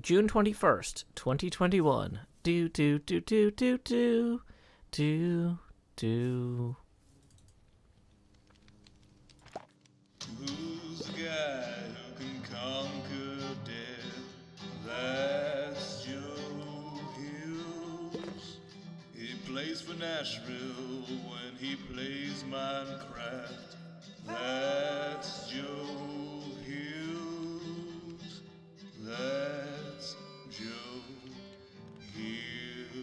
June 21st, 2021. Do, do, do, do, do, do, do, do. Who's the guy who can conquer death? That's Joe Hughes. He plays for Nashville when he plays Minecraft. That's Joe Hughes. That's Joe Hughes.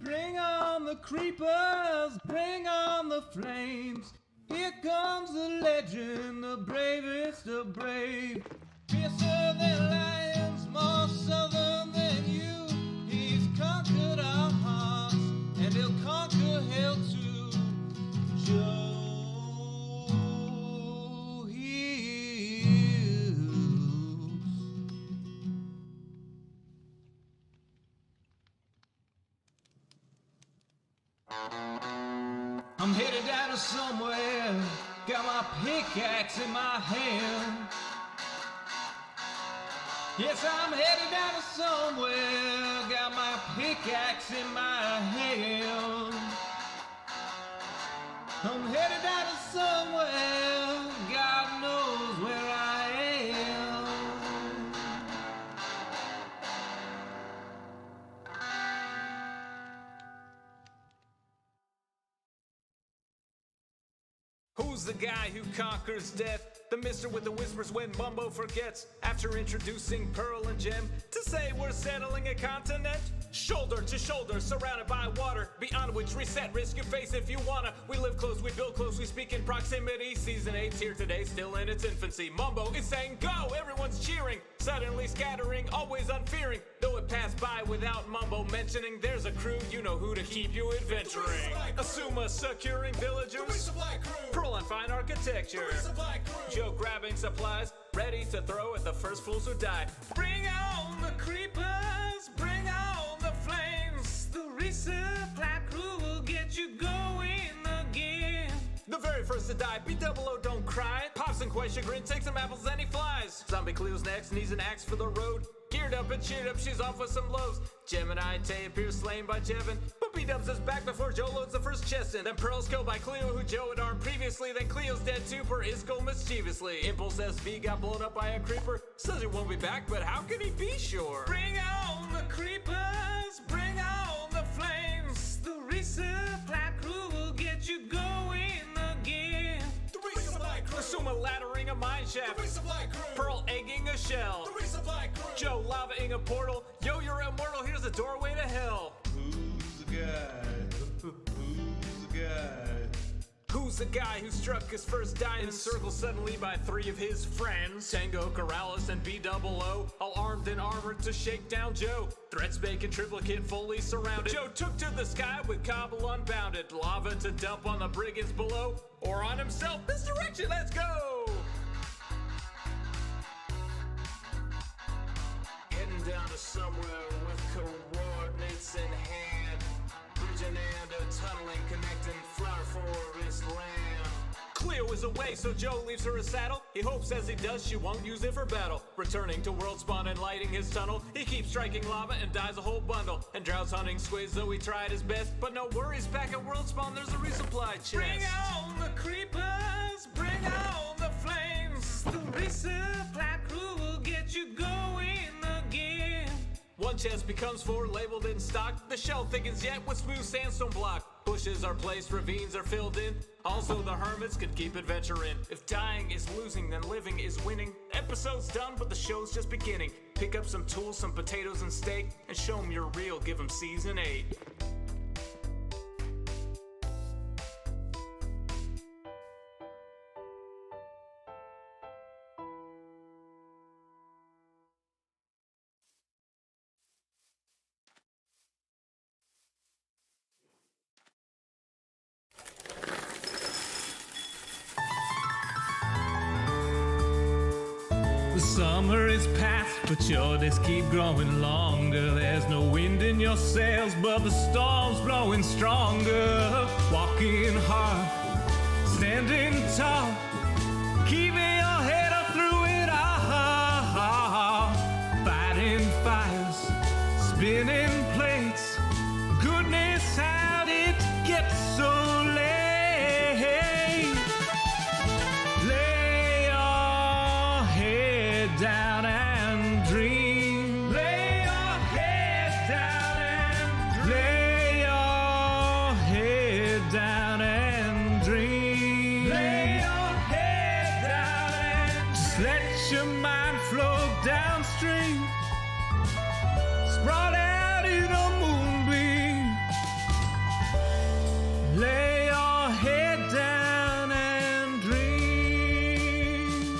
Bring on the creepers, bring on the flames. Here comes the legend, the bravest of brave. Fiercer than lions, more southern than you. He's conquered our hearts, and he'll conquer hell too. Joe Hughes. I'm headed down to somewhere, got my pickaxe in my hand. Yes, I'm headed down to somewhere, got my pickaxe in my hand. I'm headed down to somewhere, God knows where I am. Who's the guy who conquers death? The mister with the whispers when Mumbo forgets. After introducing Pearl and Gem to say we're settling a continent. Shoulder to shoulder, surrounded by water, beyond which reset, risk your face if you wanna. We live close, we build close, we speak in proximity. Season 8's here today, still in its infancy. Mumbo is saying go, everyone's cheering, suddenly scattering, always unfearing. Though it passed by without Mumbo mentioning, there's a crew, you know who to keep you adventuring. Asuma securing villagers, Pearl on fine architecture, Joe grabbing supplies, ready to throw at the first fools who die. Bring on the creepers, bring on the flames. The resupply crew will get you going again. The very first to die, B-double-O, don't cry. Pops and Quay chagrin, takes some apples and he flies. Zombie Cleo's next, needs an axe for the road. Geared up and cheered up, she's off with some blows. Gemini Tay appears slain by Jevin, but B-dubs is back before Joe loads the first chest in. Then Pearl's killed by Cleo, who Joe had armed previously. Then Cleo's dead too, per Isco mischievously. Impulse SV got blown up by a creeper. Says he won't be back, but how can he be sure? Bring on the creepers, bring on the flames. The resupply crew will get you going again. The resupply crew. Asuma laddering a mine shaft. The resupply crew. Pearl egging a shell. The resupply crew. Joe lavaing a portal. Yo, you're immortal, here's a doorway to hell. Who's the guy? Who's the guy? Who's the guy who struck his first die encircled suddenly by three of his friends? Tango, Corrales, and B-double-O, all armed and armored to shake down Joe. Threats bacon triplicate fully surrounded. Joe took to the sky with Cobble unbounded. Lava to dump on the brigands below, or on himself. Misdirection, let's go! Heading down to somewhere with coordinates in hand. Bridging and tunneling, connecting flower forest land. Cleo is away, so Joe leaves her a saddle. He hopes as he does she won't use it for battle. Returning to world spawn and lighting his tunnel, he keeps striking lava and dies a whole bundle. And droughts hunting squids, though he tried his best. But no worries, back at world spawn there's a resupply chest. Bring on the creepers, bring on the flames. The resupply crew will get you going again. One chest becomes four, labeled in stock. The shell thickens yet with smooth sandstone block. Bushes are placed, ravines are filled in. Also the hermits could keep adventuring. If dying is losing, then living is winning. Episode's done, but the show's just beginning. Pick up some tools, some potatoes and steak, and show 'em you're real, give 'em season 8. The summer is past, but your days keep growing longer. There's no wind in your sails, but the storm's blowing stronger. Walking hard, standing tall, keeping your Just let your mind flow downstream. Spread out in a moonbeam. Lay your head down and dream.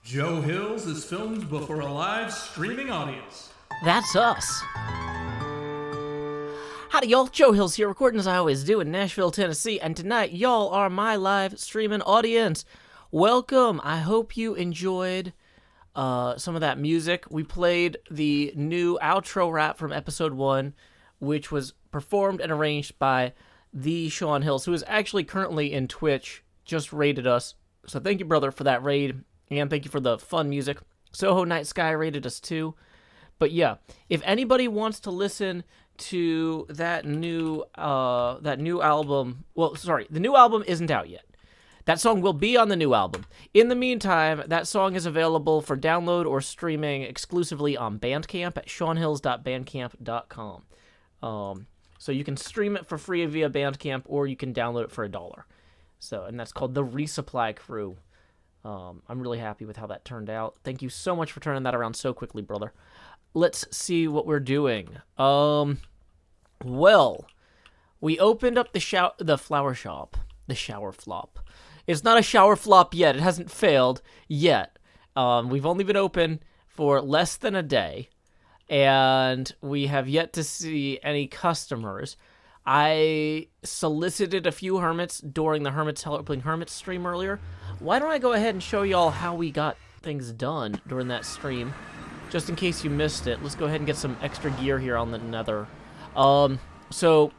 Joe Hills is filmed before a live streaming audience. That's us. Howdy, y'all. Joe Hills here, recording as I always do in Nashville, Tennessee, and tonight, y'all are my live streaming audience. Welcome. I hope you enjoyed some of that music. We played the new outro rap from episode 1, which was performed and arranged by the Sean Hills, who is actually currently in Twitch, just raided us. So thank you, brother, for that raid, and thank you for the fun music. Soho Night Sky raided us too. But yeah, if anybody wants to listen to that new album, well, sorry, the new album isn't out yet. That song will be on the new album. In the meantime, that song is available for download or streaming exclusively on Bandcamp at seanhills.bandcamp.com. So you can stream it for free via Bandcamp, or you can download it for $1. So, and that's called The Resupply Crew. I'm really happy with how that turned out. Thank you so much for turning that around so quickly, brother. Let's see what we're doing. Well, we opened up the flower shop, the shower flop. It's not a shower flop yet. It hasn't failed yet. We've only been open for less than a day, and we have yet to see any customers. I solicited a few hermits during the Helping Hermits stream earlier. Why don't I go ahead and show y'all how we got things done during that stream? Just in case you missed it, let's go ahead and get some extra gear here on the nether. So,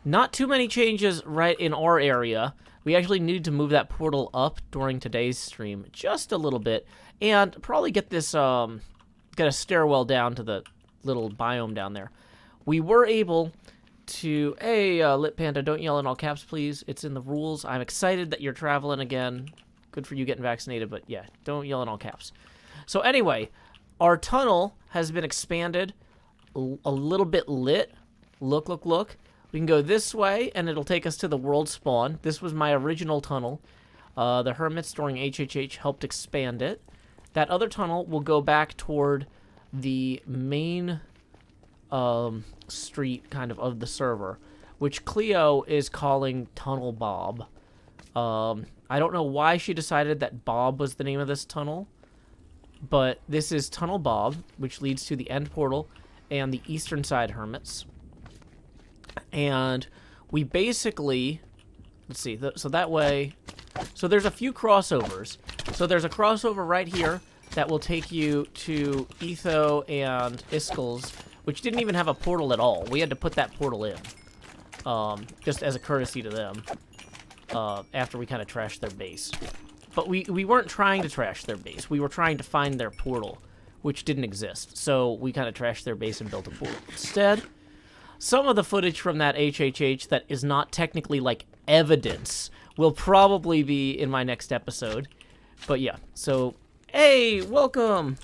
not too many changes right in our area. We actually needed to move that portal up during today's stream just a little bit, and probably get this, get a stairwell down to the little biome down there. We were able to, hey, Lit Panda, don't yell in all caps, please. It's in the rules. I'm excited that you're traveling again. Good for you getting vaccinated, but yeah, don't yell in all caps. So anyway, our tunnel has been expanded, a little bit lit. Look. We can go this way, and it'll take us to the world spawn. This was my original tunnel. The hermits during HHH helped expand it. That other tunnel will go back toward the main street kind of the server, which Cleo is calling Tunnel Bob. I don't know why she decided that Bob was the name of this tunnel, but this is Tunnel Bob, which leads to the end portal and the eastern side hermits. And we basically, let's see, so that way, so there's a few crossovers. So there's a crossover right here that will take you to Etho and Iskel's, which didn't even have a portal at all. We had to put that portal in, just as a courtesy to them, after we kind of trashed their base. But we weren't trying to trash their base. We were trying to find their portal, which didn't exist. So we kind of trashed their base and built a portal. Instead, some of the footage from that HHH that is not technically, like, evidence will probably be in my next episode. But yeah, so, hey, welcome!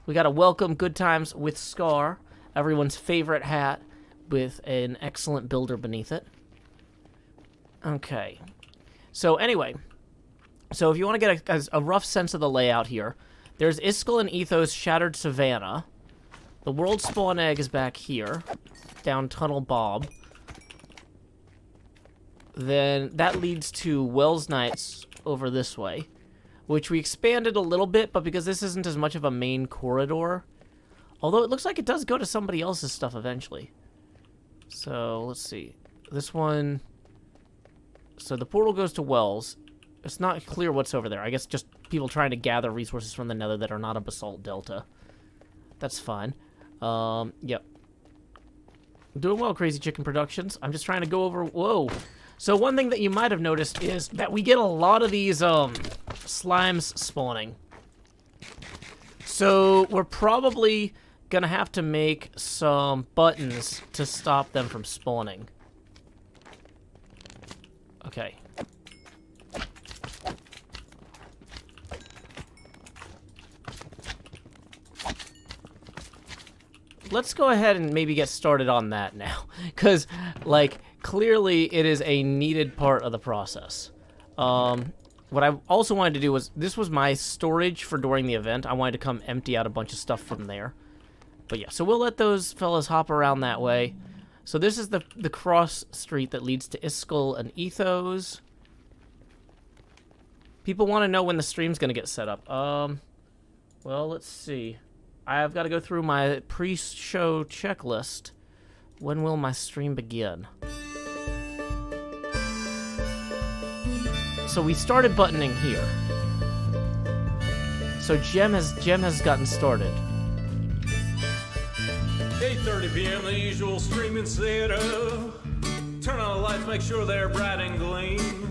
We got a welcome Good Times with Scar, everyone's favorite hat with an excellent builder beneath it. Okay. So anyway, so if you want to get a rough sense of the layout here, there's Iskel and Ethos Shattered Savannah. The World Spawn Egg is back here, down Tunnel Bob. Then that leads to Wells Knights over this way, which we expanded a little bit, but because this isn't as much of a main corridor, although it looks like it does go to somebody else's stuff eventually. So, let's see. This one, so the portal goes to Wells. It's not clear what's over there. I guess just people trying to gather resources from the nether that are not a basalt delta. That's fine. Yep. Doing well, Crazy Chicken Productions. I'm just trying to go over, whoa. So one thing that you might have noticed is that we get a lot of these, slimes spawning. So we're probably gonna have to make some buttons to stop them from spawning. Okay. Let's go ahead and maybe get started on that now. Because, like, clearly it is a needed part of the process. What I also wanted to do was, this was my storage for during the event. I wanted to come empty out a bunch of stuff from there. But yeah, so we'll let those fellas hop around that way. So this is the cross street that leads to Iskall and Ethos. People want to know when the stream's going to get set up. Well, let's see. I've got to go through my pre-show checklist. When will my stream begin? So we started buttoning here. So Gem has gotten started. 8:30 p.m. the usual streaming setup. Turn on the lights, make sure they're bright and gleam.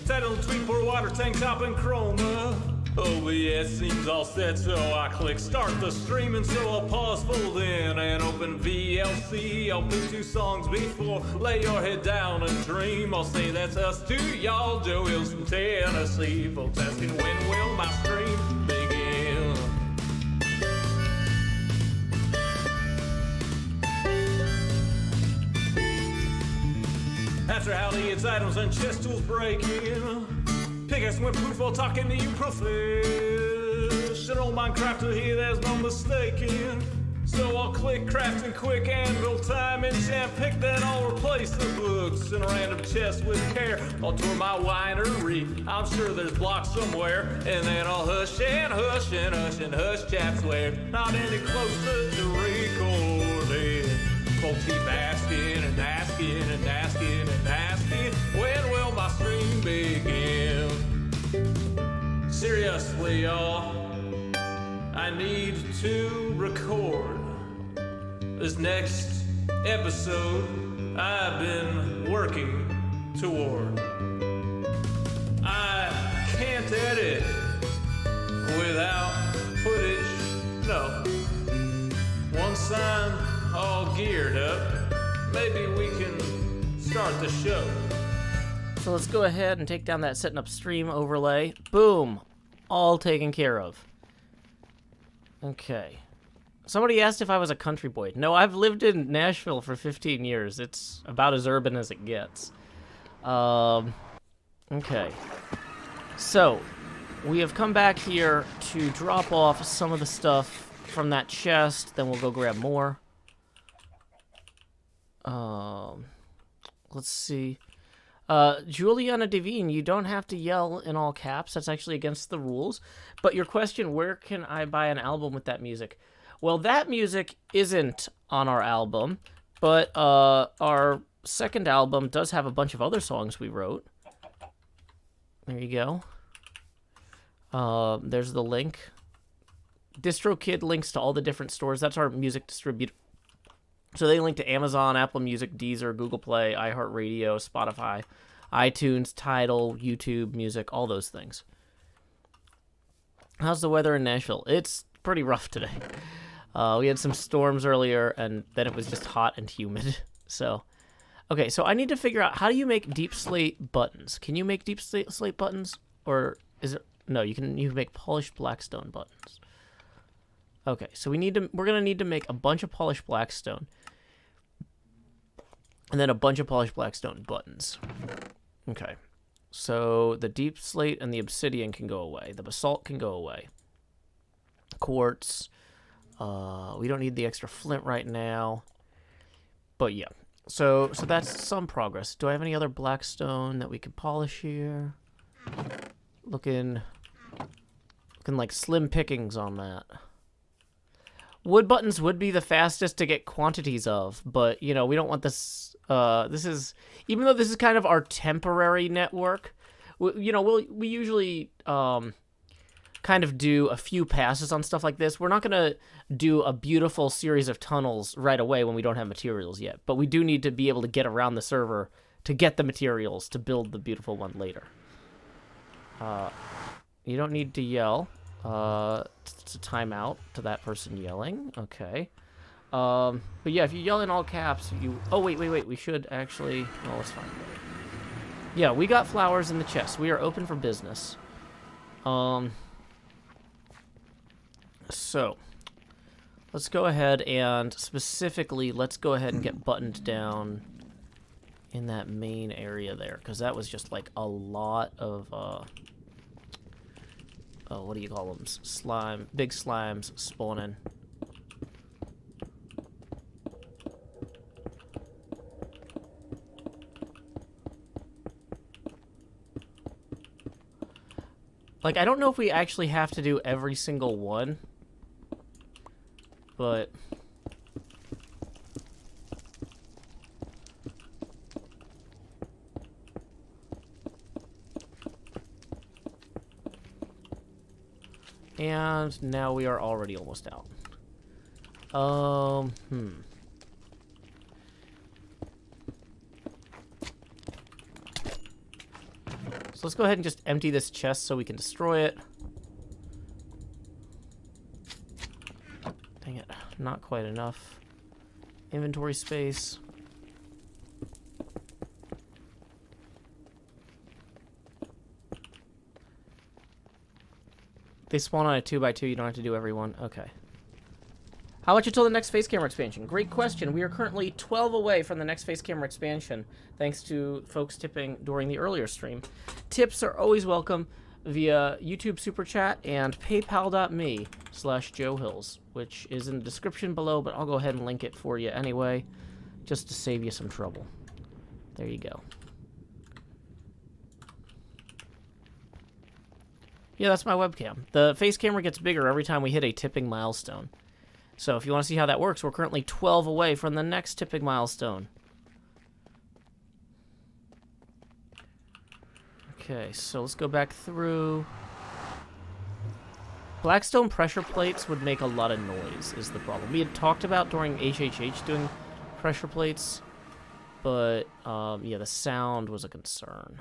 Title, tweet, pour water, tank top, and chroma. OBS seems all set, so I click start the stream, and so I'll pause, fold in, and open VLC. I'll pick 2 songs before, lay your head down and dream. I'll say that's us to y'all, Joe Hills from Tennessee. Folks asking when will my stream begin? After howdy, it's items and chest tools breaking. Pickaxe went poof while talking to you professional Minecrafter here, there's no mistaking. So I'll click crafting quick anvil time enchant, pick then I'll replace the books in a random chest with care. I'll tour my winery, I'm sure there's blocks somewhere, and then I'll hush and hush and hush and hush chat swear. Not any closer to recording. Folks keep asking and asking and asking and asking, when will my stream begin? Seriously, y'all, I need to record this next episode I've been working toward. I can't edit without footage, no. Once I'm all geared up, maybe we can start the show. So let's go ahead and take down that setting up stream overlay. Boom. All taken care of. Okay. Somebody asked if I was a country boy. No, I've lived in Nashville for 15 years. It's about as urban as it gets. Okay. So, we have come back here to drop off some of the stuff from that chest. Then we'll go grab more. Let's see. Juliana Devine, you don't have to yell in all caps. That's actually against the rules. But your question, where can I buy an album with that music? Well, that music isn't on our album, but our second album does have a bunch of other songs we wrote. There you go. There's the link. DistroKid links to all the different stores. That's our music distributor. So they link to Amazon, Apple Music, Deezer, Google Play, iHeartRadio, Spotify, iTunes, Tidal, YouTube Music, all those things. How's the weather in Nashville? It's pretty rough today. We had some storms earlier, and then it was just hot and humid. So, okay, so I need to figure out, how do you make deep slate buttons? Can you make deep slate buttons? Or is it... No, you can make polished blackstone buttons. Okay, so we're going to need to make a bunch of polished blackstone. And then a bunch of polished blackstone buttons. Okay. So the deep slate and the obsidian can go away. The basalt can go away. Quartz. We don't need the extra flint right now. But yeah. So that's some progress. Do I have any other blackstone that we could polish here? Looking like slim pickings on that. Wood buttons would be the fastest to get quantities of, but, you know, we don't want this, even though this is kind of our temporary network, we usually, kind of do a few passes on stuff like this. We're not going to do a beautiful series of tunnels right away when we don't have materials yet, but we do need to be able to get around the server to get the materials to build the beautiful one later. You don't need to yell. It's a timeout to that person yelling. Okay. But yeah, if you yell in all caps, you... Oh, wait. We should actually... Oh, it's fine. Yeah, we got flowers in the chest. We are open for business. So, let's go ahead and specifically, let's go ahead and get buttoned down in that main area there, because that was just like a lot of what do you call them? Slime, big slimes spawning. Like, I don't know if we actually have to do every single one, but and now we are already almost out. So let's go ahead and just empty this chest so we can destroy it. Dang it, not quite enough inventory space. They spawn on a 2x2, you don't have to do every one. Okay. How much until the next face camera expansion? Great question. We are currently 12 away from the next face camera expansion, thanks to folks tipping during the earlier stream. Tips are always welcome via YouTube Super Chat and paypal.me/JoeHills, which is in the description below, but I'll go ahead and link it for you anyway, just to save you some trouble. There you go. Yeah, that's my webcam. The face camera gets bigger every time we hit a tipping milestone. So if you want to see how that works, we're currently 12 away from the next tipping milestone. Okay, so let's go back through. Blackstone pressure plates would make a lot of noise, is the problem. We had talked about during HHH doing pressure plates, but yeah, the sound was a concern.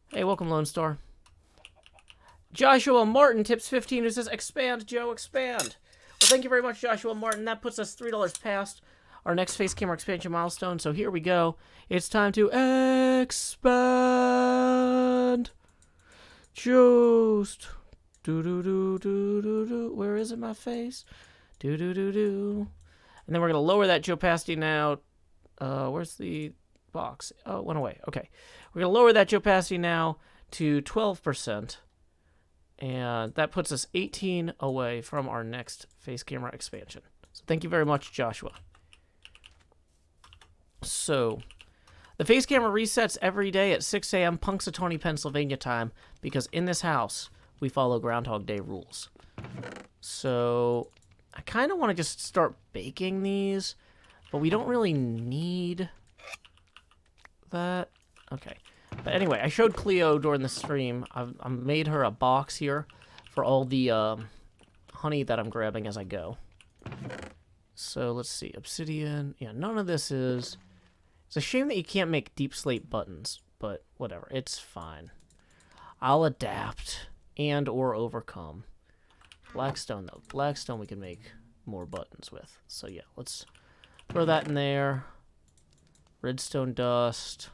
Hey, welcome, Lone Star. Joshua Martin tips 15, who says, expand, Joe, expand. Well, thank you very much, Joshua Martin. That puts us $3 past our next face camera expansion milestone. So here we go. It's time to expand. Just do. Where is it, my face? Do. And then we're gonna lower that opacity now. Where's the box? Oh, it went away. Okay, we're gonna lower that opacity now to 12%. And that puts us 18 away from our next face camera expansion. So thank you very much, Joshua. So, the face camera resets every day at 6 a.m. Punxsutawney, Pennsylvania time, because in this house, we follow Groundhog Day rules. So, I kind of want to just start baking these, but we don't really need that. Okay. But anyway, I showed Cleo during the stream. I've made her a box here for all the honey that I'm grabbing as I go. So let's see. Obsidian. Yeah, none of this is... It's a shame that you can't make deep slate buttons, but whatever. It's fine. I'll adapt and or overcome. Blackstone, though. Blackstone we can make more buttons with. So yeah, let's throw that in there. Redstone dust.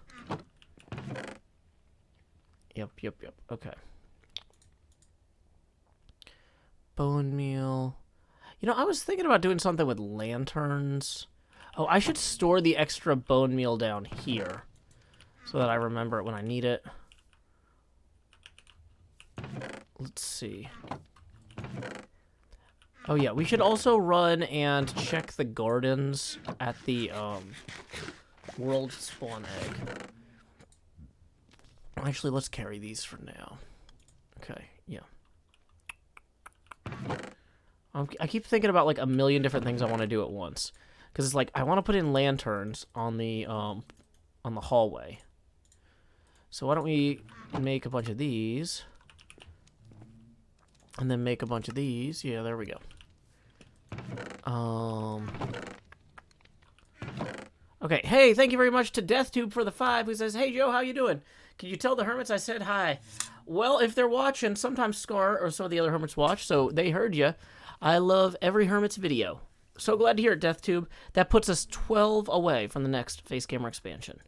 Yep. Okay. Bone meal. You know, I was thinking about doing something with lanterns. Oh, I should store the extra bone meal down here so that I remember it when I need it. Let's see. Oh yeah, we should also run and check the gardens at the world spawn egg. Actually, let's carry these for now. Okay, yeah. I keep thinking about like a million different things I want to do at once, because it's like I want to put in lanterns on the hallway. So why don't we make a bunch of these, and then make a bunch of these? Yeah, there we go. Okay, hey, thank you very much to DeathTube for the 5, who says, "Hey Joe, how you doing? Can you tell the hermits I said hi?" Well, if they're watching, sometimes Scar or some of the other hermits watch, so they heard you. I love every hermit's video. So glad to hear it, DeathTube. That puts us 12 away from the next face camera expansion.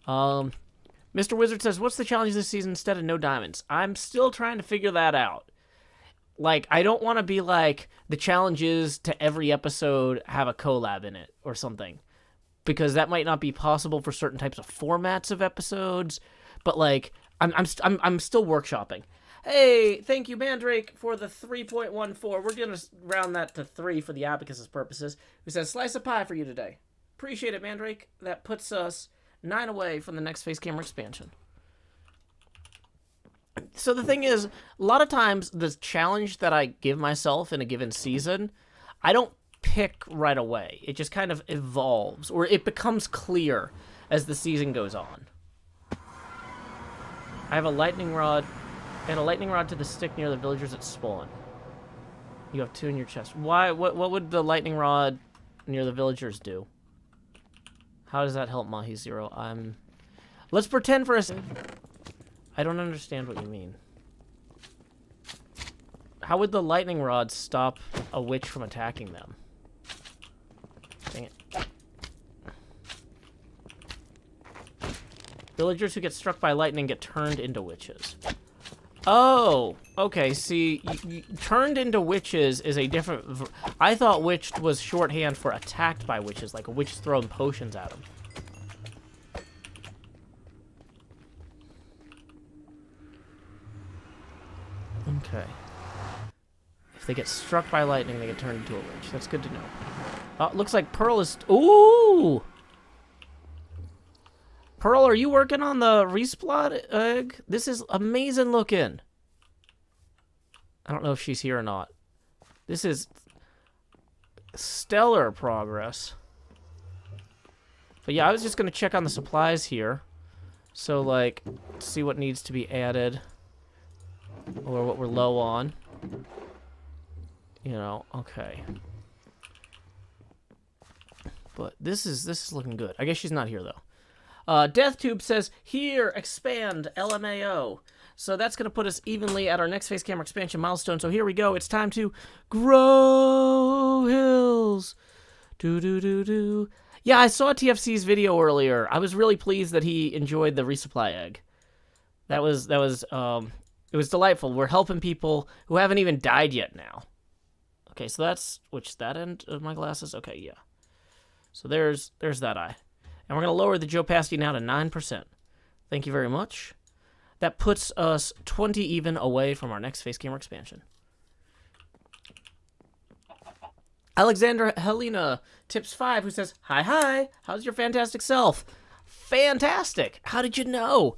Mr. Wizard says, "What's the challenge this season instead of no diamonds?" I'm still trying to figure that out. Like, I don't want to be like, the challenge is to every episode have a collab in it or something. because that might not be possible for certain types of formats of episodes. But like, I'm still workshopping. Hey, thank you, Mandrake, for the 3.14. We're gonna round that to 3 for the abacus's purposes. Who says slice of pie for you today? Appreciate it, Mandrake. That puts us 9 away from the next face camera expansion. So the thing is, a lot of times the challenge that I give myself in a given season, I don't pick right away. It just kind of evolves, or it becomes clear as the season goes on. I have a lightning rod, and a lightning rod to the stick near the villagers at spawn. You have 2 in your chest. Why? What would the lightning rod near the villagers do? How does that help Mahi Zero? Let's pretend for a second. I don't understand what you mean. How would the lightning rod stop a witch from attacking them? Dang it. Villagers who get struck by lightning get turned into witches. Oh, okay. See, turned into witches is a different... I thought witched was shorthand for attacked by witches, like a witch throwing potions at them. Okay. If they get struck by lightning, they get turned into a witch. That's good to know. Looks like Pearl is... Ooh! Pearl, are you working on the resplot egg? This is amazing looking. I don't know if she's here or not. This is stellar progress. But yeah, I was just going to check on the supplies here. So, like, see what needs to be added. Or what we're low on. You know, okay. But this is looking good. I guess she's not here, though. DeathTube says, here, expand, LMAO. So that's going to put us evenly at our next face camera expansion milestone. So here we go. It's time to grow hills. Do. Yeah, I saw TFC's video earlier. I was really pleased that he enjoyed the resupply egg. It was delightful. We're helping people who haven't even died yet now. Okay, so that's, that end of my glasses? Okay, yeah. So there's that eye. And we're going to lower the opacity now to 9%. Thank you very much. That puts us 20 even away from our next face camera expansion. Alexandra Helena tips 5, who says, hi, how's your fantastic self? Fantastic. How did you know?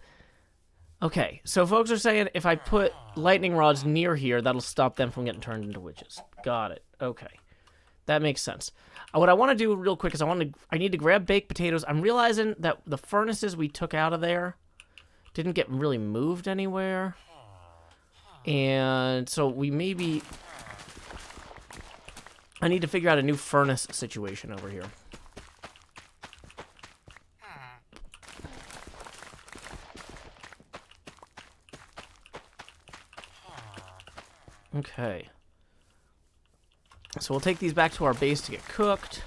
Okay, so folks are saying if I put lightning rods near here, that'll stop them from getting turned into witches. Got it. Okay. That makes sense. What I want to do real quick is I need to grab baked potatoes. I'm realizing that the furnaces we took out of there didn't get really moved anywhere. And so I need to figure out a new furnace situation over here. Okay. So we'll take these back to our base to get cooked,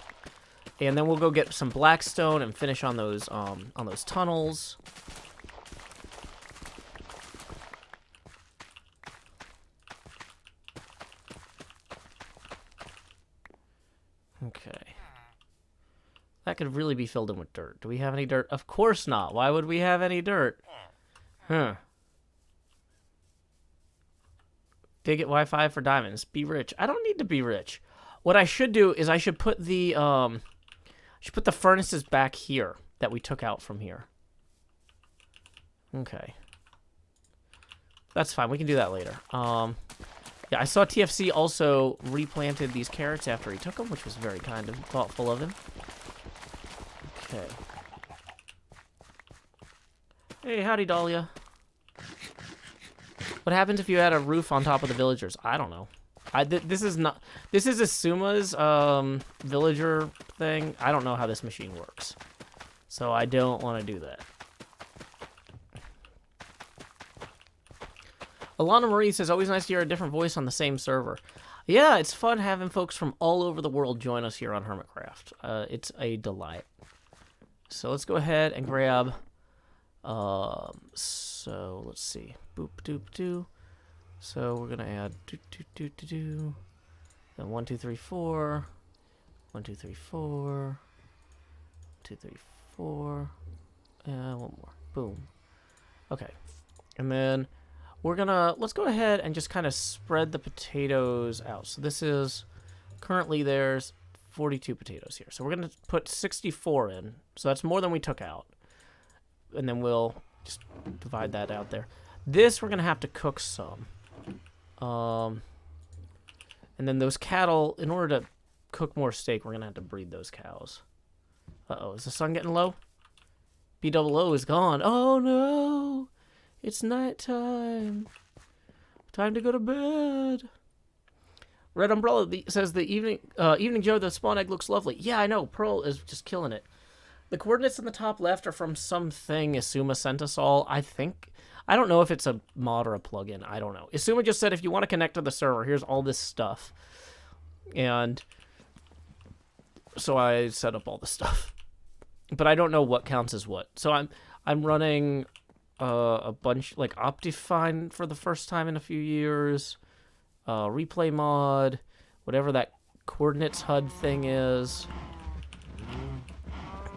and then we'll go get some blackstone and finish on those tunnels. Okay. That could really be filled in with dirt. Do we have any dirt? Of course not. Why would we have any dirt? Huh. Dig it Wi-Fi for diamonds. Be rich. I don't need to be rich. What I should do is I should put the furnaces back here that we took out from here. Okay. That's fine. We can do that later. Yeah, I saw TFC also replanted these carrots after he took them, which was very kind of thoughtful of him. Okay. Hey, howdy, Dahlia. What happens if you add a roof on top of the villagers? I don't know. This is Asuma's villager thing. I don't know how this machine works, so I don't want to do that. Alana Marie says, always nice to hear a different voice on the same server. Yeah, it's fun having folks from all over the world join us here on HermitCraft. It's a delight. So let's go ahead and grab... So let's see. Boop doop doo. So we're gonna add do. Then 1 2 3 4. 1 2 3 4. 2, 3, 4. And one more. Boom. Okay. And then let's go ahead and just kind of spread the potatoes out. So this is, currently there's 42 potatoes here. So we're going to put 64 in. So that's more than we took out. And then we'll just divide that out there. This we're going to have to cook some. And then those cattle, in order to cook more steak, we're going to have to breed those cows. Uh-oh, is the sun getting low? BOO is gone. Oh, no. It's nighttime. Time to go to bed. Red Umbrella says the evening Joe, the spawn egg looks lovely. Yeah, I know. Pearl is just killing it. The coordinates in the top left are from something Isuma sent us all. I think. I don't know if it's a mod or a plugin. I don't know. Isuma just said if you want to connect to the server, here's all this stuff. And so I set up all the stuff. But I don't know what counts as what. So I'm running a bunch, like Optifine for the first time in a few years, replay mod, whatever that coordinates HUD thing is.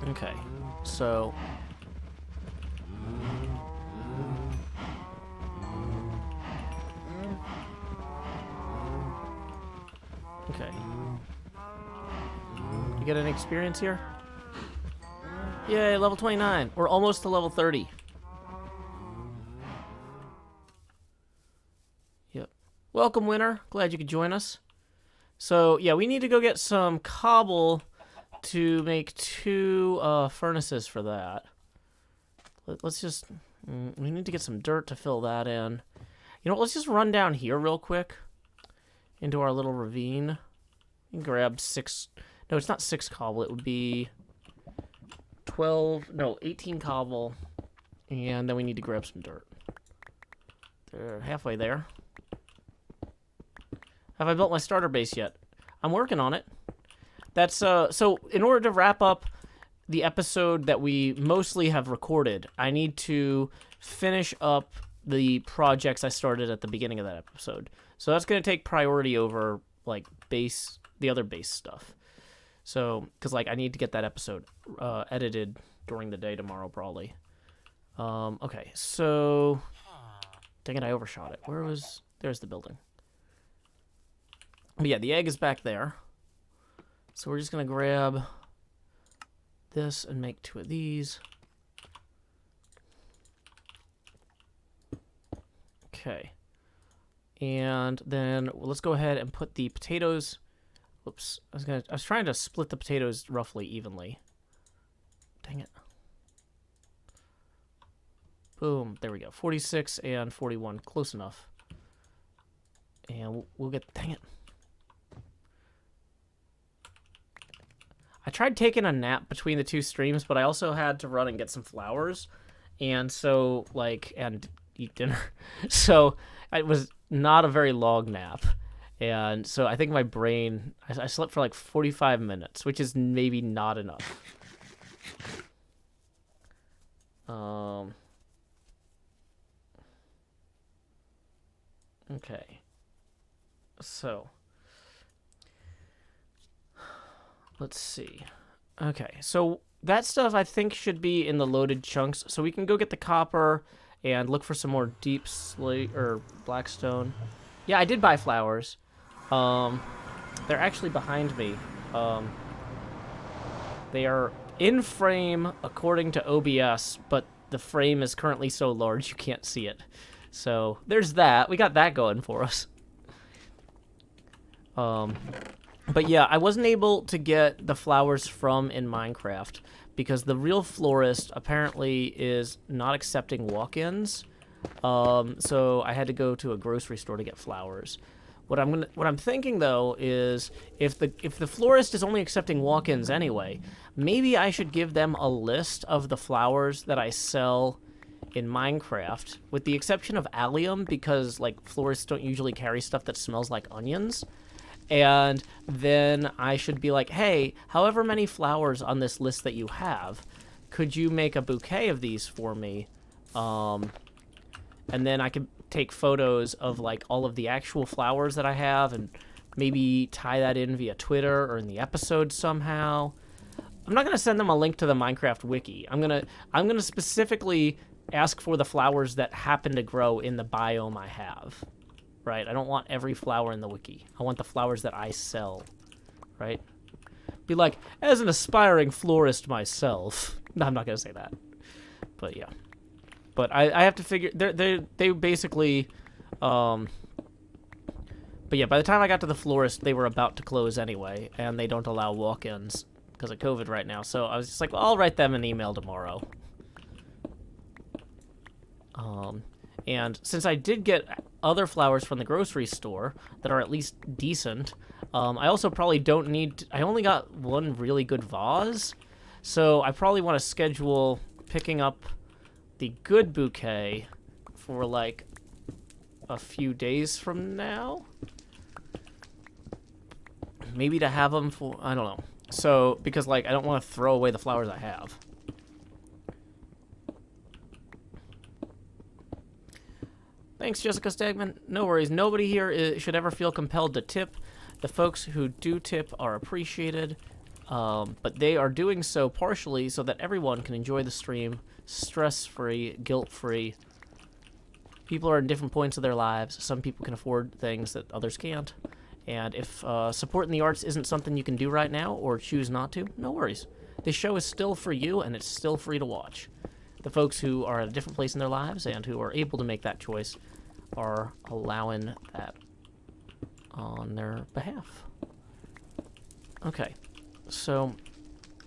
Okay, so okay, you get any experience here? Yay, level 29. We're almost to level 30. Yep. Welcome, winner. Glad you could join us. So, yeah, we need to go get some cobble to make 2 furnaces for that. Let's just... we need to get some dirt to fill that in. You know what, let's just run down here real quick into our little ravine and grab 6... No, it's not 6 cobble. It would be 18 cobble. And then we need to grab some dirt. They're halfway there. Have I built my starter base yet? I'm working on it. That's so in order to wrap up the episode that we mostly have recorded, I need to finish up the projects I started at the beginning of that episode. So that's going to take priority over like the other base stuff. So, because like I need to get that episode edited during the day tomorrow probably. Okay, so dang it, I overshot it. There's the building. But yeah, the egg is back there. So we're just going to grab this and make 2 of these. Okay. And then let's go ahead and put the potatoes. Whoops. I was trying to split the potatoes roughly evenly. Dang it. Boom. There we go. 46 and 41. Close enough. And we'll get... Dang it. I tried taking a nap between the 2 streams, but I also had to run and get some flowers. And so, and eat dinner. So, it was not a very long nap. And so I think my brain... I slept for like 45 minutes, which is maybe not enough. Okay. So... let's see. Okay, so that stuff I think should be in the loaded chunks. So we can go get the copper and look for some more deep slate or blackstone. Yeah, I did buy flowers. They're actually behind me. They are in frame according to OBS, but the frame is currently so large you can't see it. So there's that. We got that going for us. But yeah, I wasn't able to get the flowers from in Minecraft because the real florist apparently is not accepting walk-ins. So I had to go to a grocery store to get flowers. What I'm thinking though is if the florist is only accepting walk-ins anyway, maybe I should give them a list of the flowers that I sell in Minecraft, with the exception of allium, because like florists don't usually carry stuff that smells like onions. And then I should be like, hey, however many flowers on this list that you have, could you make a bouquet of these for me? And then I could take photos of like all of the actual flowers that I have and maybe tie that in via Twitter or in the episode somehow. I'm not gonna send them a link to the Minecraft wiki. I'm gonna specifically ask for the flowers that happen to grow in the biome I have. Right? I don't want every flower in the wiki. I want the flowers that I sell. Right? Be like, as an aspiring florist myself. No, I'm not gonna say that. But yeah. But I have to figure they basically but yeah, by the time I got to the florist, they were about to close anyway, and they don't allow walk-ins because of COVID right now. So I was just like, well, I'll write them an email tomorrow. And since I did get other flowers from the grocery store that are at least decent, I also probably don't need... I only got one really good vase, so I probably want to schedule picking up the good bouquet for, like, a few days from now. Maybe to have them for... I don't know. So, because, like, I don't want to throw away the flowers I have. Thanks, Jessica Stagman. No worries. Nobody here should ever feel compelled to tip. The folks who do tip are appreciated, but they are doing so partially so that everyone can enjoy the stream stress-free, guilt-free. People are in different points of their lives. Some people can afford things that others can't. And if supporting the arts isn't something you can do right now or choose not to, no worries. This show is still for you, and it's still free to watch. The folks who are at a different place in their lives and who are able to make that choice are allowing that on their behalf. Okay, so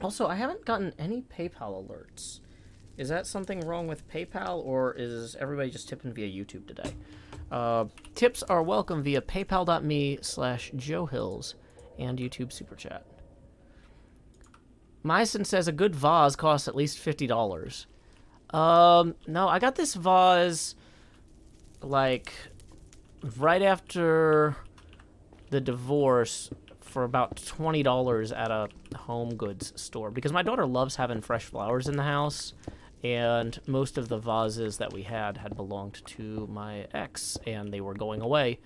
also I haven't gotten any PayPal alerts. Is that something wrong with PayPal, or is everybody just tipping via YouTube today? Tips are welcome via paypal.me/JoeHills and YouTube Super Chat. Myson says a good vase costs at least $50. No, I got this vase, like, right after the divorce for about $20 at a home goods store. Because my daughter loves having fresh flowers in the house, and most of the vases that we had belonged to my ex, and they were going away.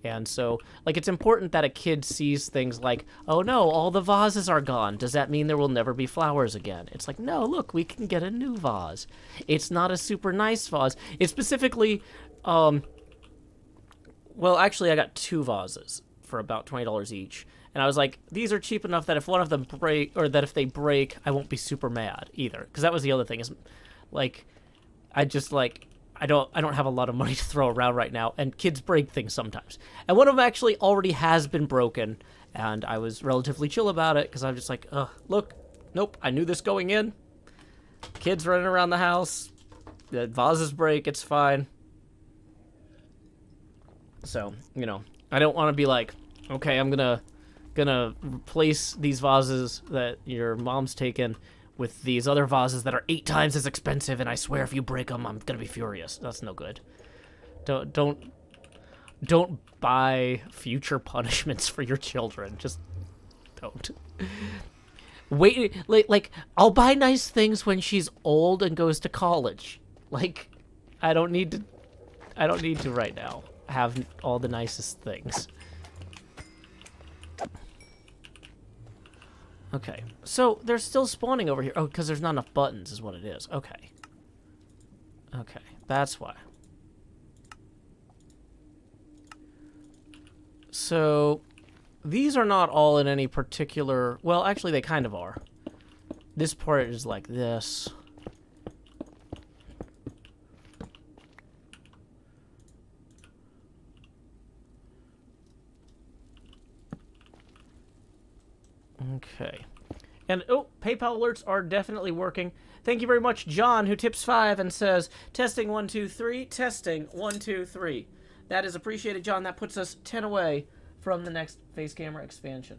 And so, like, it's important that a kid sees things like, oh no, all the vases are gone. Does that mean there will never be flowers again? It's like, no, look, we can get a new vase. It's not a super nice vase. It's specifically, well, actually, I got two vases for about $20 each. And I was like, these are cheap enough that if one of them break, or that if they break, I won't be super mad either. Because that was the other thing, is, like, I just, like, I don't have a lot of money to throw around right now, and kids break things sometimes. And one of them actually already has been broken, and I was relatively chill about it, because I'm just like, look, nope, I knew this going in. Kids running around the house, the vases break, it's fine. So, you know, I don't want to be like, okay, I'm gonna replace these vases that your mom's taken with these other vases that are 8 times as expensive, and I swear if you break them, I'm gonna be furious. That's no good. Don't buy future punishments for your children. Just don't. Wait, like I'll buy nice things when she's old and goes to college. Like, I don't need to right now have all the nicest things. Okay, so they're still spawning over here. Oh, because there's not enough buttons is what it is. Okay. Okay, that's why. So, these are not all in any particular... Well, actually, they kind of are. This part is like this. Okay. And, oh, PayPal alerts are definitely working. Thank you very much, John, who tips 5 and says, testing 1, 2, 3, testing 1, 2, 3. That is appreciated, John. That puts us 10 away from the next face camera expansion.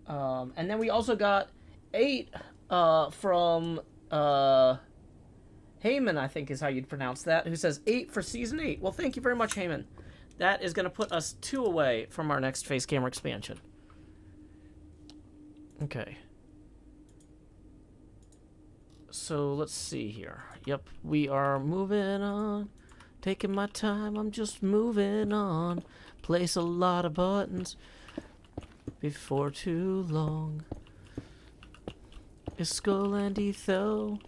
And then we also got 8 from Heyman, I think is how you'd pronounce that, who says 8 for Season 8. Well, thank you very much, Heyman. That is going to put us 2 away from our next face camera expansion. Okay. So, let's see here. Yep, we are moving on. Taking my time, I'm just moving on. Place a lot of buttons. before too long. Iskull and Etho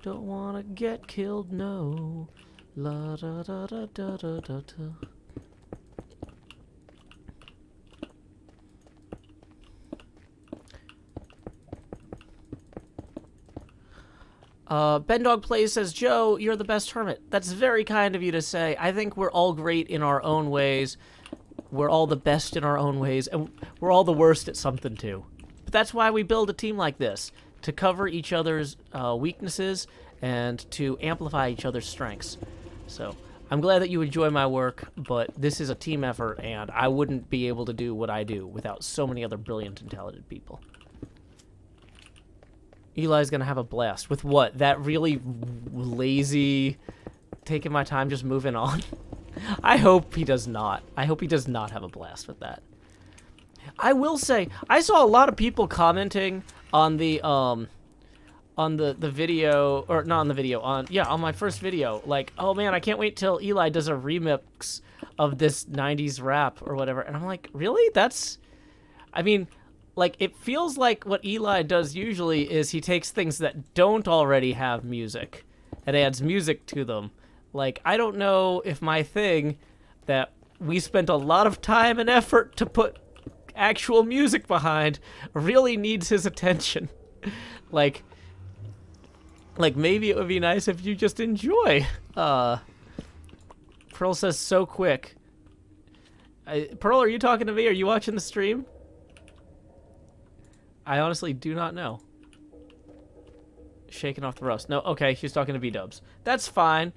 don't wanna get killed, no. La da da da da da da da. Ben Dog Plays says, Joe, you're the best hermit. That's very kind of you to say. I think we're all great in our own ways. We're all the best in our own ways, and we're all the worst at something too. But that's why we build a team like this, to cover each other's weaknesses and to amplify each other's strengths. So I'm glad that you enjoy my work, but this is a team effort, and I wouldn't be able to do what I do without so many other brilliant and talented people. Eli's gonna have a blast. With what? That really lazy, taking my time just moving on? I hope he does not. I hope he does not have a blast with that. I will say, I saw a lot of people commenting on the video, or not on the video, on my first video, like, oh man, I can't wait till Eli does a remix of this 90s rap or whatever. And I'm like, really? I mean, like, it feels like what Eli does usually is he takes things that don't already have music and adds music to them. Like, I don't know if my thing that we spent a lot of time and effort to put actual music behind really needs his attention. like maybe it would be nice if you just enjoy. Pearl says, so quick. Pearl, are you talking to me? Are you watching the stream? I honestly do not know. Shaking off the rust. No, okay, she's talking to B-dubs. That's fine.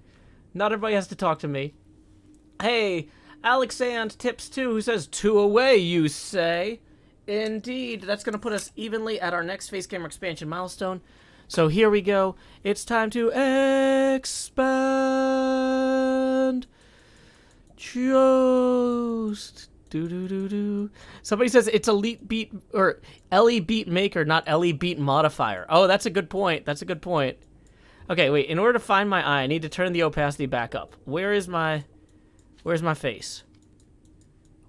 Not everybody has to talk to me. Hey, Alexand Tips 2, who says, 2 away, you say? Indeed. That's going to put us evenly at our next face camera expansion milestone. So here we go. It's time to expand. Just... do. Somebody says it's Elite Beat, or Ellie Beat Maker, not Ellie Beat Modifier. Oh, that's a good point. That's a good point. Okay, wait. In order to find my eye, I need to turn the opacity back up. Where's my face?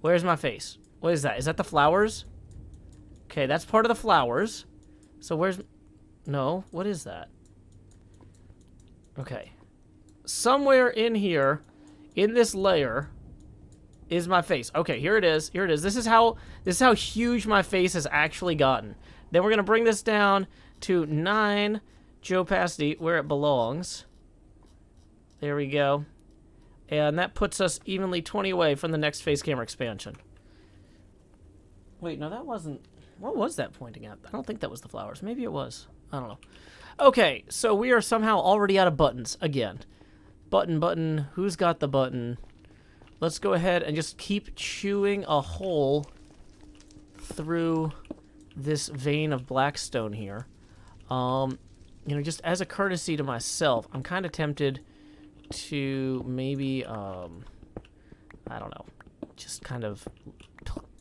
Where's my face? What is that? Is that the flowers? Okay, that's part of the flowers. So no, what is that? Okay. Somewhere in here, in this layer, is my face. Okay, here it is. Here it is. This is how huge my face has actually gotten. Then we're gonna bring this down to 9 opacity, where it belongs. There we go. And that puts us evenly 20 away from the next face camera expansion. Wait, no, that wasn't... What was that pointing at? I don't think that was the flowers. Maybe it was. I don't know. Okay, so we are somehow already out of buttons again. Button. Who's got the button? Let's go ahead and just keep chewing a hole through this vein of blackstone here. You know, just as a courtesy to myself, I'm kind of tempted to maybe, I don't know, just kind of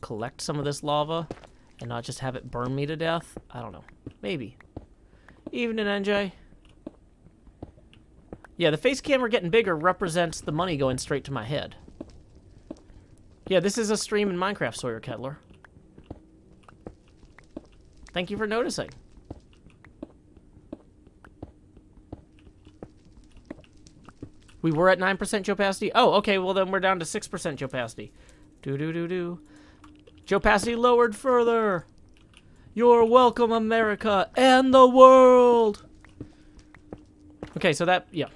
collect some of this lava and not just have it burn me to death. I don't know. Maybe. Evening, NJ. Yeah, the face camera getting bigger represents the money going straight to my head. Yeah, this is a stream in Minecraft, Sawyer Kettler. Thank you for noticing. We were at 9% opacity. Oh, okay, well then we're down to 6% opacity. Opacity lowered further. You're welcome, America and the world. Okay, so that, yeah.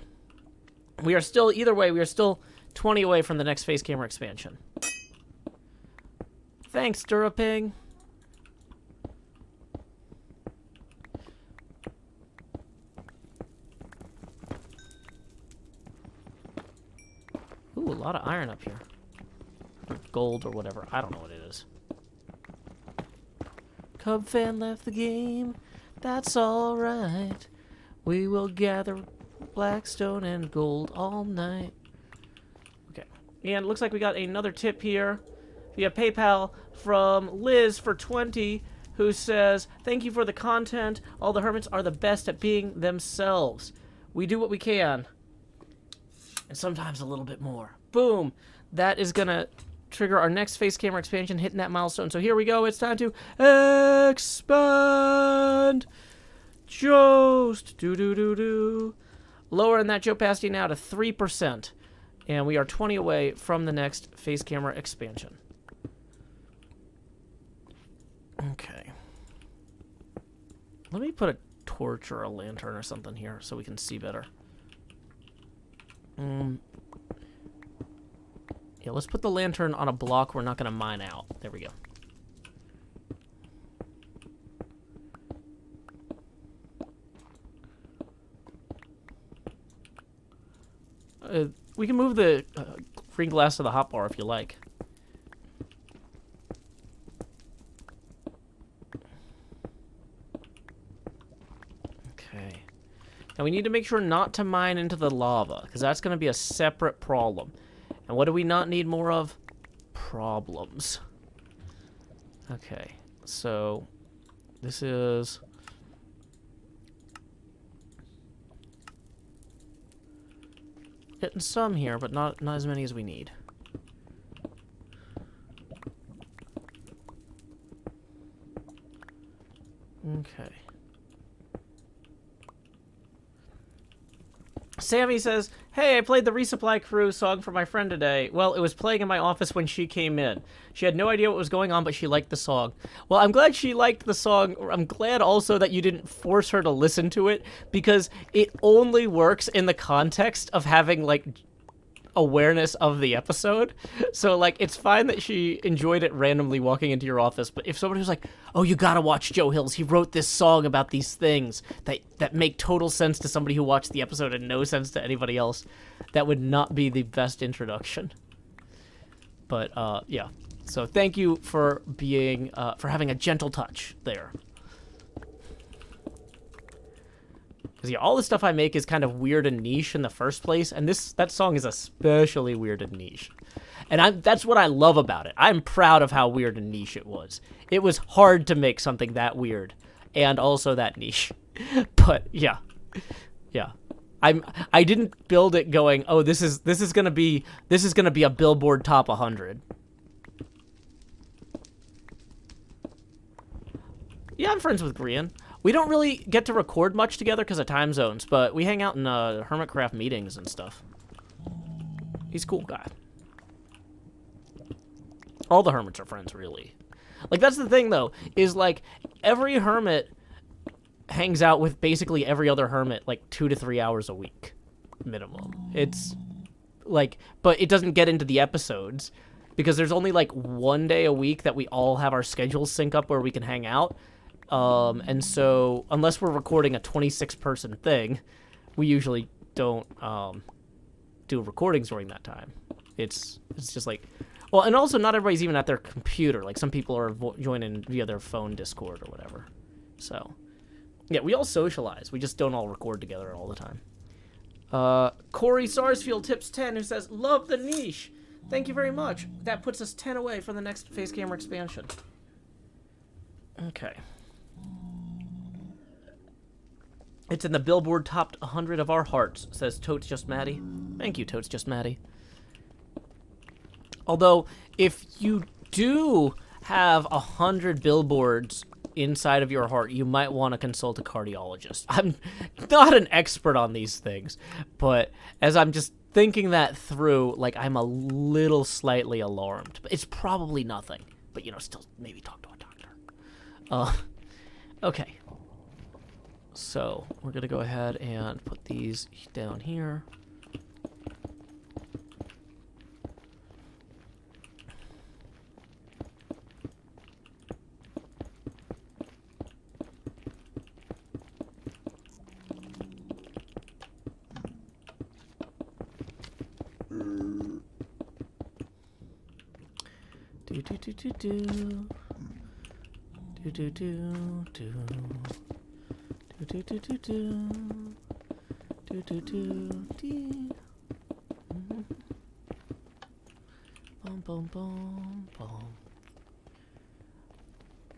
We are still, either way, we are still 20 away from the next face camera expansion. Thanks, Duraping. Ooh, a lot of iron up here. Or gold or whatever. I don't know what it is. Cub fan left the game. That's alright. We will gather blackstone and gold all night. Okay. And it looks like we got another tip here via PayPal from Liz for 20, who says, thank you for the content. All the hermits are the best at being themselves. We do what we can. And sometimes a little bit more. Boom. That is gonna trigger our next face camera expansion, hitting that milestone. So here we go. It's time to expand. Jost. Do. Lowering that opacity now to 3%. And we are 20 away from the next face camera expansion. Okay. Let me put a torch or a lantern or something here so we can see better. Yeah, let's put the lantern on a block we're not going to mine out. There we go. We can move the green glass to the hotbar if you like. Okay. Now we need to make sure not to mine into the lava, because that's going to be a separate problem. And what do we not need more of? Problems. Okay, so this is... getting some here, but not as many as we need. Okay. Sammy says, hey, I played the Resupply Crew song for my friend today. Well, it was playing in my office when she came in. She had no idea what was going on, but she liked the song. Well, I'm glad she liked the song. I'm glad also that you didn't force her to listen to it, because it only works in the context of having, like, awareness of the episode. So, like, it's fine that she enjoyed it randomly walking into your office, but if somebody was like, oh, you gotta watch Joe Hills, he wrote this song about these things that make total sense to somebody who watched the episode and no sense to anybody else, that would not be the best introduction. But yeah, so thank you for being for having a gentle touch there. Because yeah, all the stuff I make is kind of weird and niche in the first place, and that song is especially weird and niche. And that's what I love about it. I'm proud of how weird and niche it was. It was hard to make something that weird and also that niche. But yeah. I didn't build it going, oh, this is gonna be a Billboard Top 100. Yeah, I'm friends with Grian. We don't really get to record much together because of time zones, but we hang out in HermitCraft meetings and stuff. He's a cool guy. All the hermits are friends, really. Like, that's the thing, though, is, like, every hermit hangs out with basically every other hermit, like, 2 to 3 hours a week, minimum. It's, like, but it doesn't get into the episodes, because there's only, like, 1 day a week that we all have our schedules sync up where we can hang out. And so, unless we're recording a 26-person thing, we usually don't do recordings during that time. It's just like... Well, and also, not everybody's even at their computer. Like, some people are joining via their phone Discord or whatever. So, yeah, we all socialize. We just don't all record together all the time. Corey Sarsfield tips 10, who says, love the niche. Thank you very much. That puts us 10 away from the next face camera expansion. Okay. It's in the Billboard Top 100 of our hearts, says Totes Just Maddie. Thank you, Totes Just Maddie. Although, if you do have 100 billboards inside of your heart, you might want to consult a cardiologist. I'm not an expert on these things, but as I'm just thinking that through, like, I'm a little slightly alarmed. But it's probably nothing. But, you know, still maybe talk to a doctor. Okay. So, we're going to go ahead and put these down here.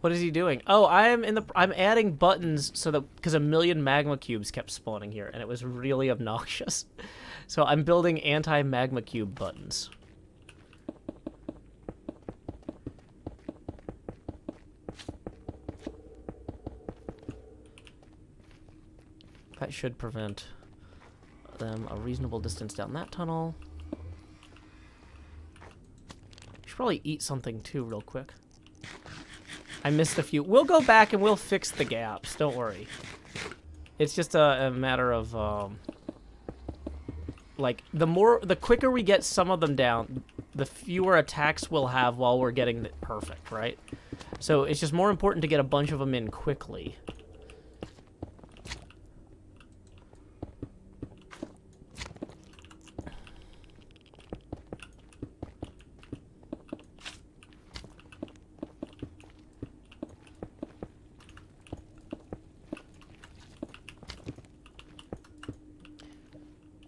What is he doing? Oh, I'm adding buttons so that, because a million magma cubes kept spawning here and it was really obnoxious. So I'm building anti-magma cube buttons. That should prevent them a reasonable distance down that tunnel. Should probably eat something too real quick. I missed a few. We'll go back and we'll fix the gaps. Don't worry. It's just a matter of like the quicker we get some of them down, the fewer attacks we'll have while we're getting it perfect, right? So it's just more important to get a bunch of them in quickly.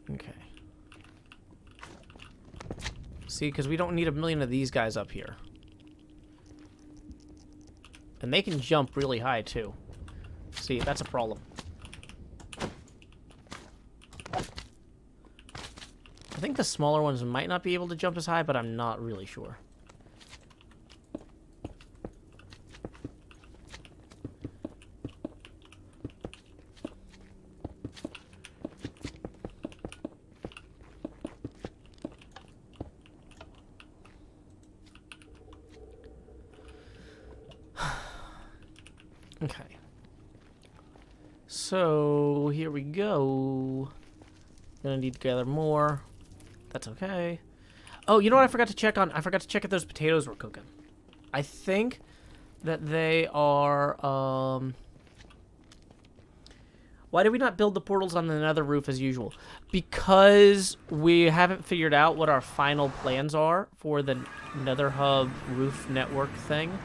Okay. See, because we don't need a million of these guys up here. And they can jump really high, too. See, that's a problem. I think the smaller ones might not be able to jump as high, but I'm not really sure. Okay. So, here we go. Gonna need to gather more. That's okay. Oh, you know what I forgot to check on? I forgot to check if those potatoes were cooking. I think that they are, Why did we not build the portals on the nether roof as usual? Because we haven't figured out what our final plans are for the nether hub roof network thing.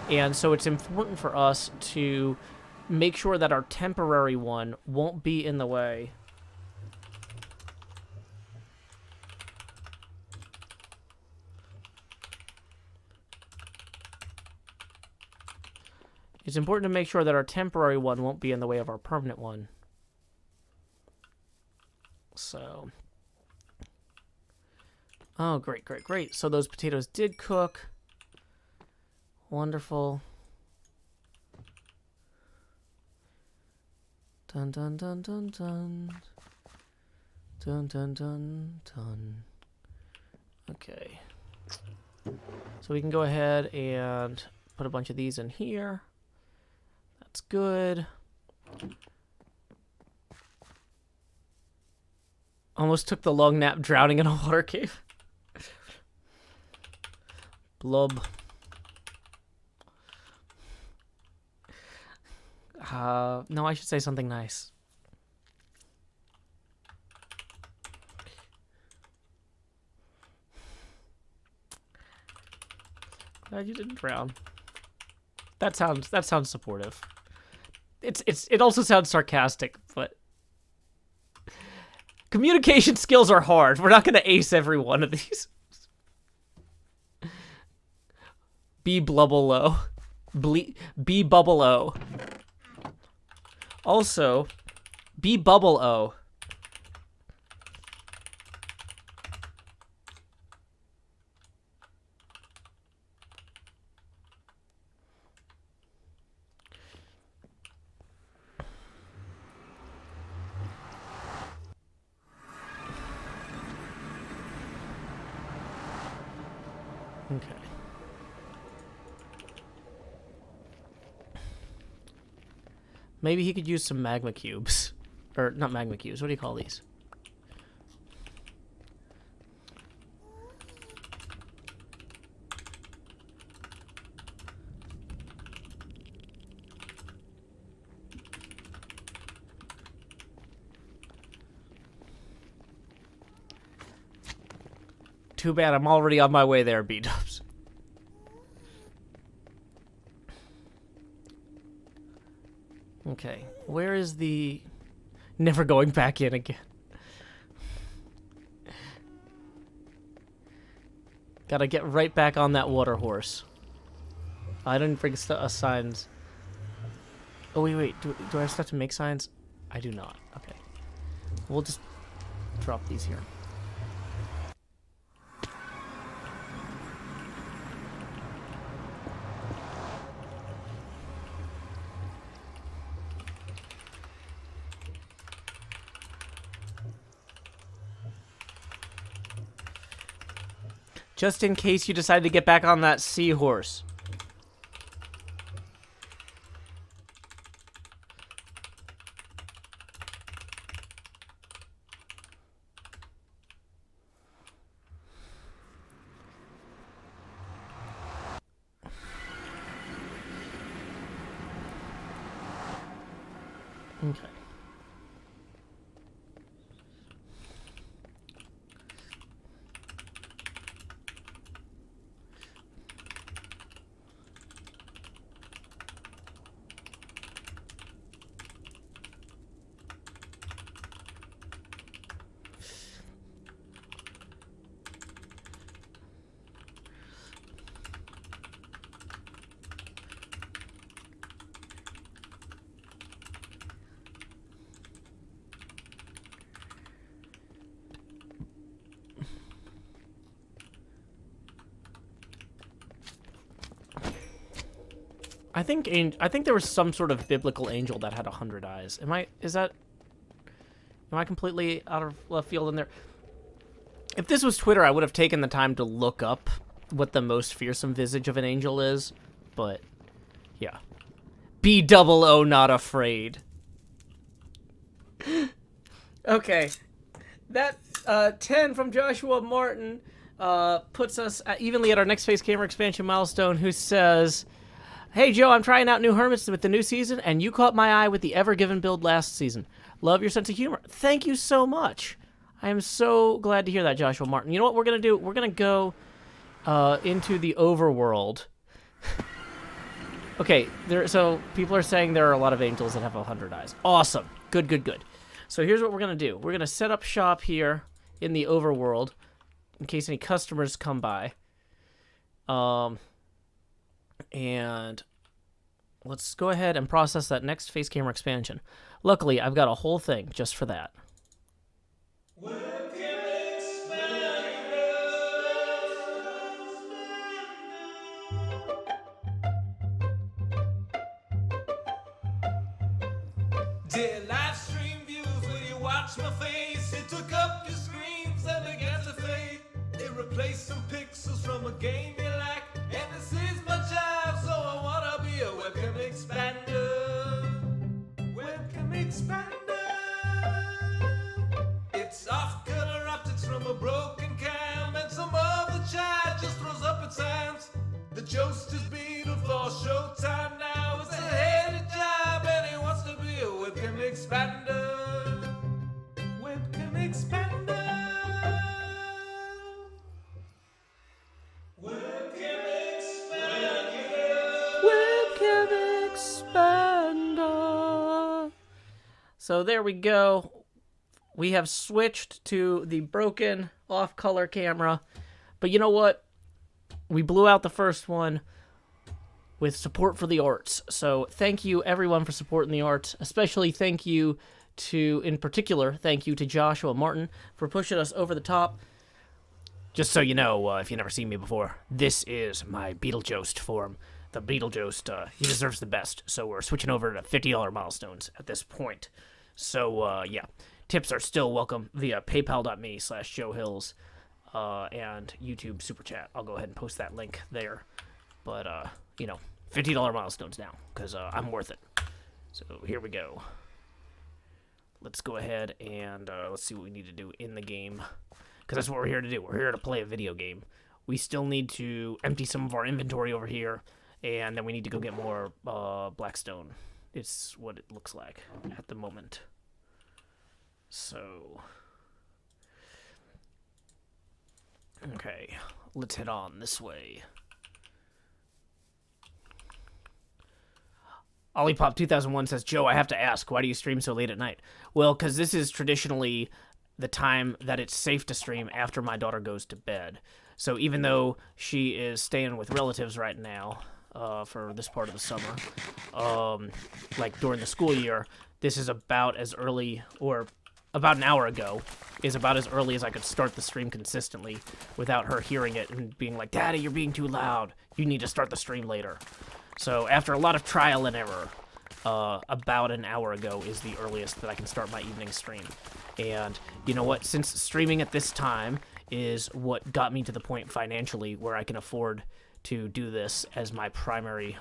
And so it's important for us to make sure that our temporary one won't be in the way. It's important to make sure that our temporary one won't be in the way of our permanent one. So. Oh, great, great, great. So those potatoes did cook. Wonderful. Dun dun dun dun dun. Dun dun dun dun. Okay. So we can go ahead and put a bunch of these in here. That's good. Almost took the long nap drowning in a water cave. Blub. No, I should say something nice. Glad you didn't drown. That sounds supportive. It also sounds sarcastic, but communication skills are hard. We're not going to ace every one of these. B blubble low. B bubble O. Also, B bubble O. Okay. Maybe he could use some magma cubes. Or, not magma cubes, what do you call these? Too bad, I'm already on my way there, B-dubs. Okay, where is the... Never going back in again. Gotta get right back on that water horse. I didn't bring signs. Oh, wait. Do I have stuff to make signs? I do not. Okay. We'll just drop these here. Just in case you decide to get back on that seahorse. Okay. I think there was some sort of biblical angel that had 100 eyes. Am I completely out of left field in there? If this was Twitter, I would have taken the time to look up what the most fearsome visage of an angel is, but yeah. B-double-O not afraid. Okay. That 10 from Joshua Martin puts us evenly at our next Face Camera expansion milestone, who says, "Hey Joe, I'm trying out new Hermits with the new season, and you caught my eye with the Ever Given build last season. Love your sense of humor." Thank you so much. I am so glad to hear that, Joshua Martin. You know what we're going to do? We're going to go into the overworld. Okay, so people are saying there are a lot of angels that have 100 eyes. Awesome. Good, good, good. So here's what we're going to do. We're going to set up shop here in the overworld in case any customers come by. And let's go ahead and process that next face camera expansion. Luckily, I've got a whole thing just for that. Dear live stream viewers, will you watch my face? It took up your screens and began to fade. It replaced some pixels from a game you like. And this is my job, so I wanna be a webcam expander. Webcam expander. It's off-color optics from a broken cam, and some other child just throws up its hands. The Jost is beaten for showtime now. It's a heady job, and he wants to be a webcam expander. Webcam expander. Webcam expander. So there we go. We have switched to the broken off-color camera. But you know what? We blew out the first one with support for the arts. So thank you, everyone, for supporting the arts. Especially thank you to, in particular, thank you to Joshua Martin for pushing us over the top. Just so you know, if you've never seen me before, this is my Beetlejost form. The Beetlejost, he deserves the best. So we're switching over to $50 milestones at this point. So, yeah. Tips are still welcome via paypal.me/JoeHills and YouTube Super Chat. I'll go ahead and post that link there. But, you know, $50 milestones now, because I'm worth it. So here we go. Let's go ahead and let's see what we need to do in the game. Because that's what we're here to do. We're here to play a video game. We still need to empty some of our inventory over here, and then we need to go get more Blackstone. It's what it looks like at the moment. So, okay, let's head on this way. Olliepop2001 says, Joe, I have to ask, why do you stream so late at night? Well, because this is traditionally the time that it's safe to stream after my daughter goes to bed. So even though she is staying with relatives right now for this part of the summer, like during the school year, this is about as early, or about an hour ago, is about as early as I could start the stream consistently without her hearing it and being like, Daddy, you're being too loud. You need to start the stream later. So after a lot of trial and error, about an hour ago is the earliest that I can start my evening stream. And you know what? Since streaming at this time is what got me to the point financially where I can afford to do this as my primary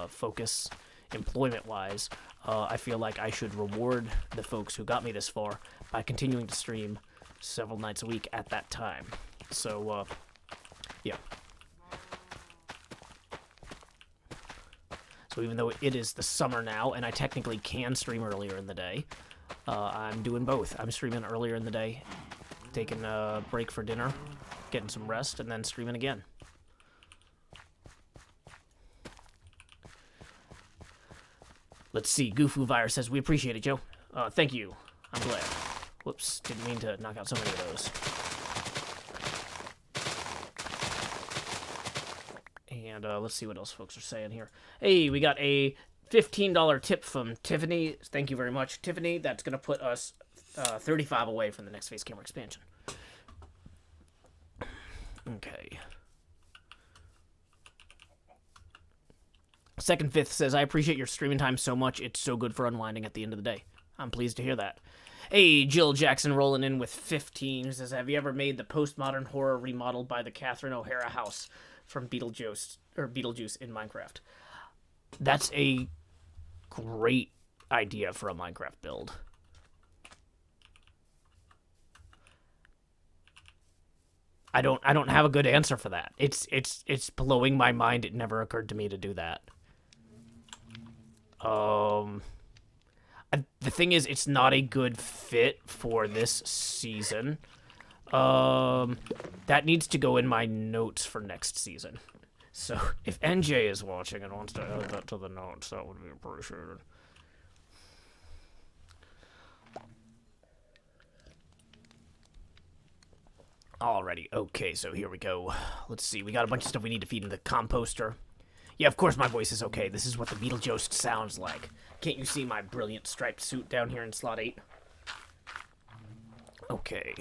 focus employment-wise. I feel like I should reward the folks who got me this far by continuing to stream several nights a week at that time. So, yeah. So even though it is the summer now, and I technically can stream earlier in the day, I'm doing both. I'm streaming earlier in the day, taking a break for dinner, getting some rest, and then streaming again. Let's see. Goofu Virus says, we appreciate it, Joe. Thank you. I'm glad. Whoops. Didn't mean to knock out so many of those. And let's see what else folks are saying here. Hey, we got a $15 tip from Tiffany. Thank you very much, Tiffany. That's going to put us 35 away from the next face camera expansion. Okay. Second Fifth says, I appreciate your streaming time so much. It's so good for unwinding at the end of the day. I'm pleased to hear that. Hey, Jill Jackson rolling in with 15. Says, have you ever made the postmodern horror remodeled by the Catherine O'Hara house from Beetlejuice in Minecraft? That's a great idea for a Minecraft build. I don't have a good answer for that. It's blowing my mind. It never occurred to me to do that. The thing is, it's not a good fit for this season. That needs to go in my notes for next season. So if NJ is watching and wants to add that to the notes, that would be appreciated. Alrighty, okay, so here we go. Let's see, we got a bunch of stuff we need to feed into the composter. Yeah, of course my voice is okay. This is what the Beetlejuice sounds like. Can't you see my brilliant striped suit down here in slot 8? Okay.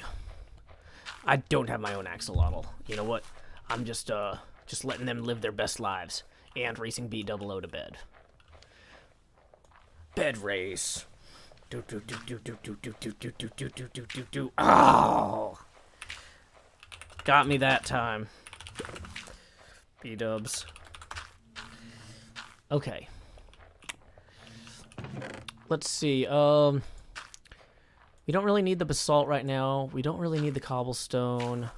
I don't have my own axolotl. You know what? I'm just letting them live their best lives. And racing B00 to bed. Bed race. Oh! Got me that time. B-dubs. Okay. Let's see. We don't really need the basalt right now. We don't really need the cobblestone.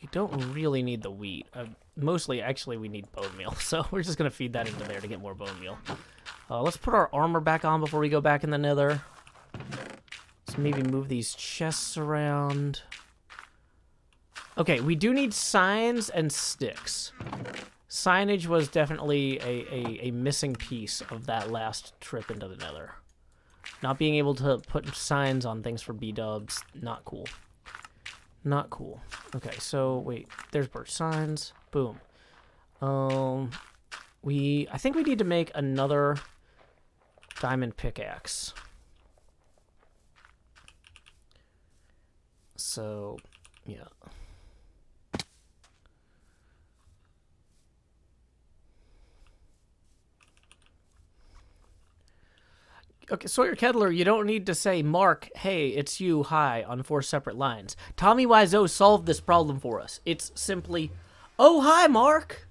We don't really need the wheat. Mostly, actually, we need bone meal. So we're just going to feed that into there to get more bone meal. Let's put our armor back on before we go back in the nether. Let's maybe move these chests around. Okay, we do need signs and sticks. Signage was definitely a missing piece of that last trip into the nether. Not being able to put signs on things for B-dubs, not cool. Not cool. Okay, so wait, there's birch signs. Boom. I think we need to make another diamond pickaxe. So, yeah. Okay, Sawyer Kedler, you don't need to say, Mark, hey, it's you, hi, on 4 separate lines. Tommy Wiseau solved this problem for us. It's simply, oh, hi, Mark.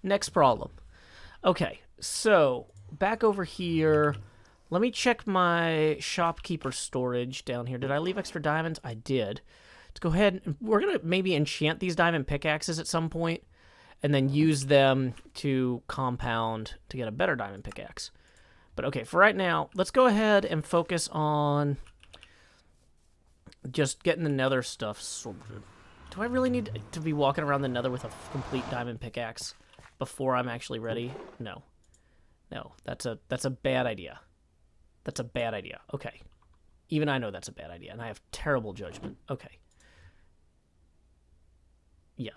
Next problem. Okay, so, back over here. Let me check my shopkeeper storage down here. Did I leave extra diamonds? I did. Let's go ahead. We're going to maybe enchant these diamond pickaxes at some point, and then use them to compound to get a better diamond pickaxe. But okay, for right now, let's go ahead and focus on just getting the nether stuff sorted. Do I really need to be walking around the nether with a complete diamond pickaxe before I'm actually ready? No. No, that's a bad idea. That's a bad idea. Okay. Even I know that's a bad idea, and I have terrible judgment. Okay. Yeah.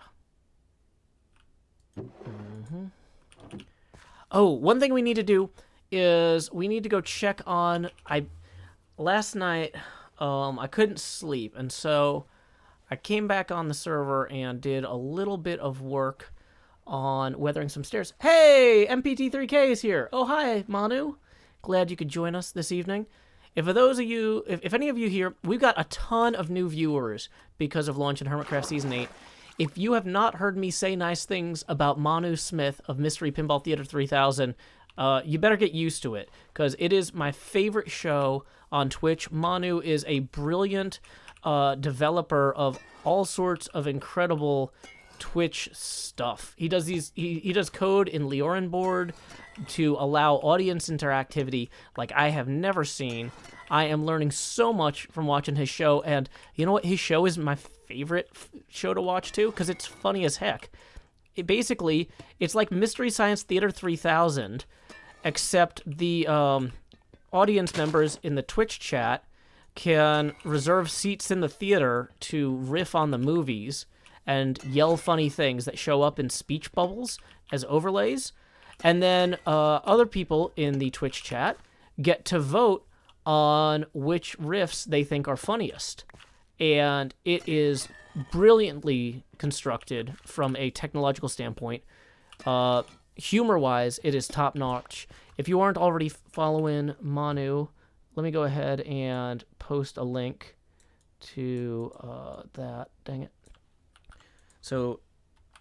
Oh, one thing we need to do is we need to go check on... Last night, I couldn't sleep, and so I came back on the server and did a little bit of work on weathering some stairs. Hey, MPT3K is here. Oh, hi, Manu. Glad you could join us this evening. If for those of you, if any of you here, we've got a ton of new viewers because of launching HermitCraft Season 8. If you have not heard me say nice things about Manu Smith of Mystery Pinball Theater 3000, you better get used to it, because it is my favorite show on Twitch. Manu is a brilliant developer of all sorts of incredible Twitch stuff. He does he does code in Leorin board to allow audience interactivity like I have never seen. I am learning so much from watching his show, and you know what? His show is my favorite show to watch too, because it's funny as heck. It's like Mystery Science Theater 3000, except the audience members in the Twitch chat can reserve seats in the theater to riff on the movies and yell funny things that show up in speech bubbles as overlays. And then other people in the Twitch chat get to vote on which riffs they think are funniest. And it is brilliantly constructed from a technological standpoint. Humor-wise, it is top-notch. If you aren't already following Manu, let me go ahead and post a link to that. Dang it. So,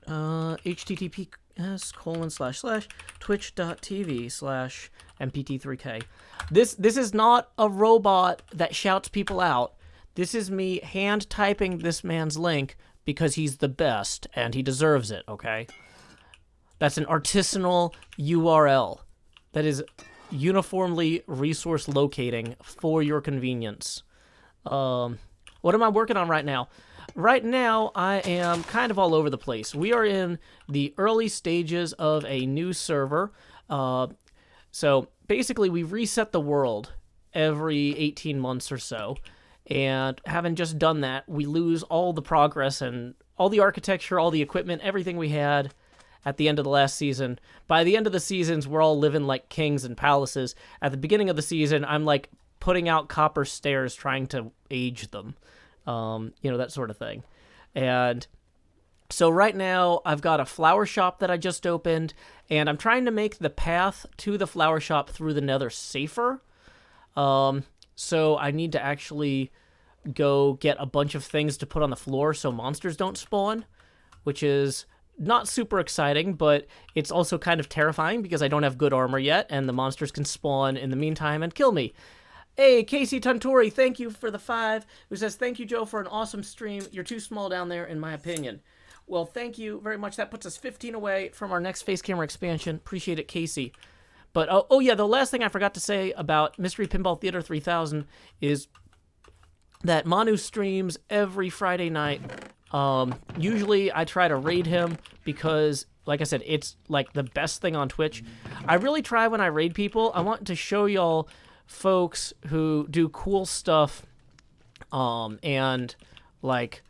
https://twitch.tv/mpt3k. This is not a robot that shouts people out. This is me hand typing this man's link because he's the best and he deserves it, okay? That's an artisanal URL that is uniformly resource locating for your convenience. What am I working on right now? Right now, I am kind of all over the place. We are in the early stages of a new server. So basically, we reset the world every 18 months or so. And having just done that, we lose all the progress and all the architecture, all the equipment, everything we had at the end of the last season. By the end of the seasons, we're all living like kings in palaces. At the beginning of the season, I'm like putting out copper stairs trying to age them. That sort of thing. And so right now I've got a flower shop that I just opened, and I'm trying to make the path to the flower shop through the nether safer. So I need to actually go get a bunch of things to put on the floor so monsters don't spawn, which is not super exciting, but it's also kind of terrifying because I don't have good armor yet, and the monsters can spawn in the meantime and kill me. Hey, Casey Tuntori, thank you for the 5, who says, thank you, Joe, for an awesome stream. You're too small down there, in my opinion. Well, thank you very much. That puts us 15 away from our next face camera expansion. Appreciate it, Casey. But, oh yeah, the last thing I forgot to say about Mystery Pinball Theater 3000 is that Manu streams every Friday night. Usually I try to raid him because, like I said, it's like the best thing on Twitch. I really try when I raid people. I want to show y'all folks who do cool stuff, and like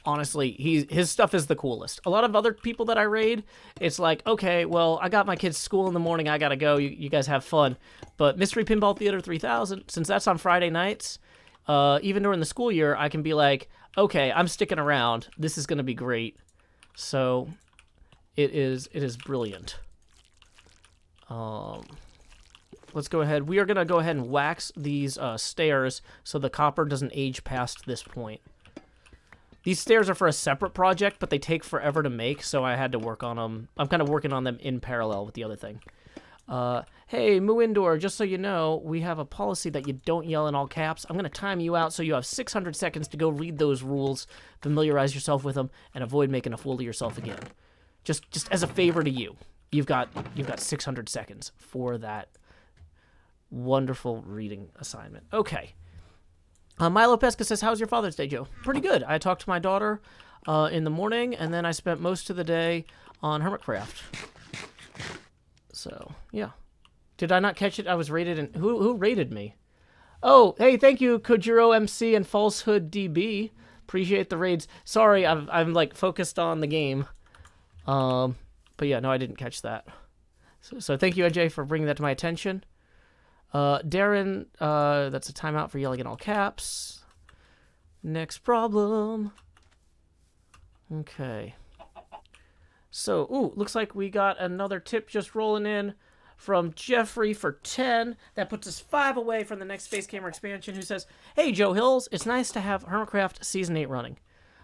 honestly, his stuff is the coolest. A lot of other people that I raid, it's like, okay, well, I got my kids' school in the morning, I gotta go, you guys have fun. But Mystery Pinball Theater 3000, since that's on Friday nights, even during the school year, I can be like, okay, I'm sticking around, this is gonna be great. So it is brilliant. Let's go ahead. We are going to go ahead and wax these stairs so the copper doesn't age past this point. These stairs are for a separate project, but they take forever to make, so I had to work on them. I'm kind of working on them in parallel with the other thing. Hey, Moo Indoor, just so you know, we have a policy that you don't yell in all caps. I'm going to time you out so you have 600 seconds to go read those rules, familiarize yourself with them, and avoid making a fool of yourself again. Just as a favor to you. You've got 600 seconds for that wonderful reading assignment. Okay. Milo Pesca says, how's your Father's Day, Joe? Pretty good. I talked to my daughter in the morning, and then I spent most of the day on HermitCraft. So, yeah. Did I not catch it? I was rated in... Who rated me? Oh, hey, thank you, Kojiro MC and Falsehood DB. Appreciate the raids. Sorry, I'm like, focused on the game. But yeah, no, I didn't catch that. So thank you, AJ, for bringing that to my attention. Darren, that's a timeout for yelling in all caps. Next problem. Okay. So, looks like we got another tip just rolling in from Jeffrey for 10. That puts us 5 away from the next Face Camera expansion, who says, "Hey, Joe Hills, it's nice to have HermitCraft Season 8 running."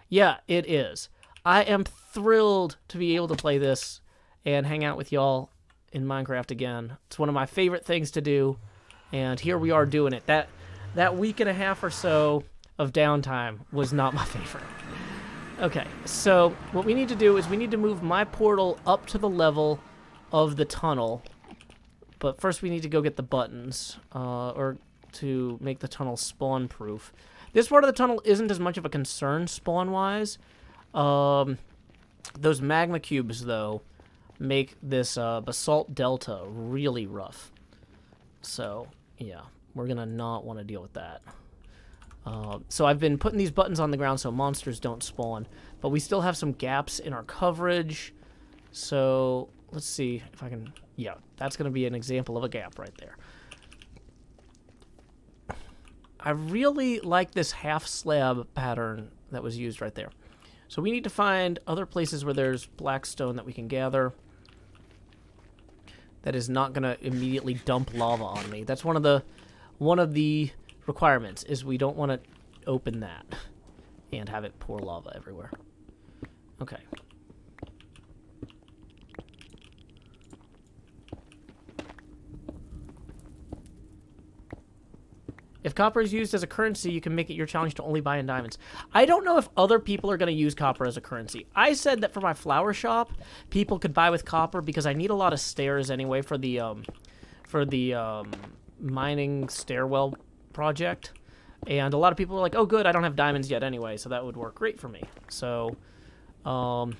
Yeah, it is. I am thrilled to be able to play this and hang out with y'all in Minecraft again. It's one of my favorite things to do, and here we are doing it. That week and a half or so of downtime was not my favorite. Okay, so what we need to do is we need to move my portal up to the level of the tunnel. But first we need to go get the buttons, or to make the tunnel spawn-proof. This part of the tunnel isn't as much of a concern spawn-wise. Those magma cubes, though, make this basalt delta really rough. So, yeah, we're going to not want to deal with that. So I've been putting these buttons on the ground so monsters don't spawn. But we still have some gaps in our coverage. So let's see if I can... Yeah, that's going to be an example of a gap right there. I really like this half slab pattern that was used right there. So we need to find other places where there's black stone that we can gather. That is not going to immediately dump lava on me. That's one of the requirements, is we don't want to open that and have it pour lava everywhere. Okay. If copper is used as a currency, you can make it your challenge to only buy in diamonds. I don't know if other people are going to use copper as a currency. I said that for my flower shop, people could buy with copper because I need a lot of stairs anyway for the mining stairwell project. And a lot of people are like, oh, good, I don't have diamonds yet anyway, so that would work great for me. So, I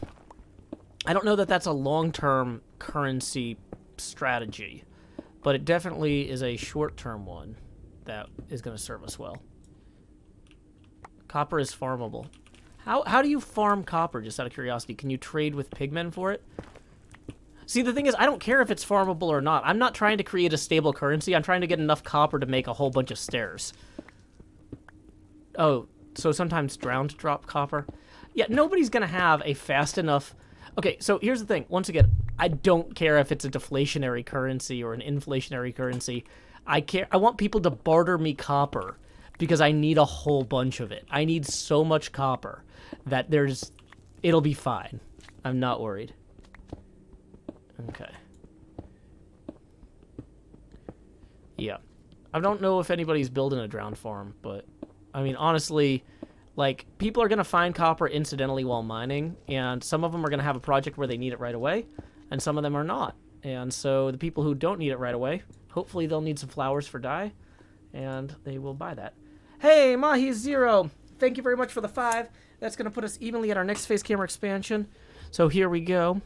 don't know that that's a long-term currency strategy, but it definitely is a short-term one that is going to serve us well. Copper is farmable. How do you farm copper, just out of curiosity? Can you trade with pigmen for it? See, the thing is, I don't care if it's farmable or not. I'm not trying to create a stable currency. I'm trying to get enough copper to make a whole bunch of stairs. Oh, so sometimes drowned drop copper? Yeah, nobody's going to have a fast enough... Okay, so here's the thing. Once again, I don't care if it's a deflationary currency or an inflationary currency. I want people to barter me copper because I need a whole bunch of it. I need so much copper that it'll be fine. I'm not worried. Okay. Yeah. I don't know if anybody's building a drowned farm, but I mean, honestly, like, people are going to find copper incidentally while mining, and some of them are going to have a project where they need it right away, and some of them are not. And so the people who don't need it right away, hopefully they'll need some flowers for dye, and they will buy that. Hey, Mahi0, thank you very much for the 5. That's going to put us evenly at our next face camera expansion. So here we go.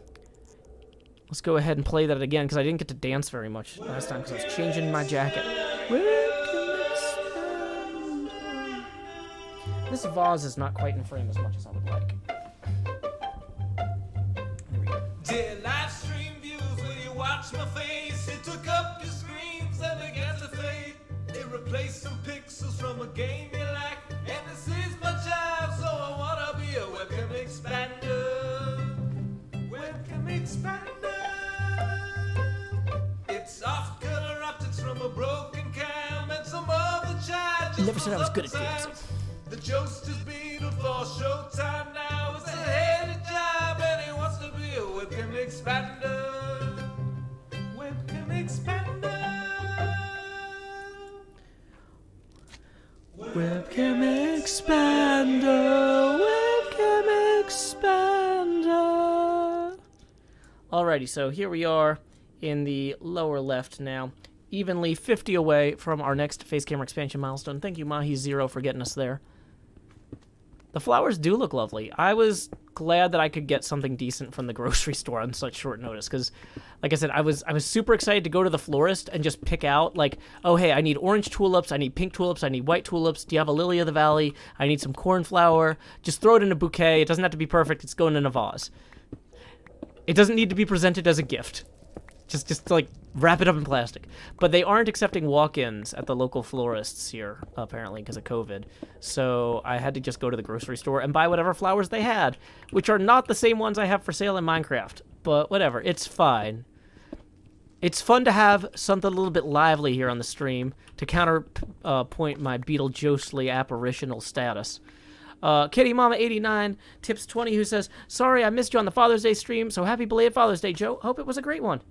Let's go ahead and play that again, because I didn't get to dance very much last time, because I was changing my jacket. This vase is not quite in frame as much as I would like. There we go. Dear live stream views, will you watch my face? It took up your screens and began to fade. It replaced some pixels from a game you like. And this is my job, so I wanna be a webcam expander. Webcam expander. It's off color optics from a broken cam and some other charges. You never said I was good at dancing. The Jost is beaten for showtime now. It's a heady job and he wants to be a webcam expander. Webcam expander. Webcam expander. Webcam expander. Alrighty, so here we are in the lower left now. Evenly 50 away from our next face camera expansion milestone. Thank you, Mahi0, for getting us there. The flowers do look lovely. I was glad that I could get something decent from the grocery store on such short notice, because, like I said, I was super excited to go to the florist and just pick out, like, oh, hey, I need orange tulips, I need pink tulips, I need white tulips, do you have a lily of the valley, I need some cornflower, just throw it in a bouquet, it doesn't have to be perfect, it's going in a vase. It doesn't need to be presented as a gift. Just like, wrap it up in plastic. But they aren't accepting walk-ins at the local florists here, apparently, because of COVID. So I had to just go to the grocery store and buy whatever flowers they had, which are not the same ones I have for sale in Minecraft. But whatever, it's fine. It's fun to have something a little bit lively here on the stream to counterpoint my Beetlejuice-ly apparitional status. Kitty Mama 89 tips 20 who says, "Sorry I missed you on the Father's Day stream, so happy belated Father's Day, Joe. Hope it was a great one."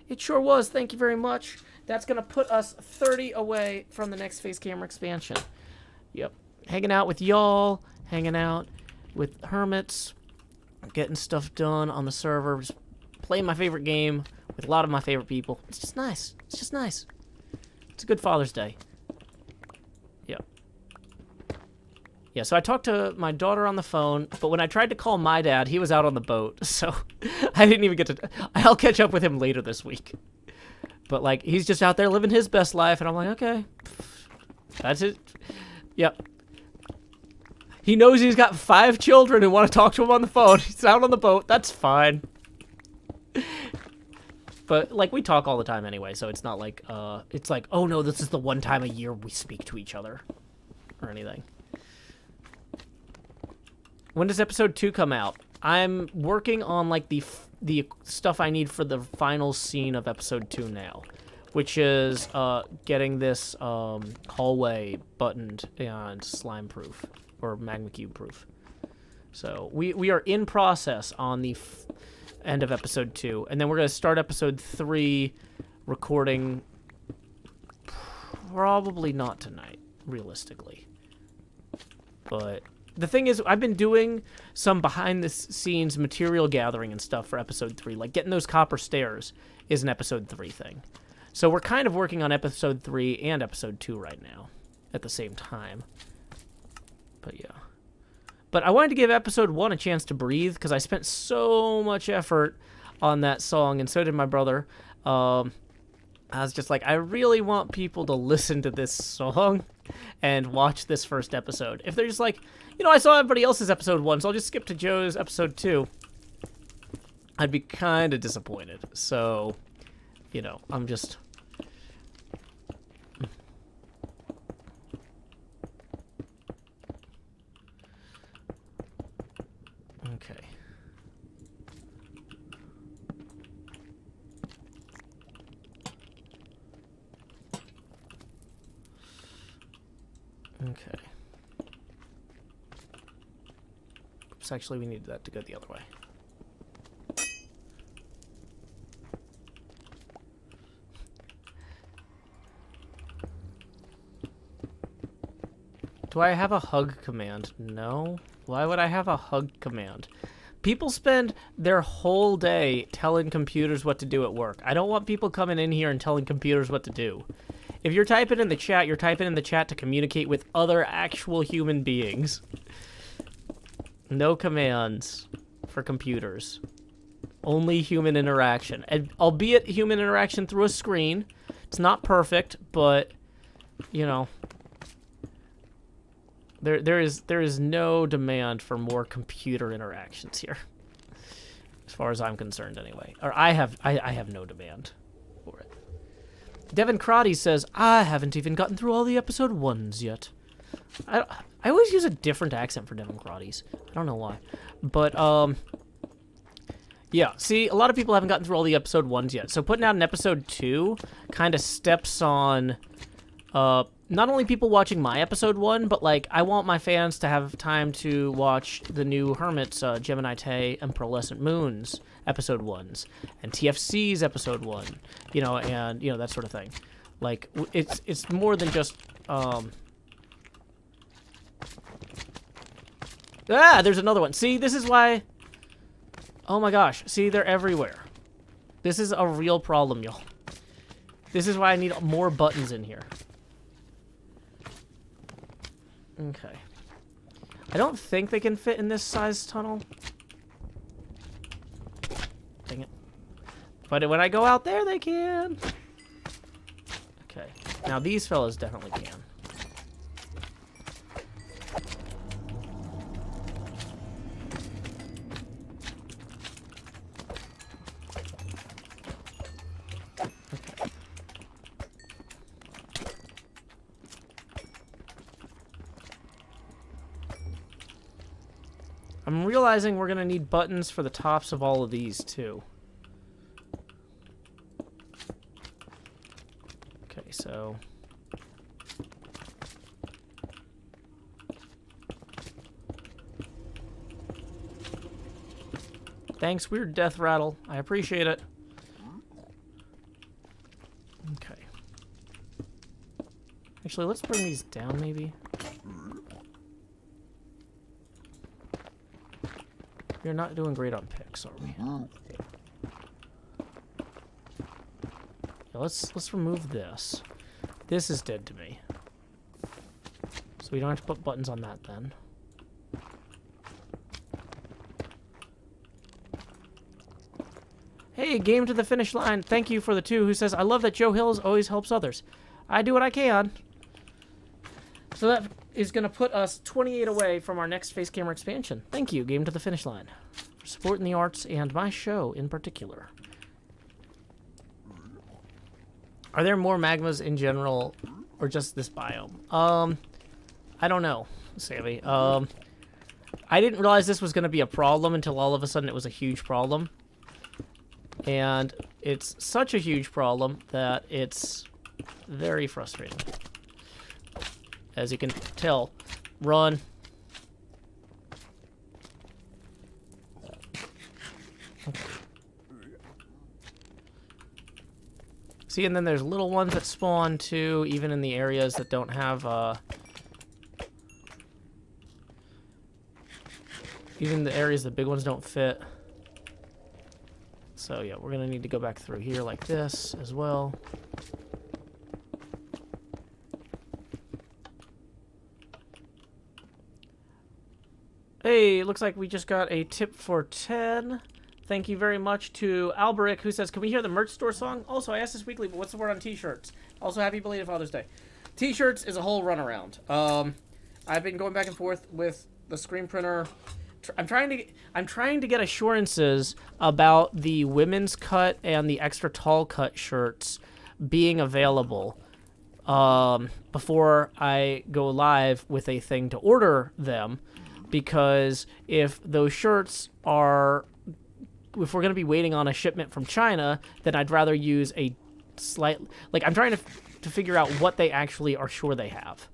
It sure was. Thank you very much. That's going to put us 30 away from the next face camera expansion. Yep. Hanging out with y'all, hanging out with hermits, getting stuff done on the server, just playing my favorite game with a lot of my favorite people. It's just nice. It's just nice. It's a good Father's Day. Yep. Yeah, so I talked to my daughter on the phone, but when I tried to call my dad, he was out on the boat, so I didn't even get to... I'll catch up with him later this week. But, like, he's just out there living his best life, and I'm like, okay, that's it. Yep. He knows he's got 5 children who want to talk to him on the phone. He's out on the boat. That's fine. But, like, we talk all the time anyway, so it's not like, it's like, oh, no, this is the one time a year we speak to each other or anything. When does episode 2 come out? I'm working on, like, the stuff I need for the final scene of episode 2 now, which is getting this hallway buttoned and slime proof or magma cube proof. So we are in process on the end of episode 2, and then we're going to start episode 3 recording probably not tonight, realistically. But the thing is, I've been doing some behind-the-scenes material gathering and stuff for episode 3. Like, getting those copper stairs is an episode 3 thing. So we're kind of working on episode 3 and episode 2 right now at the same time. But, yeah. But I wanted to give episode 1 a chance to breathe, because I spent so much effort on that song, and so did my brother. I was just like, I really want people to listen to this song and watch this first episode. If they're just like, you know, I saw everybody else's episode 1, so I'll just skip to Joe's episode 2, I'd be kind of disappointed. So, you know, I'm just... Okay. Okay. Oops, actually, we need that to go the other way. Do I have a hug command? No. Why would I have a hug command? People spend their whole day telling computers what to do at work. I don't want people coming in here and telling computers what to do. If you're typing in the chat, you're typing in the chat to communicate with other actual human beings. No commands for computers. Only human interaction. And albeit human interaction through a screen. It's not perfect, but, you know, there is no demand for more computer interactions here. As far as I'm concerned, anyway. Or I have no demand for it. Devin Crotty says, I haven't even gotten through all the episode 1s yet. I always use a different accent for Devin Crotty's. I don't know why. But, yeah, see, a lot of people haven't gotten through all the episode 1s yet. So putting out an episode 2 kind of steps on, not only people watching my episode 1, but, like, I want my fans to have time to watch the new Hermit's, Gemini Tay and Pearlescent Moon's episode 1s, and TFC's episode 1, you know, and, you know, that sort of thing. Like, it's more than just, there's another one. See, this is why, oh my gosh, see, they're everywhere. This is a real problem, y'all. This is why I need more buttons in here. Okay. I don't think they can fit in this size tunnel. Dang it. But when I go out there, they can. Okay. Now these fellas definitely can. I'm realizing we're going to need buttons for the tops of all of these, too. Thanks, weird death rattle. I appreciate it. Okay. Actually, let's bring these down, maybe. You're not doing great on picks, are we? Yeah, let's remove this. This is dead to me. So we don't have to put buttons on that then. Hey, game to the finish line. Thank you for the 2 who says, I love that Joe Hills always helps others. I do what I can. So that is going to put us 28 away from our next face camera expansion. Thank you, game to the finish line, for supporting the arts and my show in particular. Are there more magmas in general or just this biome? I don't know, Sammy. I didn't realize this was going to be a problem until all of a sudden it was a huge problem. And it's such a huge problem that it's very frustrating. As you can tell, run. Okay. See, and then there's little ones that spawn too, even in the areas that don't have, even the areas the big ones don't fit. So yeah, we're gonna need to go back through here like this as well. Hey, looks like we just got a tip for 10. Thank you very much to Alberic, who says, can we hear the merch store song? Also, I asked this weekly, but what's the word on t-shirts? Also, happy belated Father's Day. T-shirts is a whole runaround. I've been going back and forth with the screen printer. I'm trying to get assurances about the women's cut and the extra tall cut shirts being available before I go live with a thing to order them, because if those shirts are, if we're going to be waiting on a shipment from China, then I'd rather use a slight, like, I'm trying to figure out what they actually are sure they have,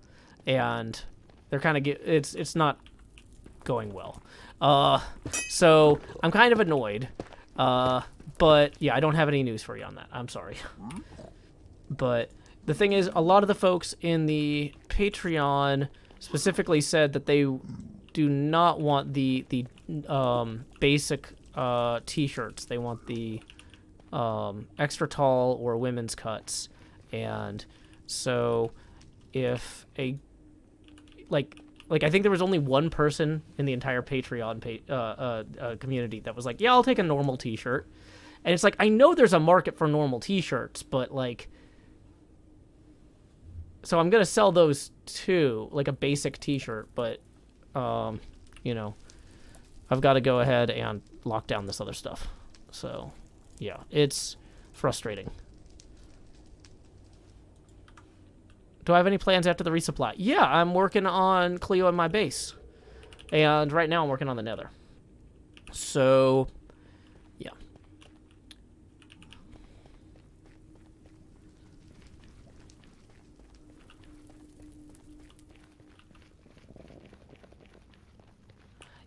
and they're kind of it's not going well. So I'm kind of annoyed. But yeah, I don't have any news for you on that. I'm sorry. But the thing is, a lot of the folks in the Patreon specifically said that they do not want the basic t-shirts. They want the extra tall or women's cuts. And so if a like I think there was only one person in the entire Patreon community that was like, yeah, I'll take a normal t-shirt. And it's like, I know there's a market for normal t-shirts, but like, so I'm going to sell those too, like a basic t-shirt, but, you know, I've got to go ahead and lock down this other stuff. So yeah, it's frustrating. Do I have any plans after the resupply? Yeah, I'm working on Cleo and my base. And right now I'm working on the Nether. So, yeah.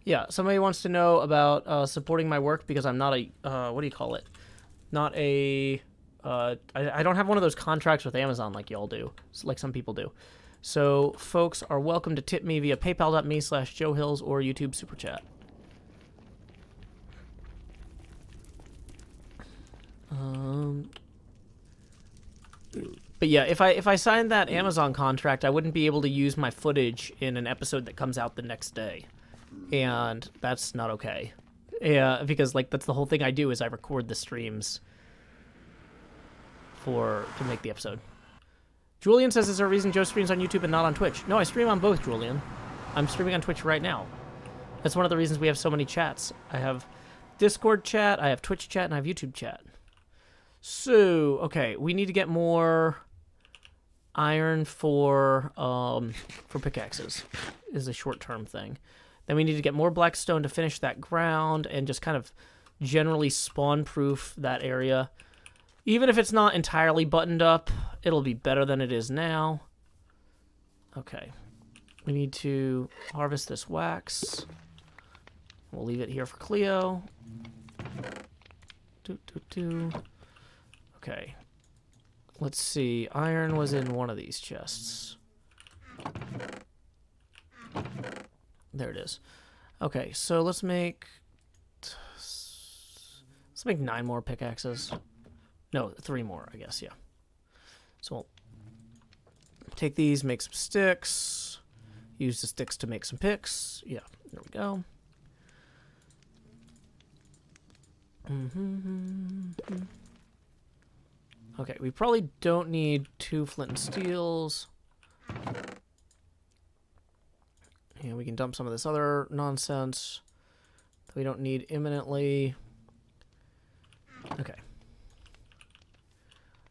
Yeah, somebody wants to know about supporting my work because I'm not a, what do you call it? Not a... I don't have one of those contracts with Amazon like y'all do, like some people do. So folks are welcome to tip me via paypal.me/JoeHills or YouTube Super Chat. But yeah, if I signed that Amazon contract, I wouldn't be able to use my footage in an episode that comes out the next day. And that's not okay. Yeah, because like that's the whole thing I do is I record the streams to make the episode. Julian says, is there a reason Joe streams on YouTube and not on Twitch? No, I stream on both, Julian. I'm streaming on Twitch right now. That's one of the reasons we have so many chats. I have Discord chat, I have Twitch chat, and I have YouTube chat. So, okay, we need to get more iron for pickaxes, is a short-term thing. Then we need to get more black stone to finish that ground and just kind of generally spawn-proof that area. Even if it's not entirely buttoned up, it'll be better than it is now. Okay. We need to harvest this wax. We'll leave it here for Cleo. Okay. Let's see. Iron was in one of these chests. There it is. Okay, so let's make 9 more pickaxes. No, 3 more, I guess, yeah. So we'll take these, make some sticks. Use the sticks to make some picks. Yeah, there we go. Okay, we probably don't need 2 flint and steels. And we can dump some of this other nonsense that we don't need imminently. Okay.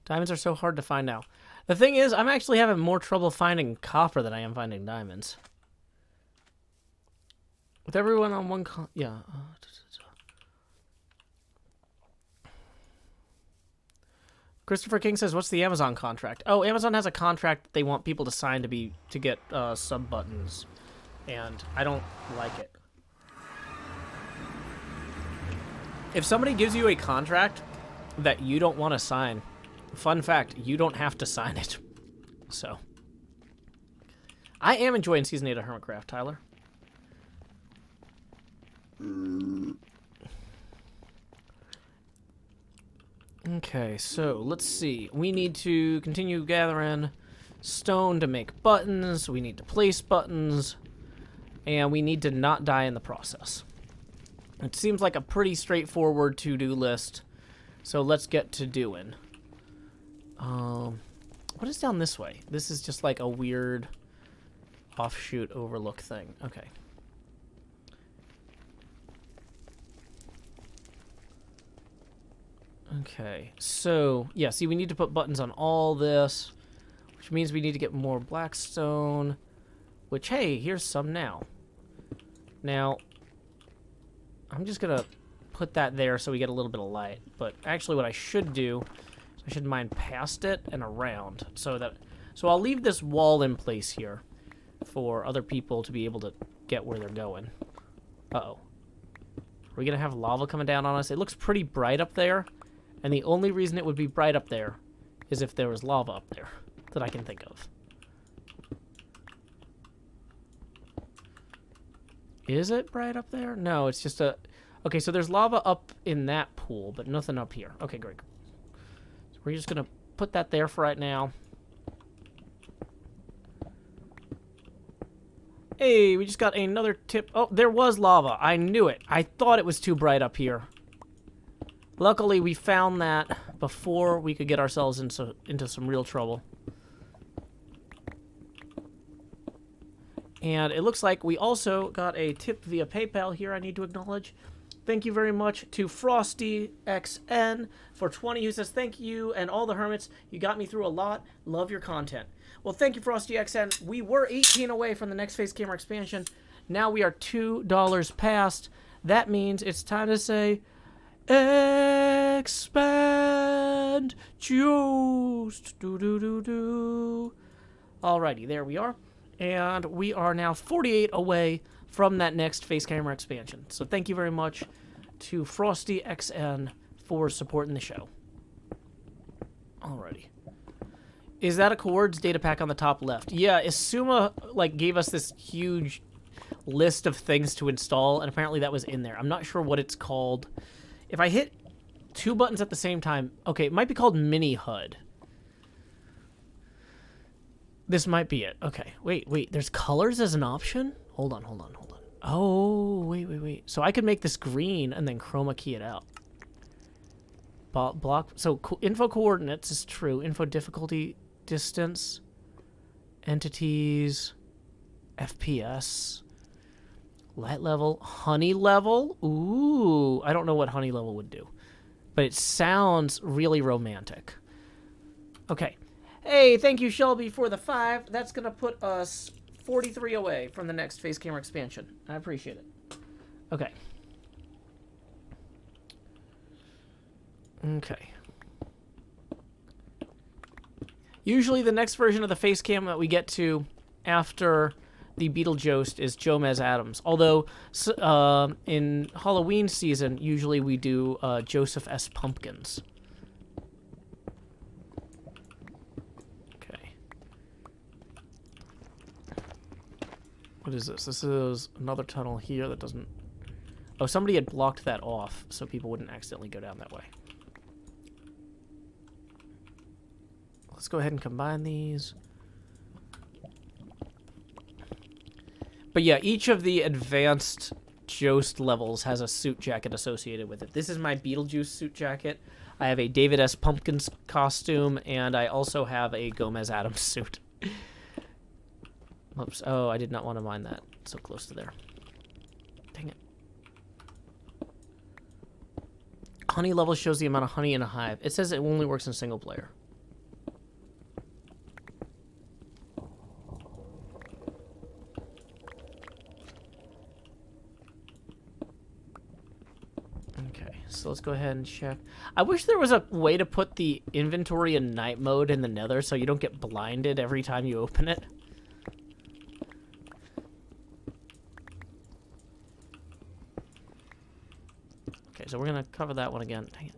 Diamonds are so hard to find now. The thing is, I'm actually having more trouble finding copper than I am finding diamonds. With everyone on one yeah. Christopher King says, what's the Amazon contract? Oh, Amazon has a contract they want people to sign to get sub buttons. And I don't like it. If somebody gives you a contract that you don't want to sign, fun fact, you don't have to sign it. So, I am enjoying Season 8 of HermitCraft, Tyler. Okay, so let's see. We need to continue gathering stone to make buttons. We need to place buttons. And we need to not die in the process. It seems like a pretty straightforward to-do list. So let's get to doing. What is down this way? This is just like a weird offshoot overlook thing. Okay. Okay, so, yeah, see, we need to put buttons on all this, which means we need to get more blackstone, which, hey, here's some now. Now, I'm just going to put that there so we get a little bit of light, but actually what I should do is I should mine past it and around, so I'll leave this wall in place here for other people to be able to get where they're going. Uh-oh. Are we going to have lava coming down on us? It looks pretty bright up there. And the only reason it would be bright up there is if there was lava up there that I can think of. Is it bright up there? No, it's just a... Okay, so there's lava up in that pool, but nothing up here. Okay, great. So we're just going to put that there for right now. Hey, we just got another tip. Oh, there was lava. I knew it. I thought it was too bright up here. Luckily, we found that before we could get ourselves into some real trouble. And it looks like we also got a tip via PayPal here I need to acknowledge. Thank you very much to FrostyXN for 20, who says, thank you and all the hermits. You got me through a lot. Love your content. Well, thank you, FrostyXN. We were 18 away from the next Face Camera expansion. Now we are $2 past. That means it's time to say... Expand juice. Alrighty, there we are. And we are now 48 away from that next Face Camera expansion. So thank you very much to FrostyXN for supporting the show. Alrighty. Is that a Coords data pack on the top left? Yeah, Isuma gave us this huge list of things to install, and apparently that was in there. I'm not sure what it's called. If I hit 2 buttons at the same time... Okay, it might be called Mini HUD. This might be it. Okay, wait. There's colors as an option? Hold on. Oh, wait. So I could make this green and then chroma key it out. Block... So info coordinates is true. Info difficulty, distance, entities, FPS... Light level, honey level. Ooh, I don't know what honey level would do, but it sounds really romantic. Okay. Hey, thank you, Shelby, for the 5. That's going to put us 43 away from the next Face Camera expansion. I appreciate it. Okay. Okay. Usually the next version of the Face Cam that we get to after the Beetlejuice is Jomez Adams. Although in Halloween season, usually we do Joseph S. Pumpkins. Okay. What is this? This is another tunnel here that doesn't... Oh, somebody had blocked that off so people wouldn't accidentally go down that way. Let's go ahead and combine these. But yeah, each of the advanced Jost levels has a suit jacket associated with it. This is my Beetlejuice suit jacket. I have a David S. Pumpkins costume, and I also have a Gomez Adams suit. Oops. Oh, I did not want to mine that. So close to there. Dang it. Honey level shows the amount of honey in a hive. It says it only works in single player. So let's go ahead and check. I wish there was a way to put the inventory in night mode in the Nether so you don't get blinded every time you open it. Okay, so we're going to cover that one again. Dang it.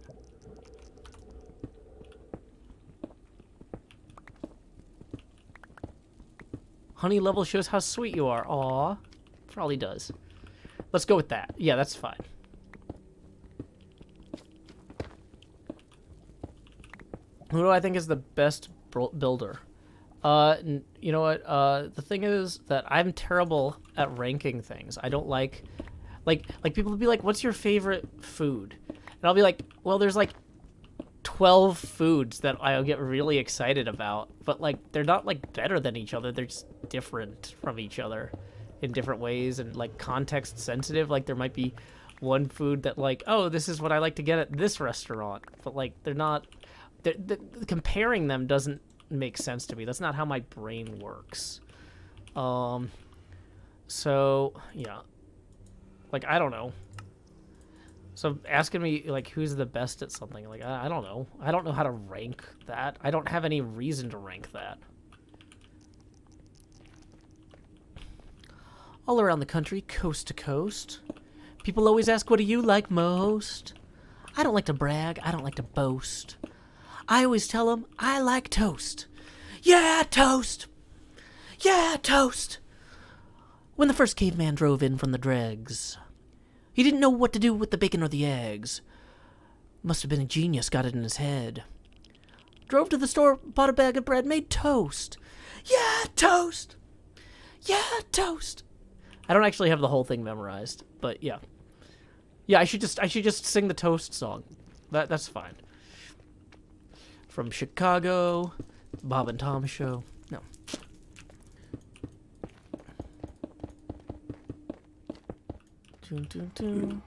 Honey level shows how sweet you are. Aw. Probably does. Let's go with that. Yeah, that's fine. Who do I think is the best builder? You know what? The thing is that I'm terrible at ranking things. I don't like people will be like, "What's your favorite food?" And I'll be like, "Well, there's like 12 foods that I'll get really excited about, but like they're not like better than each other. They're just different from each other in different ways and like context sensitive. Like there might be one food that like, oh, this is what I like to get at this restaurant, but like they're not. Comparing them doesn't make sense to me. That's not how my brain works. So yeah, like I don't know. So asking me like who's the best at something, like I don't know. I don't know how to rank that. I don't have any reason to rank that. All around the country, coast to coast, people always ask, what do you like most? I don't like to brag. I don't like to boast. I always tell them, I like toast. Yeah, toast! Yeah, toast! When the first caveman drove in from the dregs, he didn't know what to do with the bacon or the eggs. Must have been a genius got it in his head. Drove to the store, bought a bag of bread, made toast. Yeah, toast! Yeah, toast! I don't actually have the whole thing memorized, but yeah. Yeah, I should just sing the toast song. That's fine. From Chicago, Bob and Tom show. No. Dun, dun, dun.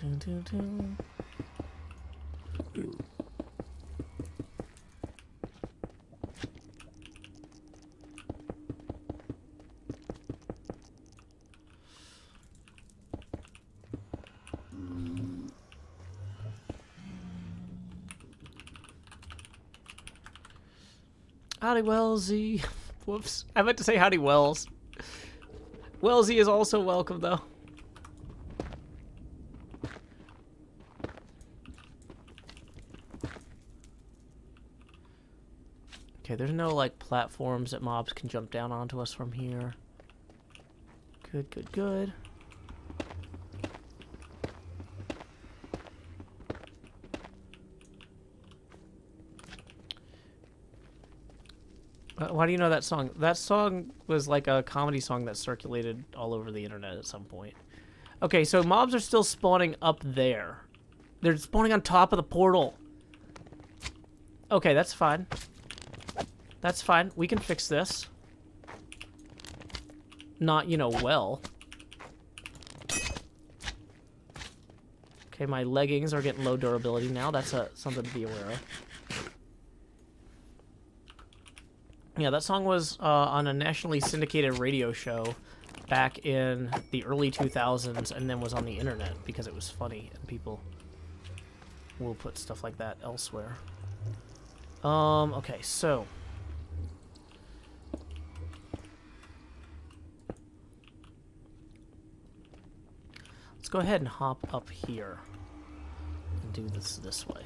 Dun, dun, dun. Howdy, Wellsy. Whoops. I meant to say howdy, Wells. Wellsy is also welcome, though. Okay, there's no, like, platforms that mobs can jump down onto us from here. Good, good, good. Why do you know that song? That song was like a comedy song that circulated all over the internet at some point. Okay, so mobs are still spawning up there. They're spawning on top of the portal. Okay, that's fine. That's fine. We can fix this. Not, you know, well. Okay, my leggings are getting low durability now. That's something to be aware of. Yeah, that song was on a nationally syndicated radio show back in the early 2000s and then was on the internet because it was funny and people will put stuff like that elsewhere. Okay, so Let's go ahead and hop up here and do this way.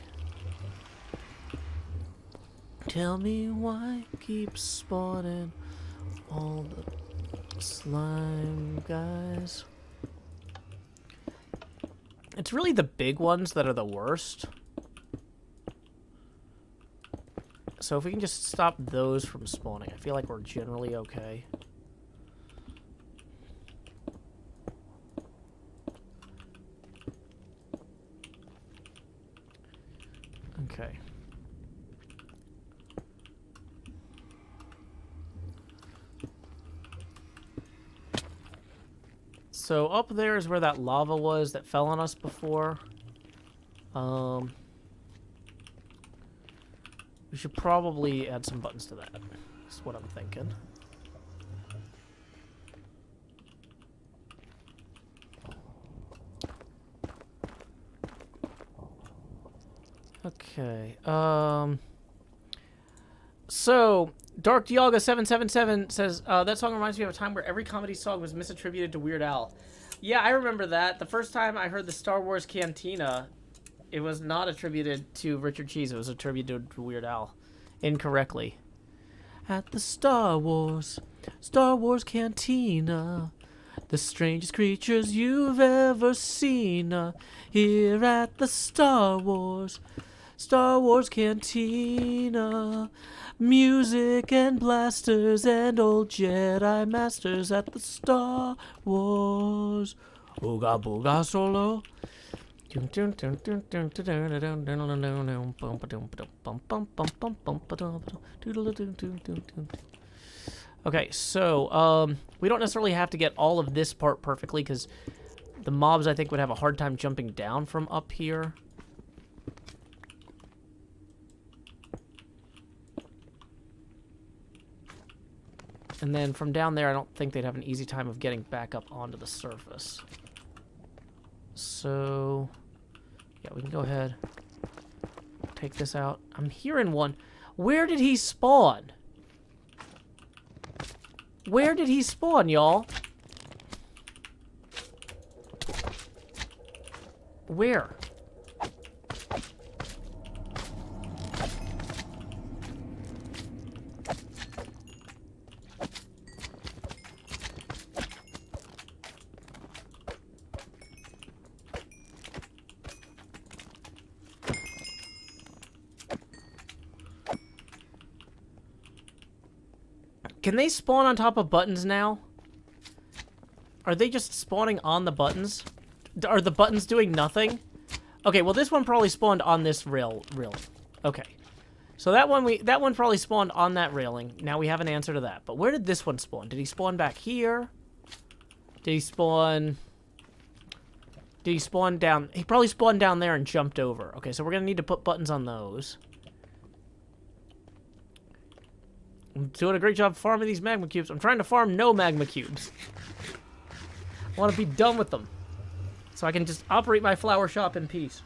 Tell me why keep spawning all the slime guys. It's really the big ones that are the worst. So if we can just stop those from spawning, I feel like we're generally okay. Okay. So up there is where that lava was that fell on us before. We should probably add some buttons to that. That's what I'm thinking. Okay. So Dark Dialga 777 says that song reminds me of a time where every comedy song was misattributed to Weird Al. Yeah, I remember that. The first time I heard the Star Wars Cantina, it was not attributed to Richard Cheese. It was attributed to Weird Al incorrectly. At the Star Wars Cantina, the strangest creatures you've ever seen. Here at the Star Wars Cantina. Music and blasters and old Jedi masters at the Star Wars. Ooga booga solo. Okay, so we don't necessarily have to get all of this part perfectly because the mobs I think would have a hard time jumping down from up here. And then from down there, I don't think they'd have an easy time of getting back up onto the surface. So, yeah, we can go ahead. Take this out. I'm hearing one. Where did he spawn? Where did he spawn, y'all? Where? Can they spawn on top of buttons now? Are they just spawning on the buttons? Are the buttons doing nothing? Okay, well this one probably spawned on this railing. Okay. So that one probably spawned on that railing. Now we have an answer to that. But where did this one spawn? Did he spawn back here? Did he spawn down? He probably spawned down there and jumped over. Okay, so we're going to need to put buttons on those. I'm doing a great job farming these magma cubes. I'm trying to farm no magma cubes. I want to be done with them. So I can just operate my flower shop in peace.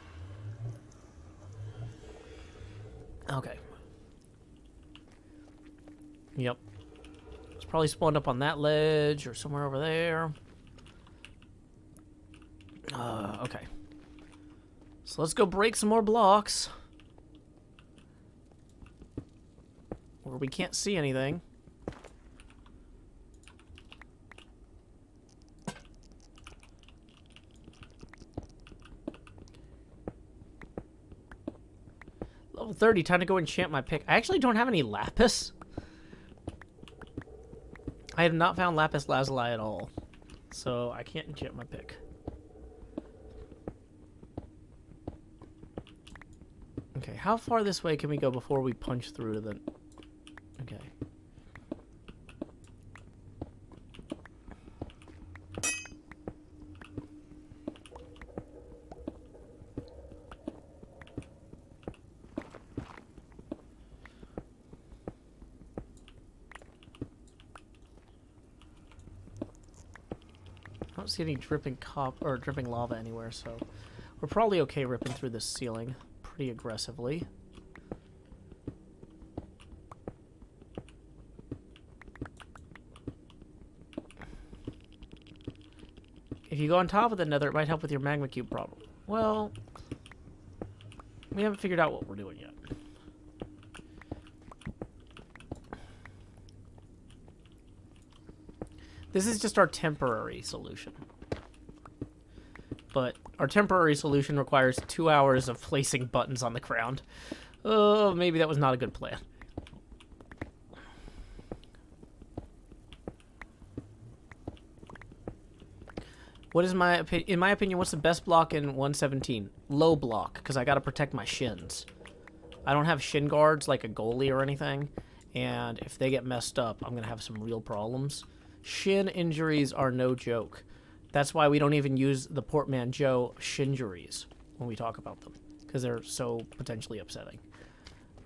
Okay. Yep. It's probably spawned up on that ledge or somewhere over there. Okay. So let's go break some more blocks. Where we can't see anything. Level 30, time to go enchant my pick. I actually don't have any lapis. I have not found lapis lazuli at all. So I can't enchant my pick. Okay, how far this way can we go before we punch through to the... Okay. I don't see any dripping dripping lava anywhere, so we're probably okay ripping through this ceiling pretty aggressively. If you go on top of the nether, it might help with your magma cube problem. Well, we haven't figured out what we're doing yet. This is just our temporary solution. But our temporary solution requires 2 hours of placing buttons on the ground. Oh, maybe that was not a good plan. What is my opinion? In my opinion, what's the best block in 117? Low block, because I got to protect my shins. I don't have shin guards like a goalie or anything, and if they get messed up, I'm going to have some real problems. Shin injuries are no joke. That's why we don't even use the portmanteau shinjuries when we talk about them, because they're so potentially upsetting.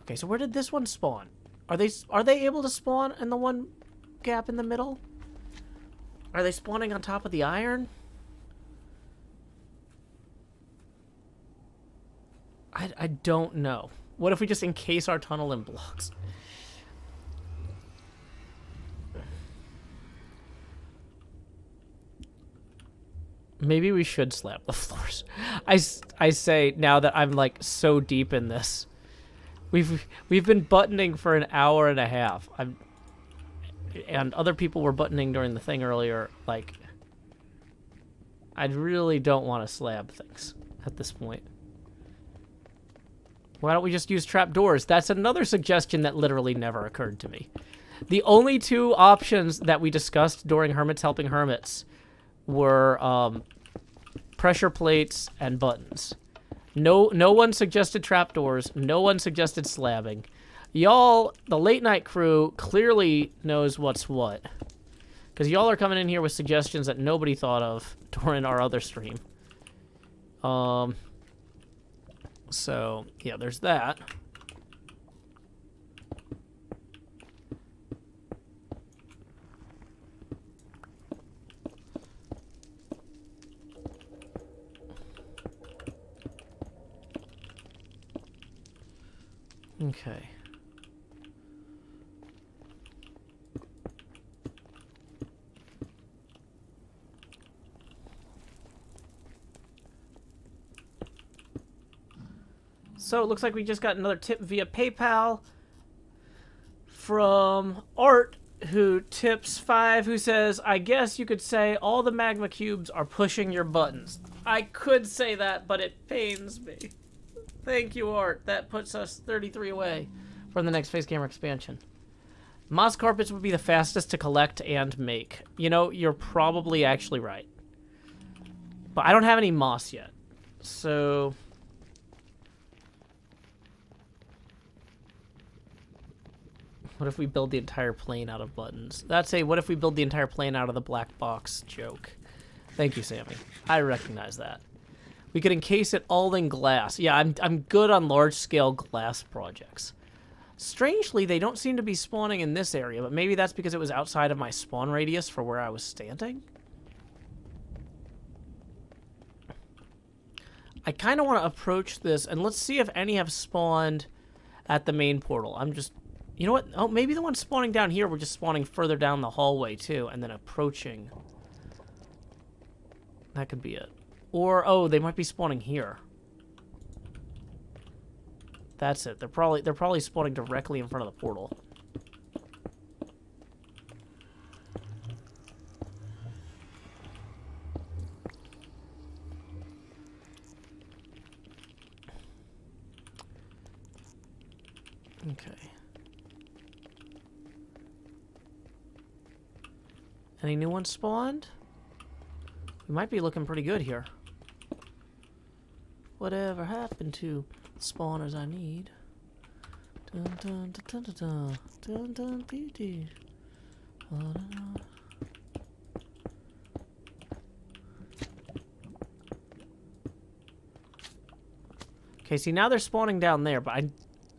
Okay, so where did this one spawn? Are they able to spawn in the one gap in the middle? Are they spawning on top of the iron? I don't know. What if we just encase our tunnel in blocks? Maybe we should slap the floors. I say now that I'm like so deep in this. We've been buttoning for an hour and a half. And other people were buttoning during the thing earlier. Like, I really don't want to slab things at this point. Why don't we just use trapdoors? That's another suggestion that literally never occurred to me. The only two options that we discussed during Hermits Helping Hermits were pressure plates and buttons. No one suggested trapdoors. No one suggested slabbing. Y'all, the late night crew, clearly knows what's what. Because y'all are coming in here with suggestions that nobody thought of during our other stream. So, yeah, there's that. Okay. So it looks like we just got another tip via PayPal from Art, who tips 5, who says, I guess you could say all the magma cubes are pushing your buttons. I could say that, but it pains me. Thank you, Art. That puts us 33 away from the next face camera expansion. Moss carpets would be the fastest to collect and make. You know, you're probably actually right. But I don't have any moss yet. So... what if we build the entire plane out of buttons? That's a what if we build the entire plane out of the black box joke. Thank you, Sammy. I recognize that. We could encase it all in glass. Yeah, I'm good on large-scale glass projects. Strangely, they don't seem to be spawning in this area, but maybe that's because it was outside of my spawn radius for where I was standing. I kind of want to approach this, and let's see if any have spawned at the main portal. I'm just... you know what? Oh, maybe the ones spawning down here were just spawning further down the hallway, too, and then approaching. That could be it. Or, oh, they might be spawning here. That's it. They're probably spawning directly in front of the portal. Okay. Any new ones spawned? We might be looking pretty good here. Whatever happened to the spawners I need? Dun dun dun dun dun dun dun dee dee. Okay, see now they're spawning down there, but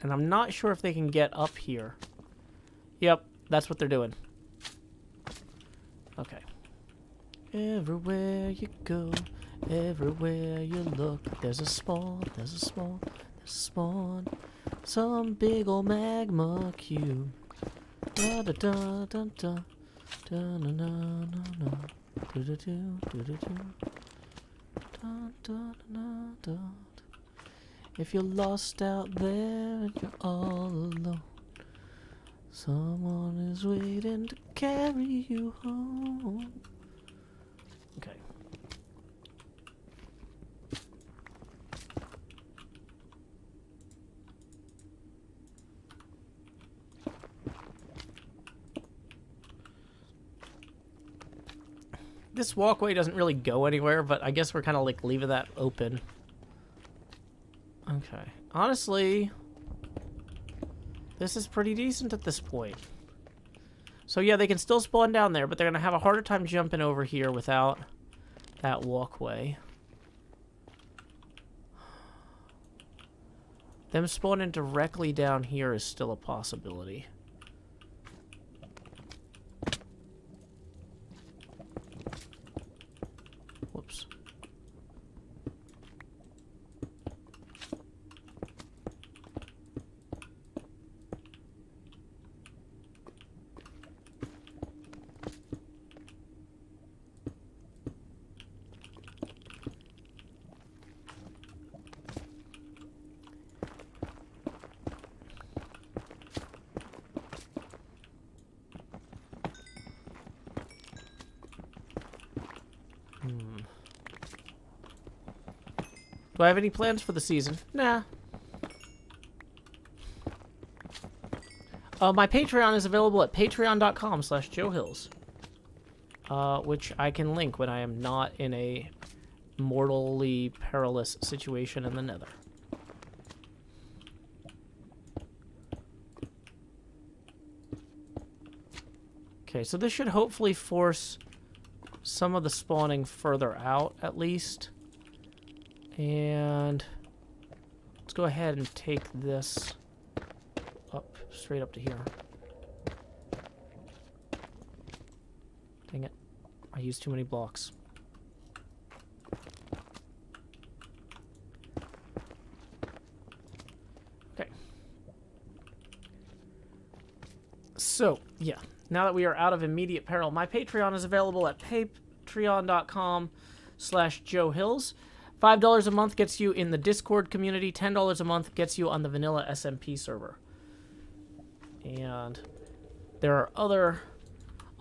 I'm not sure if they can get up here. Yep, that's what they're doing. Okay. Everywhere you go, everywhere you look, there's a spawn, there's a spawn, there's a spawn. Some big old magma cube. Da da da da da da da da da da. If you're lost out there and you're all alone, someone is waiting to carry you home. Okay. This walkway doesn't really go anywhere, but I guess we're kind of like leaving that open. Okay. Honestly, this is pretty decent at this point. So yeah, they can still spawn down there, but they're going to have a harder time jumping over here without that walkway. Them spawning directly down here is still a possibility. Whoops. Do I have any plans for the season? Nah. My Patreon is available at patreon.com/JoeHills, which I can link when I am not in a mortally perilous situation in the nether. Okay, so this should hopefully force some of the spawning further out, at least. And let's go ahead and take this up, straight up to here. Dang it. I used too many blocks. Okay. So, yeah. Now that we are out of immediate peril, my Patreon is available at patreon.com/JoeHills. $5 a month gets you in the Discord community. $10 a month gets you on the vanilla SMP server. And there are other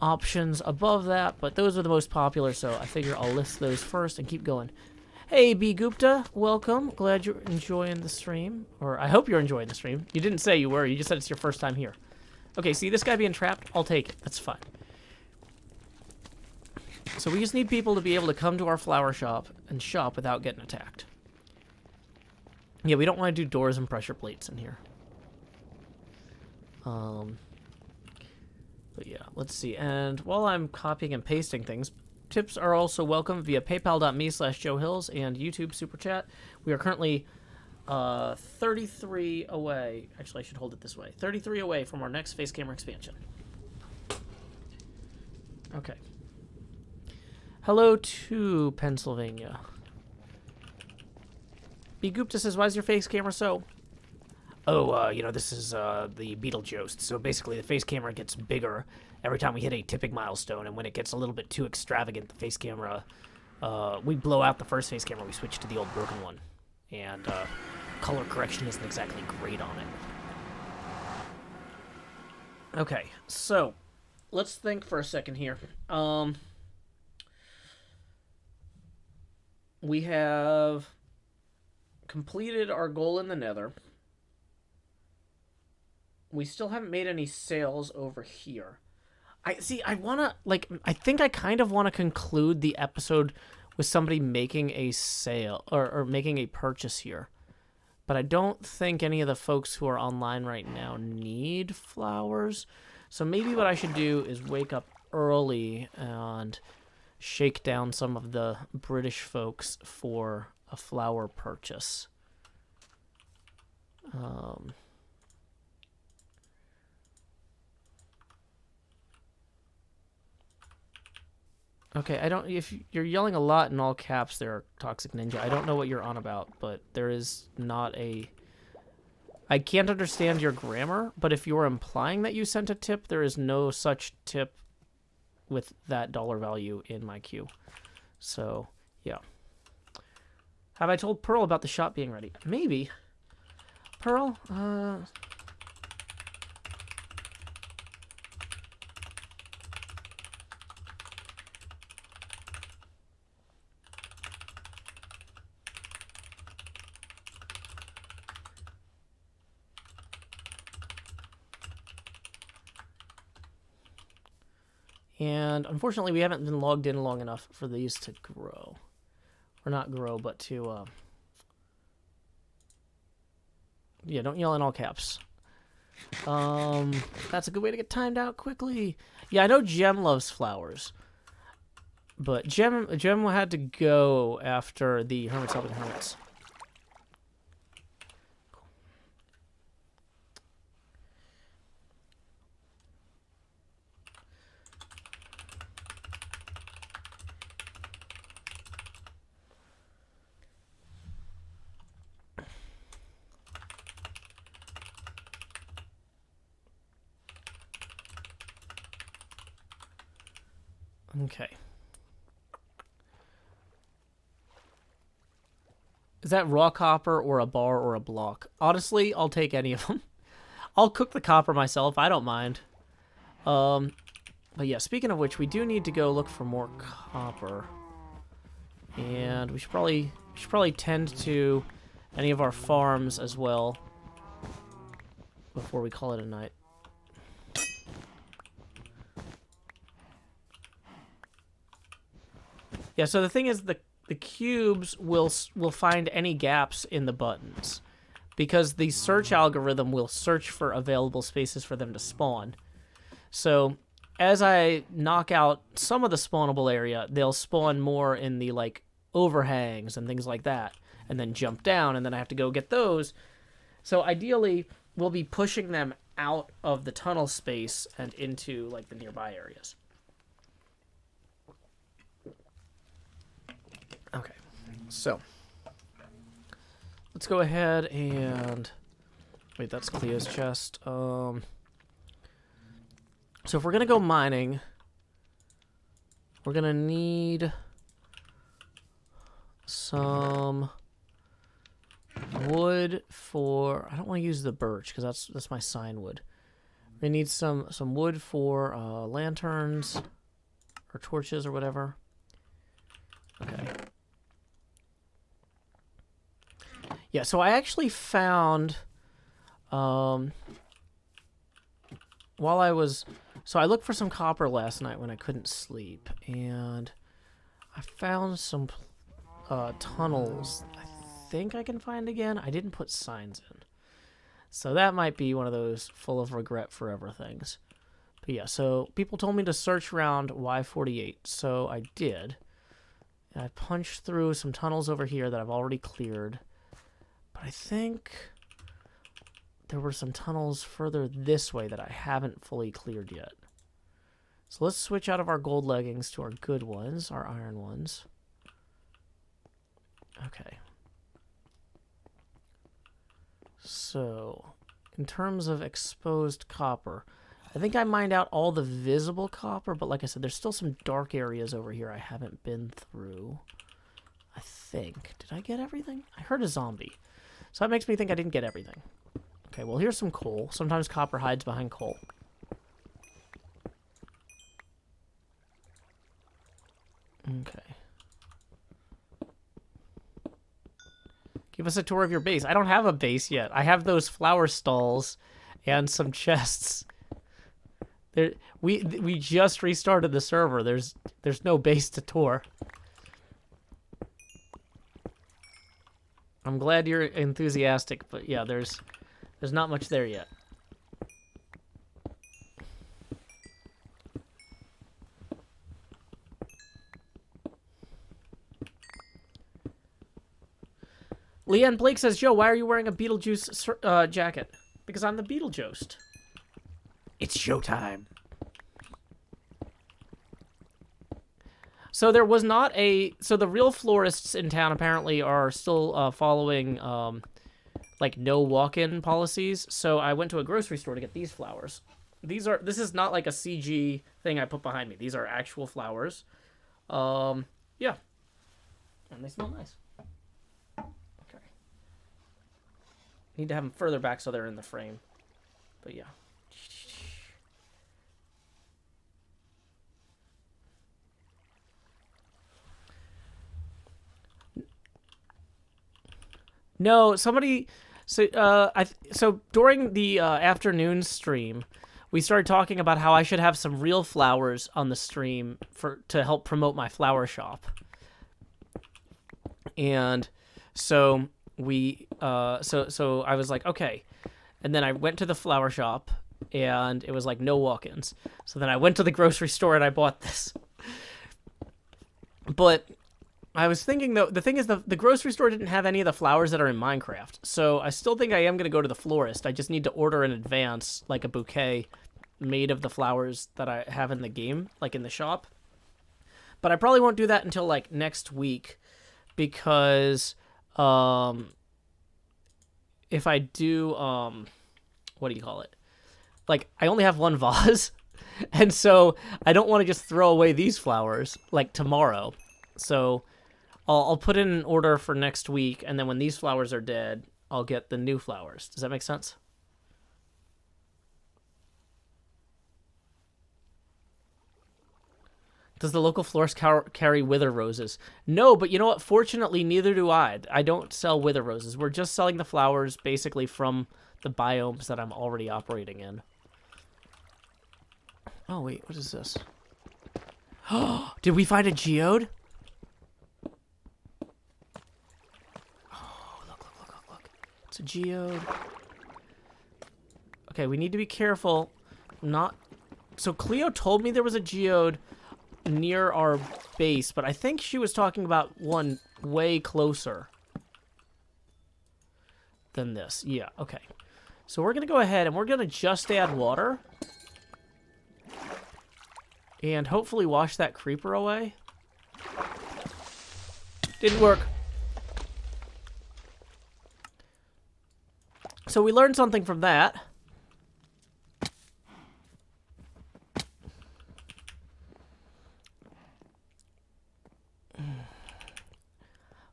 options above that, but those are the most popular, so I figure I'll list those first and keep going. Hey, B. Gupta, welcome. Glad you're enjoying the stream. Or I hope you're enjoying the stream. You didn't say you were. You just said it's your first time here. Okay, see this guy being trapped? I'll take it. That's fine. So we just need people to be able to come to our flower shop and shop without getting attacked. Yeah, we don't want to do doors and pressure plates in here. But yeah, let's see. And while I'm copying and pasting things, tips are also welcome via paypal.me/JoeHills and YouTube Super Chat. We are currently 33 away. Actually, I should hold it this way. 33 away from our next face camera expansion. Okay. Hello to Pennsylvania. B. Gupta says, why is your face camera so? Oh, you know, this is the Beetlejuice. So basically, the face camera gets bigger every time we hit a tipping milestone, and when it gets a little bit too extravagant, the face camera, we blow out the first face camera, we switch to the old broken one. And color correction isn't exactly great on it. Okay, so let's think for a second here. We have completed our goal in the nether. We still haven't made any sales over here. I think I kind of want to conclude the episode with somebody making a sale or making a purchase here. But I don't think any of the folks who are online right now need flowers. So maybe what I should do is wake up early and shake down some of the British folks for a flower purchase. Okay, if you're yelling a lot in all caps there, Toxic Ninja, I don't know what you're on about, but there is not a... I can't understand your grammar, but if you're implying that you sent a tip, there is no such tip with that dollar value in my queue. So, yeah. Have I told Pearl about the shop being ready? Maybe. Pearl, and unfortunately, we haven't been logged in long enough for these to grow. Or not grow, but to, yeah, don't yell in all caps. That's a good way to get timed out quickly. Yeah, I know Gem loves flowers. But Gem had to go after the Hermits helping Hermits. Okay. Is that raw copper or a bar or a block? Honestly, I'll take any of them. I'll cook the copper myself. I don't mind. But yeah, speaking of which, we do need to go look for more copper. And we should probably tend to any of our farms as well before we call it a night. Yeah, so the thing is, the cubes will find any gaps in the buttons, because the search algorithm will search for available spaces for them to spawn. So as I knock out some of the spawnable area, they'll spawn more in the like overhangs and things like that, and then jump down, and then I have to go get those. So ideally, we'll be pushing them out of the tunnel space and into like the nearby areas. Okay, so let's go ahead and wait. That's Cleo's chest. So if we're gonna go mining, we're gonna need some wood for. I don't want to use the birch because that's my sign wood. We need some wood for lanterns or torches or whatever. Okay. Yeah, so I actually found, while I was, so I looked for some copper last night when I couldn't sleep, and I found some tunnels I think I can find again. I didn't put signs in. So that might be one of those full of regret forever things. But yeah, so people told me to search around Y48, so I did. And I punched through some tunnels over here that I've already cleared. But I think there were some tunnels further this way that I haven't fully cleared yet. So let's switch out of our gold leggings to our good ones, our iron ones. Okay. So, in terms of exposed copper, I think I mined out all the visible copper, but like I said, there's still some dark areas over here I haven't been through. I think. Did I get everything? I heard a zombie. So that makes me think I didn't get everything. Okay, well, here's some coal. Sometimes copper hides behind coal. Okay. Give us a tour of your base. I don't have a base yet. I have those flower stalls and some chests. We just restarted the server. There's no base to tour. I'm glad you're enthusiastic, but yeah, there's not much there yet. Leanne Blake says, Joe, why are you wearing a Beetlejuice jacket? Because I'm the Beetlejuice. It's showtime. So there was not a... So the real florists in town apparently are still following, like, no walk-in policies. So I went to a grocery store to get these flowers. This is not like a CG thing I put behind me. These are actual flowers. Yeah. And they smell nice. Okay. Need to have them further back so they're in the frame. But yeah. No, somebody. So during the afternoon stream, we started talking about how I should have some real flowers on the stream to help promote my flower shop. And so so I was like, okay. And then I went to the flower shop, and it was like no walk-ins. So then I went to the grocery store and I bought this. But I was thinking, though, the thing is the grocery store didn't have any of the flowers that are in Minecraft. So I still think I am going to go to the florist. I just need to order in advance, like a bouquet made of the flowers that I have in the game, like in the shop. But I probably won't do that until, like, next week. Because if I do, what do you call it? Like, I only have one vase. And so I don't want to just throw away these flowers, like, tomorrow. So I'll put in an order for next week, and then when these flowers are dead, I'll get the new flowers. Does that make sense? Does the local florist carry wither roses? No, but you know what? Fortunately, neither do I. I don't sell wither roses. We're just selling the flowers basically from the biomes that I'm already operating in. Oh, wait. What is this? Oh, did we find a geode? It's a geode. Okay, we need to be careful. So Cleo told me there was a geode near our base, but I think she was talking about one way closer than this. Yeah, okay. So we're going to go ahead and we're going to just add water. And hopefully wash that creeper away. Didn't work. So we learned something from that.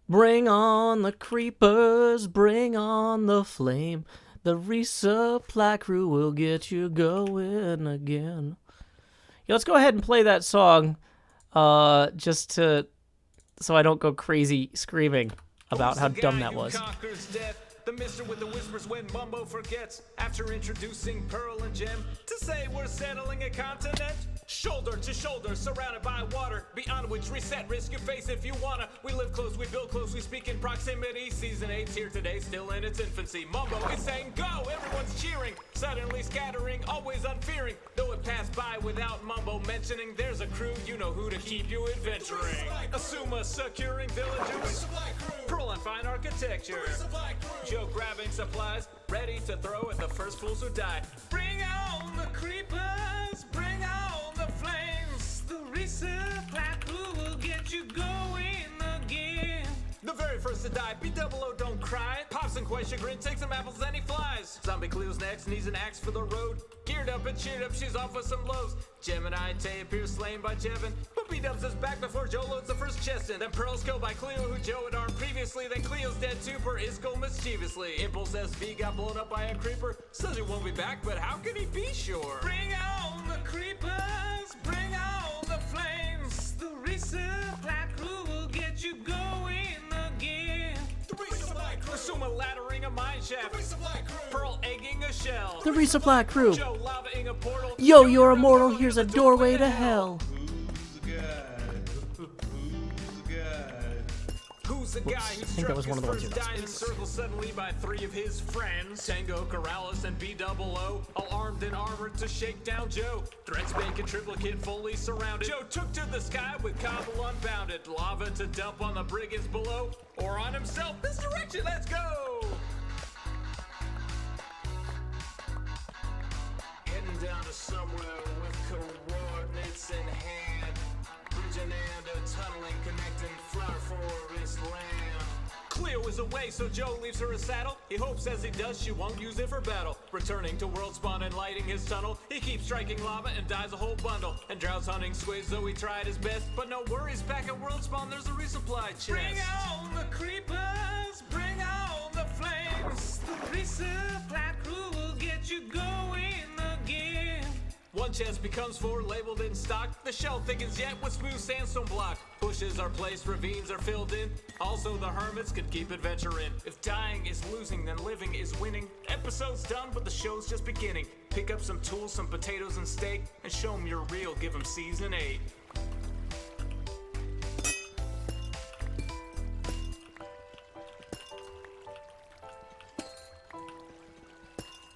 Bring on the creepers, bring on the flame. The resupply crew will get you going again. Yeah, let's go ahead and play that song, just so I don't go crazy screaming about how dumb that was. The mister with the whispers when Mumbo forgets. After introducing Pearl and Gem to say we're settling a continent. Shoulder to shoulder, surrounded by water, beyond which reset risk you face if you wanna. We live close, we build close, we speak in proximity. Season 8's here today, still in its infancy. Mumbo is saying go, everyone's cheering, suddenly scattering, always unfearing. Though it passed by without Mumbo mentioning, there's a crew, you know who to keep you adventuring. Asuma securing villagers, Pearl on fine architecture, Joe grabbing supplies, ready to throw at the first fools who die. Bring on the creepers, bring on the flames. The resupply crew will get you going again. The very first to die, B-double-O don't cry. Pops and quite chagrin, takes some apples and he flies. Zombie Cleo's next, needs an axe for the road. Geared up and cheered up, she's off with some lows. Gemini Tay appears slain by Jevin, but B-dubs is back before Joe loads the first chest in. Then Pearl's killed by Cleo, who Joe had armed previously. Then Cleo's dead too, per Isco mischievously. Impulse SV got blown up by a creeper, says he won't be back, but how can he be sure? Bring on the creepers, bring on the flames. The resupply crew will get you going again. The resupply crew. Asuma laddering a mine shaft. The resupply crew. Pearl egging a shell. The resupply crew. Joe lavaing a portal. Yo, you're immortal, here's a doorway to hell. Who's the guy who I think that was one of the ones you died and circled suddenly by 3 of his friends? Tango, Corrales, and B-double-O, all armed and armored to shake down Joe. Threats bacon triplicate fully surrounded. Joe took to the sky with Cobble unbounded. Lava to dump on the brigands below, or on himself. Misdirection, let's go! Heading down to somewhere with coordinates in hand. Bridging and tunneling, connecting flower forest land. Clear Cleo is away, so Joe leaves her a saddle. He hopes as he does she won't use it for battle. Returning to world spawn and lighting his tunnel, he keeps striking lava and dies a whole bundle. And drowns hunting squids, though he tried his best. But no worries, back at world spawn there's a resupply chest. Bring on the creepers, bring on the flames. The resupply crew will get you going again. One chest becomes 4 labeled in stock. The shell thickens yet with smooth sandstone block. Bushes are placed, ravines are filled in. Also the hermits can keep adventuring. If dying is losing, then living is winning. Episode's done, but the show's just beginning. Pick up some tools, some potatoes and steak, and show them you're real, give them season 8.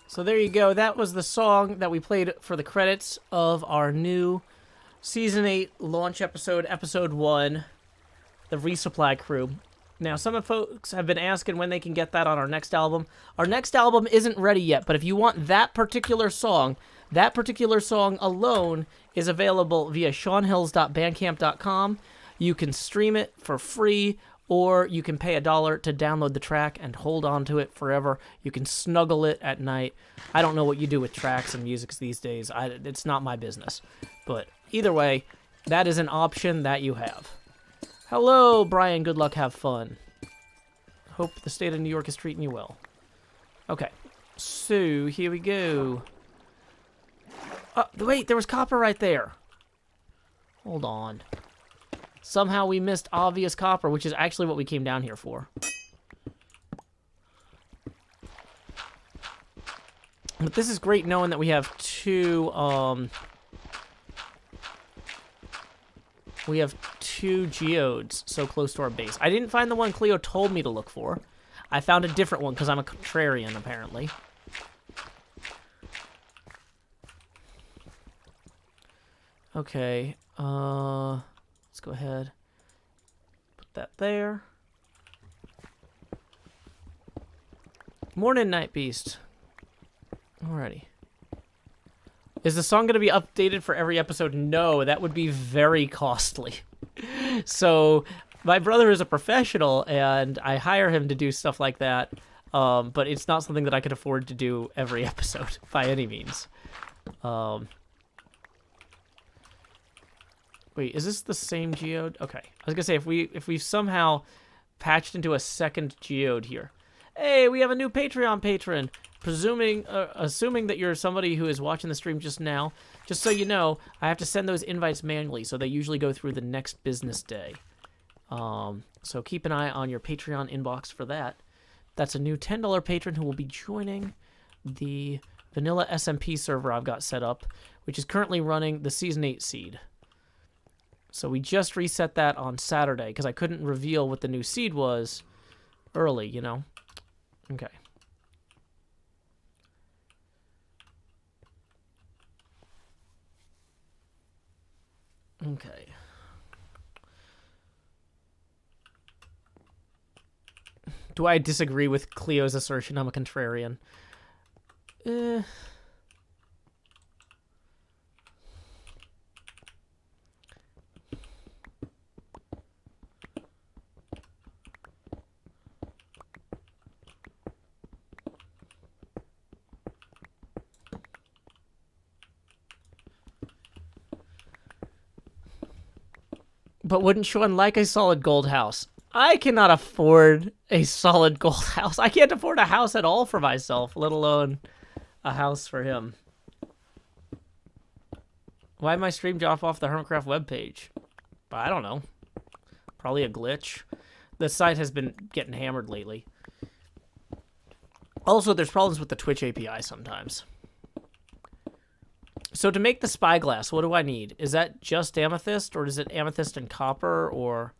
So there you go. That was the song that we played for the credits of our new Season 8 launch episode, Episode 1, The Resupply Crew. Now, some of folks have been asking when they can get that on our next album. Our next album isn't ready yet, but if you want that particular song alone is available via seanhills.bandcamp.com. You can stream it for free, or you can pay $1 to download the track and hold on to it forever. You can snuggle it at night. I don't know what you do with tracks and music these days. It's not my business. But either way, that is an option that you have. Hello, Brian. Good luck. Have fun. Hope the state of New York is treating you well. Okay. So, here we go. Wait, there was copper right there. Hold on. Somehow we missed obvious copper, which is actually what we came down here for. But this is great knowing that we have two geodes so close to our base. I didn't find the one Cleo told me to look for. I found a different one because I'm a contrarian, apparently. Okay, let's go ahead. Put that there. Morning, Night Beast. Alrighty. Is the song going to be updated for every episode? No, that would be very costly. So, my brother is a professional, and I hire him to do stuff like that, but it's not something that I could afford to do every episode, by any means. Wait, is this the same geode? Okay, I was gonna say if we somehow patched into a second geode here. Hey, we have a new Patreon patron. Assuming that you're somebody who is watching the stream just now, just so you know, I have to send those invites manually, so they usually go through the next business day. So keep an eye on your Patreon inbox for that. That's a new $10 patron who will be joining the vanilla SMP server I've got set up, which is currently running the Season 8 seed. So we just reset that on Saturday, because I couldn't reveal what the new seed was early, you know? Okay. Okay. Do I disagree with Cleo's assertion I'm a contrarian? But wouldn't Sean like a solid gold house? I cannot afford a solid gold house. I can't afford a house at all for myself, let alone a house for him. Why did my stream drop off the HermitCraft webpage? I don't know. Probably a glitch. The site has been getting hammered lately. Also, there's problems with the Twitch API sometimes. So to make the spyglass, what do I need? Is that just amethyst, or is it amethyst and copper, or...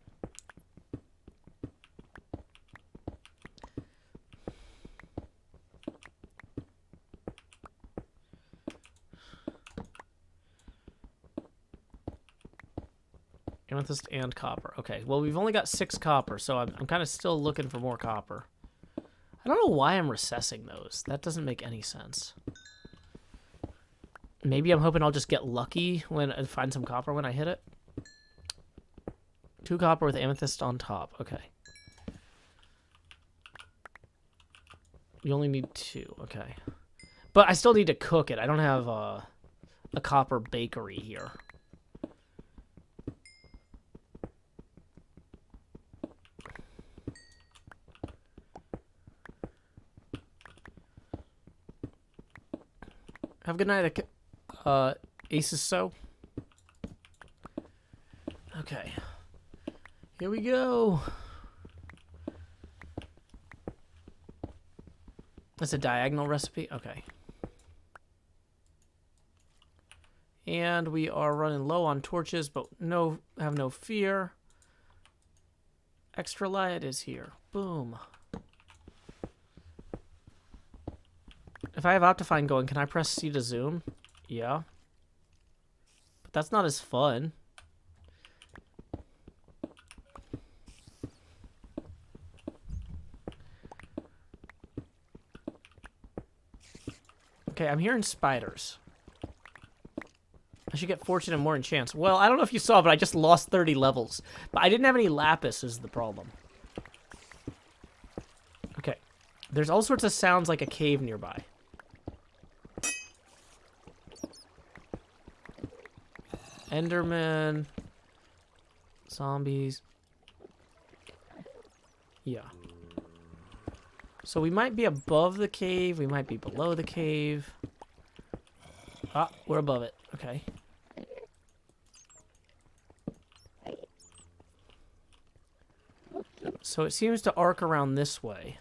Amethyst and copper. Okay, well, we've only got 6 copper, so I'm kind of still looking for more copper. I don't know why I'm recessing those. That doesn't make any sense. Maybe I'm hoping I'll just get lucky when I find some copper when I hit it. 2 copper with amethyst on top. Okay. You only need 2. Okay. But I still need to cook it. I don't have a copper bakery here. Have a good night, Aces So. Okay. Here we go. That's a diagonal recipe? Okay. And we are running low on torches, but have no fear. Extra light is here. Boom. If I have Optifine going, can I press C to zoom? Yeah. But that's not as fun. Okay, I'm hearing spiders. I should get fortune and more enchants. Well, I don't know if you saw, but I just lost 30 levels. But I didn't have any lapis is the problem. Okay. There's all sorts of sounds like a cave nearby. Enderman. Zombies. Yeah. So we might be above the cave. We might be below the cave. Ah, we're above it. Okay. So it seems to arc around this way.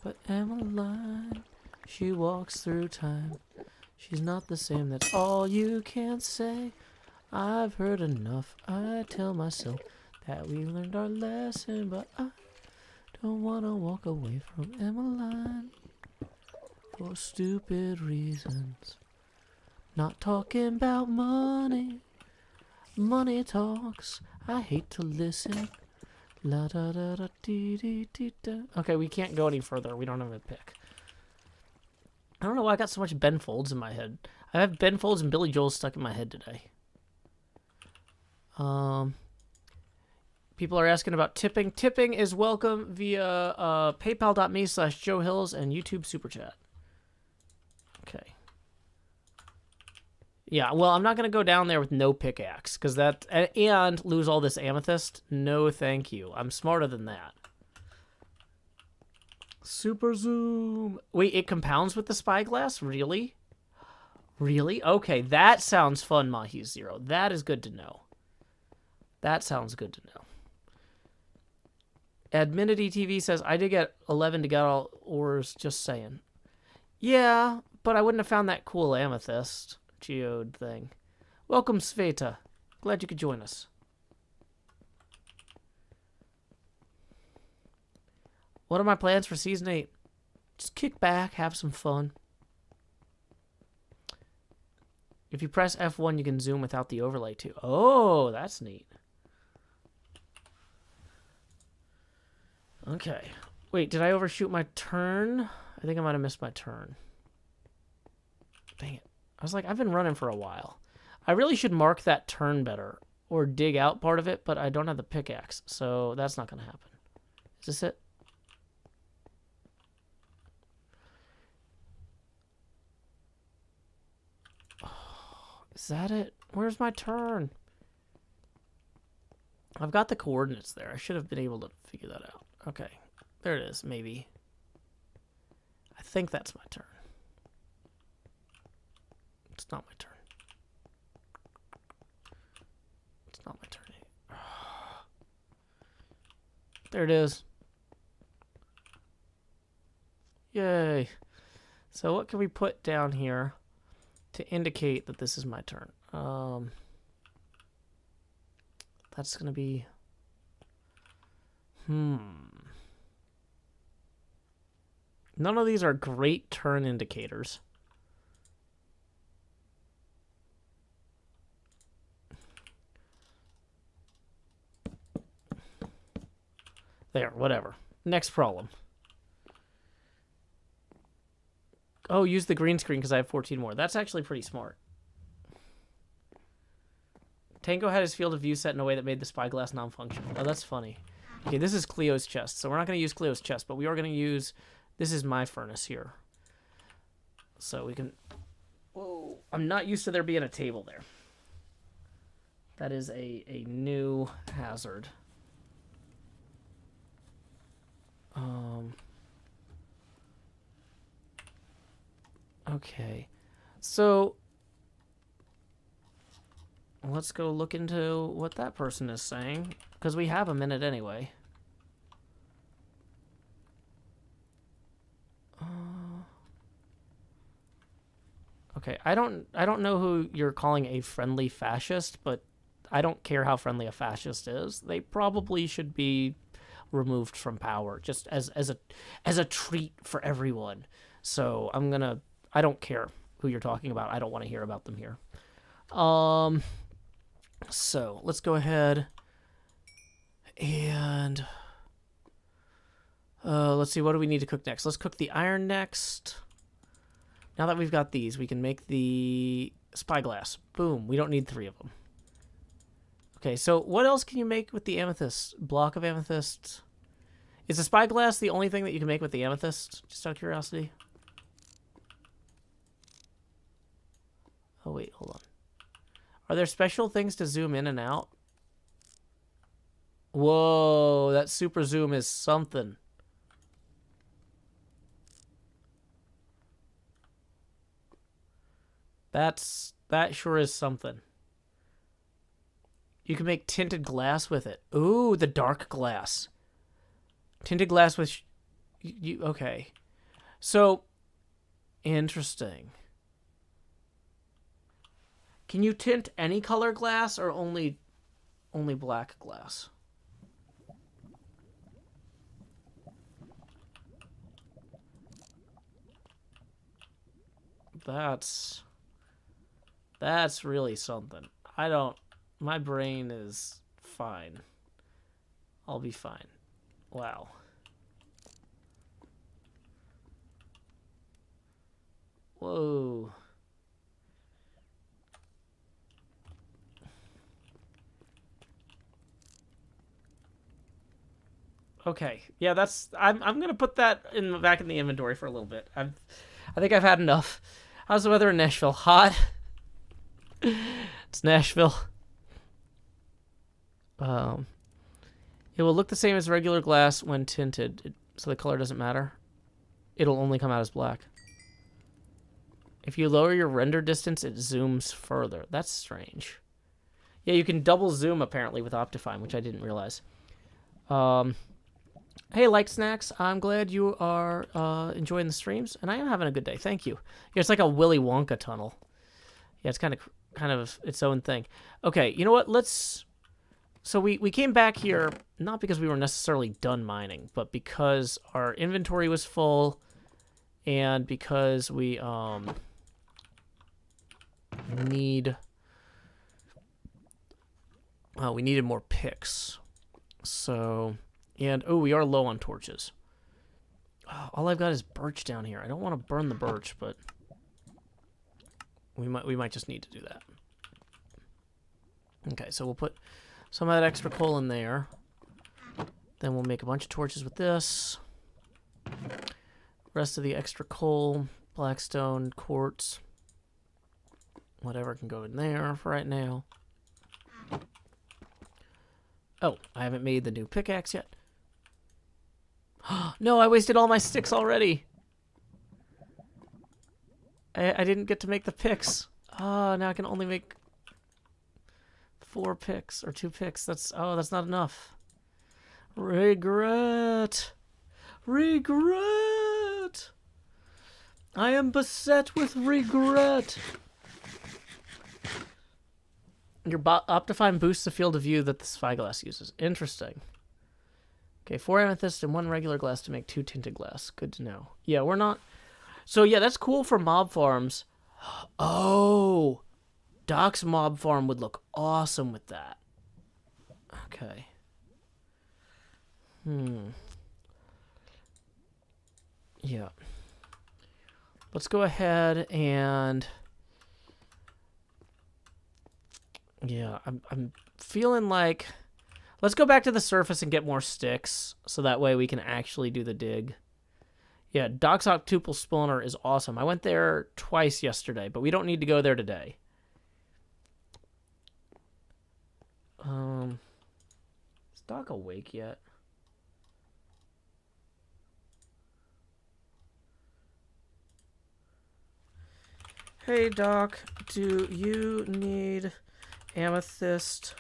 But Emmeline, she walks through time. She's not the same, that's all you can say. I've heard enough, I tell myself that we learned our lesson, but I don't want to walk away from Emmeline for stupid reasons. Not talking about money, money talks, I hate to listen. La da da da dee dee dee da. Okay, we can't go any further. We don't have a pick. I don't know why I got so much Ben Folds in my head. I have Ben Folds and Billy Joel stuck in my head today. People are asking about tipping. Tipping is welcome via paypal.me/Joe Hills and YouTube Super Chat. Okay. Yeah, well, I'm not going to go down there with no pickaxe, because that, and lose all this amethyst. No, thank you. I'm smarter than that. Super zoom. Wait, it compounds with the spyglass? Really? Really? Okay, that sounds fun, Mahi Zero. That is good to know. That sounds good to know. Adminity TV says, I did get 11 to get all ores, just saying. Yeah, but I wouldn't have found that cool amethyst geode thing. Welcome, Sveta. Glad you could join us. What are my plans for Season 8? Just kick back, have some fun. If you press F1, you can zoom without the overlay too. Oh, that's neat. Okay. Wait, did I overshoot my turn? I think I might have missed my turn. Dang it. I was like, I've been running for a while. I really should mark that turn better or dig out part of it, but I don't have the pickaxe, so that's not going to happen. Is this it? Oh, is that it? Where's my turn? I've got the coordinates there. I should have been able to figure that out. Okay. There it is, maybe. I think that's my turn. It's not my turn. It's not my turn. There it is. Yay. So what can we put down here to indicate that this is my turn? That's going to be... None of these are great turn indicators. There, whatever. Next problem. Oh, use the green screen because I have 14 more. That's actually pretty smart. Tango had his field of view set in a way that made the spyglass non-functional. Oh, that's funny. Okay, this is Cleo's chest, so we're not going to use Cleo's chest, but we are going to use This is my furnace here. So we can... Whoa. I'm not used to there being a table there. That is a new hazard. Okay. So... let's go look into what that person is saying, because we have a minute anyway. Okay, I don't know who you're calling a friendly fascist, but I don't care how friendly a fascist is. They probably should be removed from power, just as a treat for everyone. So I don't care who you're talking about. I don't want to hear about them here. So let's go ahead and let's see, what do we need to cook next? Let's cook the iron next. Now that we've got these, we can make the spyglass. Boom. We don't need 3 of them. Okay, so what else can you make with the amethyst? Block of amethyst. Is the spyglass the only thing that you can make with the amethyst? Just out of curiosity. Oh, wait, hold on. Are there special things to zoom in and out? Whoa, that super zoom is something. That sure is something. You can make tinted glass with it. Ooh, the dark glass. Tinted glass with... okay. So, interesting. Can you tint any color glass or only black glass? That's really something. My brain is fine. I'll be fine. Wow. Whoa. Okay. Yeah, I'm gonna put that back in the inventory for a little bit. I think I've had enough. How's the weather in Nashville? Hot. It's Nashville. It will look the same as regular glass when tinted, so the color doesn't matter. It'll only come out as black. If you lower your render distance, it zooms further. That's strange. Yeah, you can double zoom apparently with Optifine, which I didn't realize. Hey, Like Snacks, I'm glad you are enjoying the streams, and I am having a good day. Thank you. Yeah, it's like a Willy Wonka tunnel. Yeah, it's kind of its own thing. Okay, you know what? So we came back here not because we were necessarily done mining, but because our inventory was full, and because we needed more picks. So, and we are low on torches. All I've got is birch down here. I don't want to burn the birch, but we might just need to do that. Okay, so we'll put some of that extra coal in there. Then we'll make a bunch of torches with this. Rest of the extra coal, blackstone, quartz, whatever can go in there for right now. Oh, I haven't made the new pickaxe yet. No, I wasted all my sticks already. I didn't get to make the picks. Oh, now I can only make 4 picks or 2 picks. That's not enough. Regret. Regret. I am beset with regret. Your Optifine boosts the field of view that the spyglass uses. Interesting. Okay, 4 amethyst and 1 regular glass to make 2 tinted glass. Good to know. Yeah, we're not... So, yeah, that's cool for mob farms. Oh! Doc's mob farm would look awesome with that. Okay. Yeah. Let's go ahead and... Yeah, I'm feeling like... Let's go back to the surface and get more sticks, so that way we can actually do the dig. Yeah, Doc's octuple spawner is awesome. I went there twice yesterday, but we don't need to go there today. Is Doc awake yet? Hey, Doc, do you need amethyst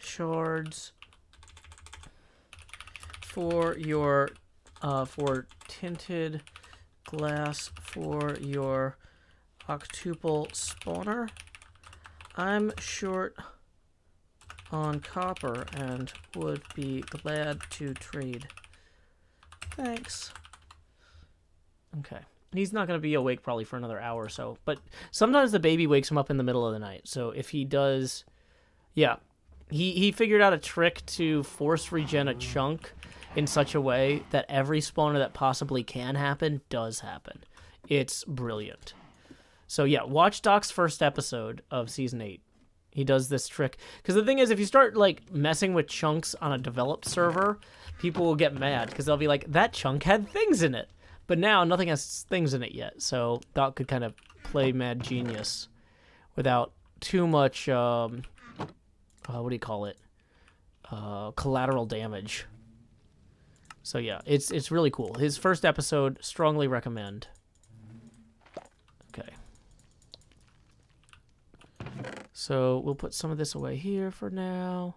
shards for your for tinted glass for your octuple spawner? I'm short on copper and would be glad to trade. Thanks. Okay. He's not going to be awake probably for another hour or so, but sometimes the baby wakes him up in the middle of the night. So if he does, yeah, he figured out a trick to force regen a chunk in such a way that every spawner that possibly can happen does happen. It's brilliant. So yeah, watch Doc's first episode of season 8. He does this trick. Because the thing is, if you start like messing with chunks on a developed server, people will get mad because they'll be like, that chunk had things in it. But now nothing has things in it yet. So Doc could kind of play mad genius without too much, what do you call it? Collateral damage. So yeah, it's really cool. His first episode, strongly recommend. Okay. So we'll put some of this away here for now.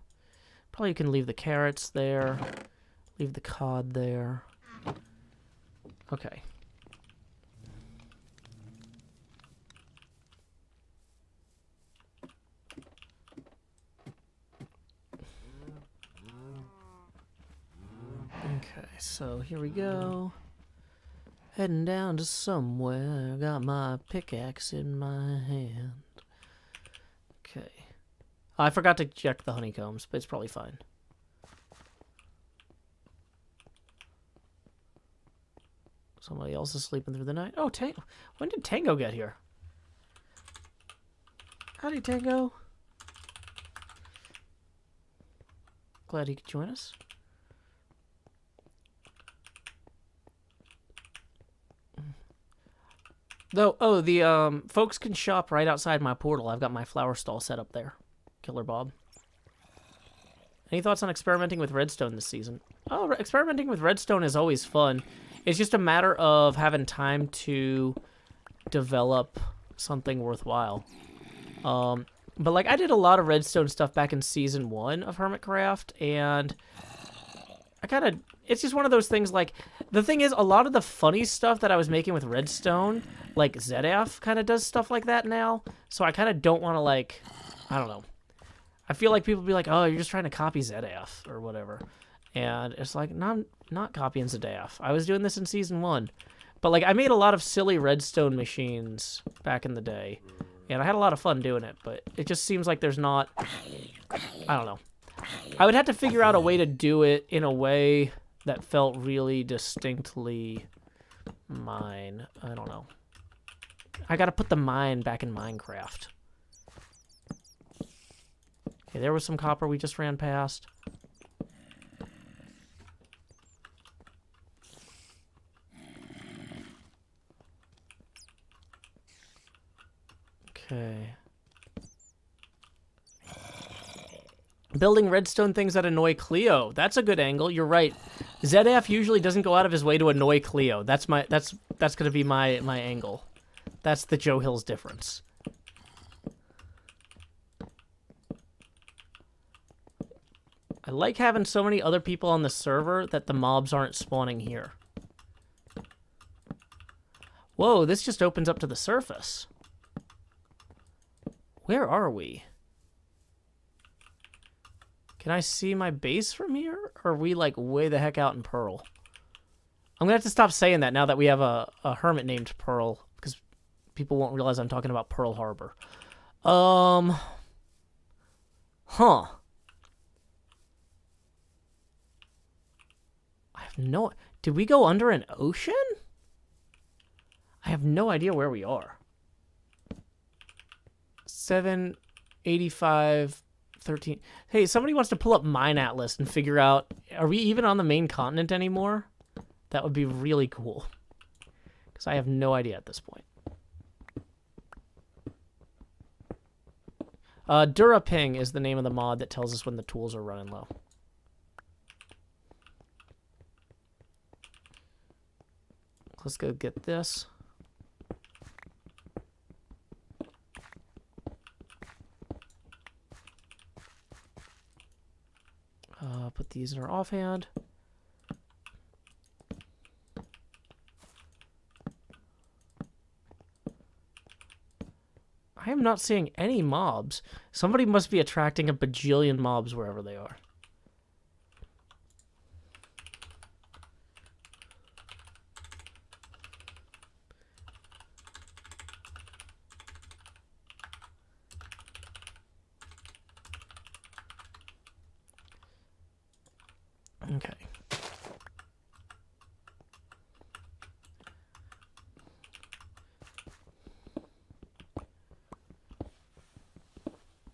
Probably you can leave the carrots there. Leave the cod there. Okay. Okay, so here we go. Heading down to somewhere. Got my pickaxe in my hand. Okay. I forgot to check the honeycombs, but it's probably fine. Somebody else is sleeping through the night. Oh, when did Tango get here? Howdy, Tango. Glad he could join us. Though, oh, the folks can shop right outside my portal. I've got my flower stall set up there. Killer Bob. Any thoughts on experimenting with redstone this season? Oh, experimenting with redstone is always fun. It's just a matter of having time to develop something worthwhile. But like I did a lot of redstone stuff back in season 1 of HermitCraft, and it's just one of those things. Like, the thing is, a lot of the funny stuff that I was making with redstone, like ZF kind of does stuff like that now. So I kind of don't want to, like, I don't know. I feel like people be like, oh, you're just trying to copy ZF or whatever. And it's like, no, I'm not copying ZF. I was doing this in season 1. But like, I made a lot of silly redstone machines back in the day. And I had a lot of fun doing it, but it just seems like there's not, I don't know. I would have to figure out a way to do it in a way that felt really distinctly mine. I don't know. I gotta put the mine back in Minecraft. Okay, there was some copper we just ran past. Okay. Building redstone things that annoy Cleo. That's a good angle. You're right. ZF usually doesn't go out of his way to annoy Cleo. That's gonna be my angle. That's the Joe Hills difference. I like having so many other people on the server that the mobs aren't spawning here. Whoa, this just opens up to the surface. Where are we? Can I see my base from here? Or are we, like, way the heck out in Pearl? I'm gonna have to stop saying that now that we have a hermit named Pearl, because people won't realize I'm talking about Pearl Harbor. Huh. I have no... Did we go under an ocean? I have no idea where we are. 785... 13. Hey, somebody wants to pull up Mine Atlas and figure out, are we even on the main continent anymore? That would be really cool. Because I have no idea at this point. Duraping is the name of the mod that tells us when the tools are running low. Let's go get this. Put these in our offhand. I am not seeing any mobs. Somebody must be attracting a bajillion mobs wherever they are. Okay.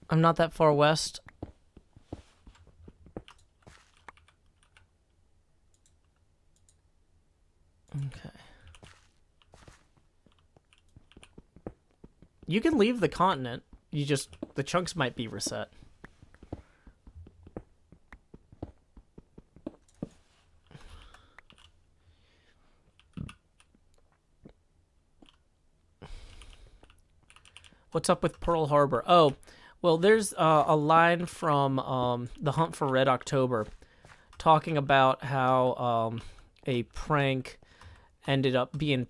I'm not that far west. Okay. You can leave the continent. The chunks might be reset. What's up with Pearl Harbor? Oh, well, there's a line from The Hunt for Red October talking about how a prank ended up being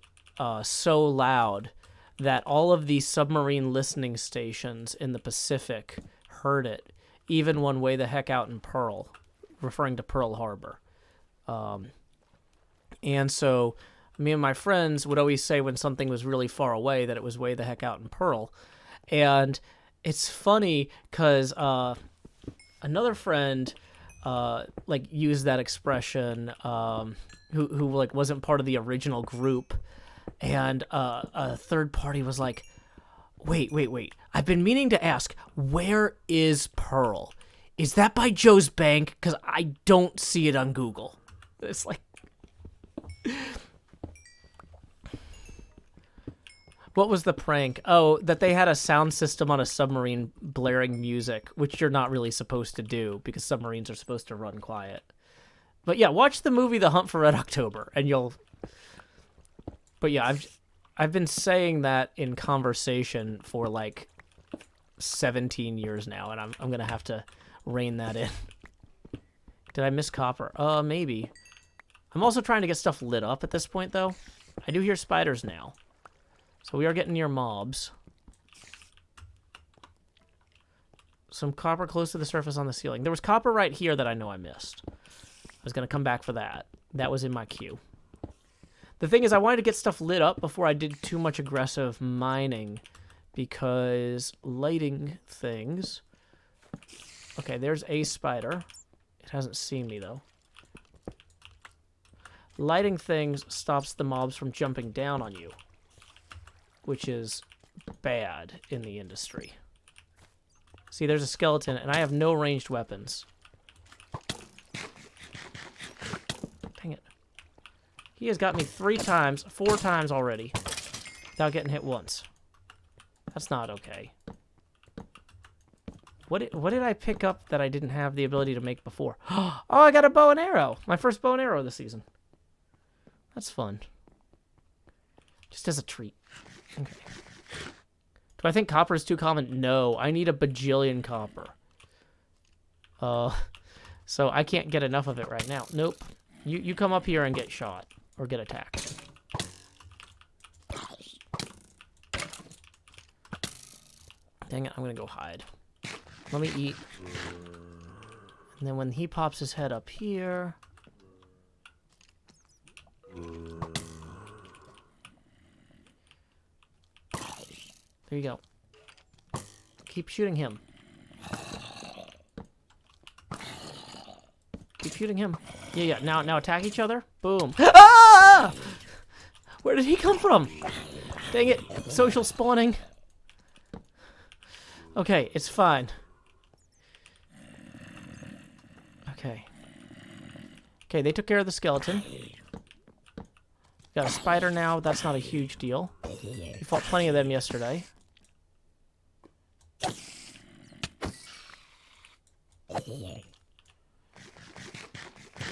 so loud that all of these submarine listening stations in the Pacific heard it, even one way the heck out in Pearl, referring to Pearl Harbor. And so me and my friends would always say when something was really far away that it was way the heck out in Pearl. And it's funny because another friend used that expression who wasn't part of the original group, and a third party was like, wait, I've been meaning to ask, where is Pearl? Is that by Joe's Bank? Because I don't see it on Google. It's like... What was the prank? Oh, that they had a sound system on a submarine blaring music, which you're not really supposed to do because submarines are supposed to run quiet. But yeah, watch the movie The Hunt for Red October and you'll... But yeah, I've been saying that in conversation for like 17 years now, and I'm going to have to rein that in. Did I miss copper? Maybe. I'm also trying to get stuff lit up at this point, though. I do hear spiders now. So we are getting near mobs. Some copper close to the surface on the ceiling. There was copper right here that I know I missed. I was going to come back for that. That was in my queue. The thing is, I wanted to get stuff lit up before I did too much aggressive mining, because lighting things... Okay, there's a spider. It hasn't seen me, though. Lighting things stops the mobs from jumping down on you, which is bad in the industry. See, there's a skeleton, and I have no ranged weapons. Dang it. He has got me 4 times already, without getting hit once. That's not okay. What did I pick up that I didn't have the ability to make before? Oh, I got a bow and arrow. My first bow and arrow this season. That's fun. Just as a treat. Okay. Do I think copper is too common? No, I need a bajillion copper. So I can't get enough of it right now. Nope. You come up here and get shot. Or get attacked. Dang it, I'm gonna go hide. Let me eat. And then when he pops his head up here... There you go. Keep shooting him. Keep shooting him. Yeah. Now attack each other. Boom. Ah! Where did he come from? Dang it. Social spawning. Okay, it's fine. Okay, they took care of the skeleton. Got a spider now. That's not a huge deal. We fought plenty of them yesterday.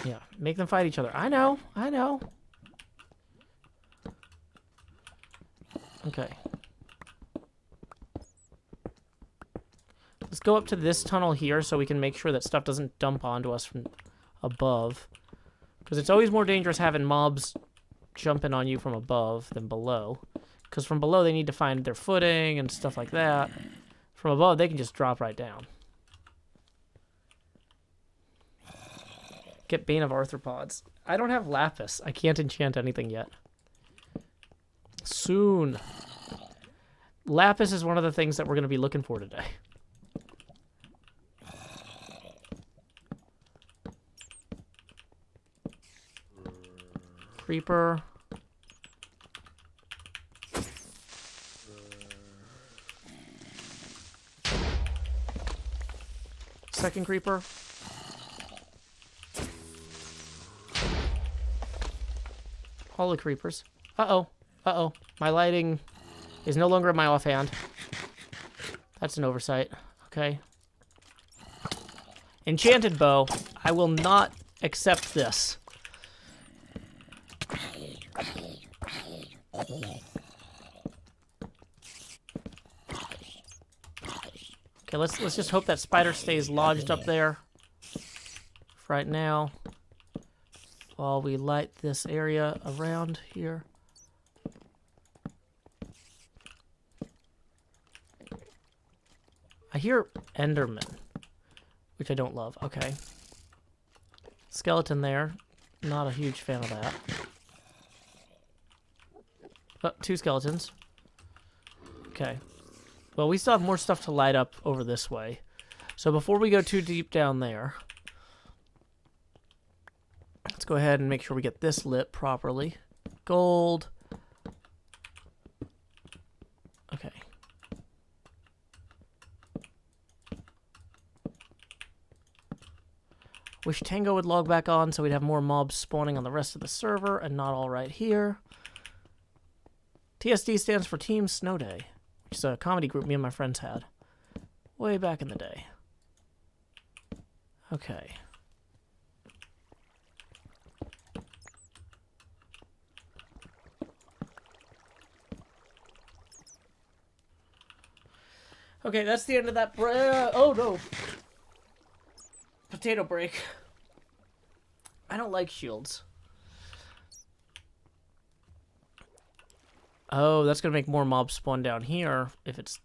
Yeah, make them fight each other. I know. Okay. Let's go up to this tunnel here so we can make sure that stuff doesn't dump onto us from above. Because it's always more dangerous having mobs jumping on you from above than below. Because from below they need to find their footing and stuff like that. From above they can just drop right down. Get Bane of Arthropods. I don't have Lapis. I can't enchant anything yet. Soon. Lapis is one of the things that we're going to be looking for today. Creeper. Second creeper. All the creepers. Uh-oh. Uh-oh. My lighting is no longer in my offhand. That's an oversight. Okay. Enchanted bow. I will not accept this. Okay, let's just hope that spider stays lodged up there for right now while we light this area around here. I hear Enderman, which I don't love. Okay. Skeleton there. Not a huge fan of that. Oh, 2 skeletons. Okay. Well, we still have more stuff to light up over this way. So before we go too deep down there, let's go ahead and make sure we get this lit properly. Gold. Okay. Wish Tango would log back on so we'd have more mobs spawning on the rest of the server and not all right here. TSD stands for Team Snow Day, which is a comedy group me and my friends had way back in the day. Okay. Okay, that's the end of that oh no. Potato break. I don't like shields. Oh, that's going to make more mobs spawn down here if it's...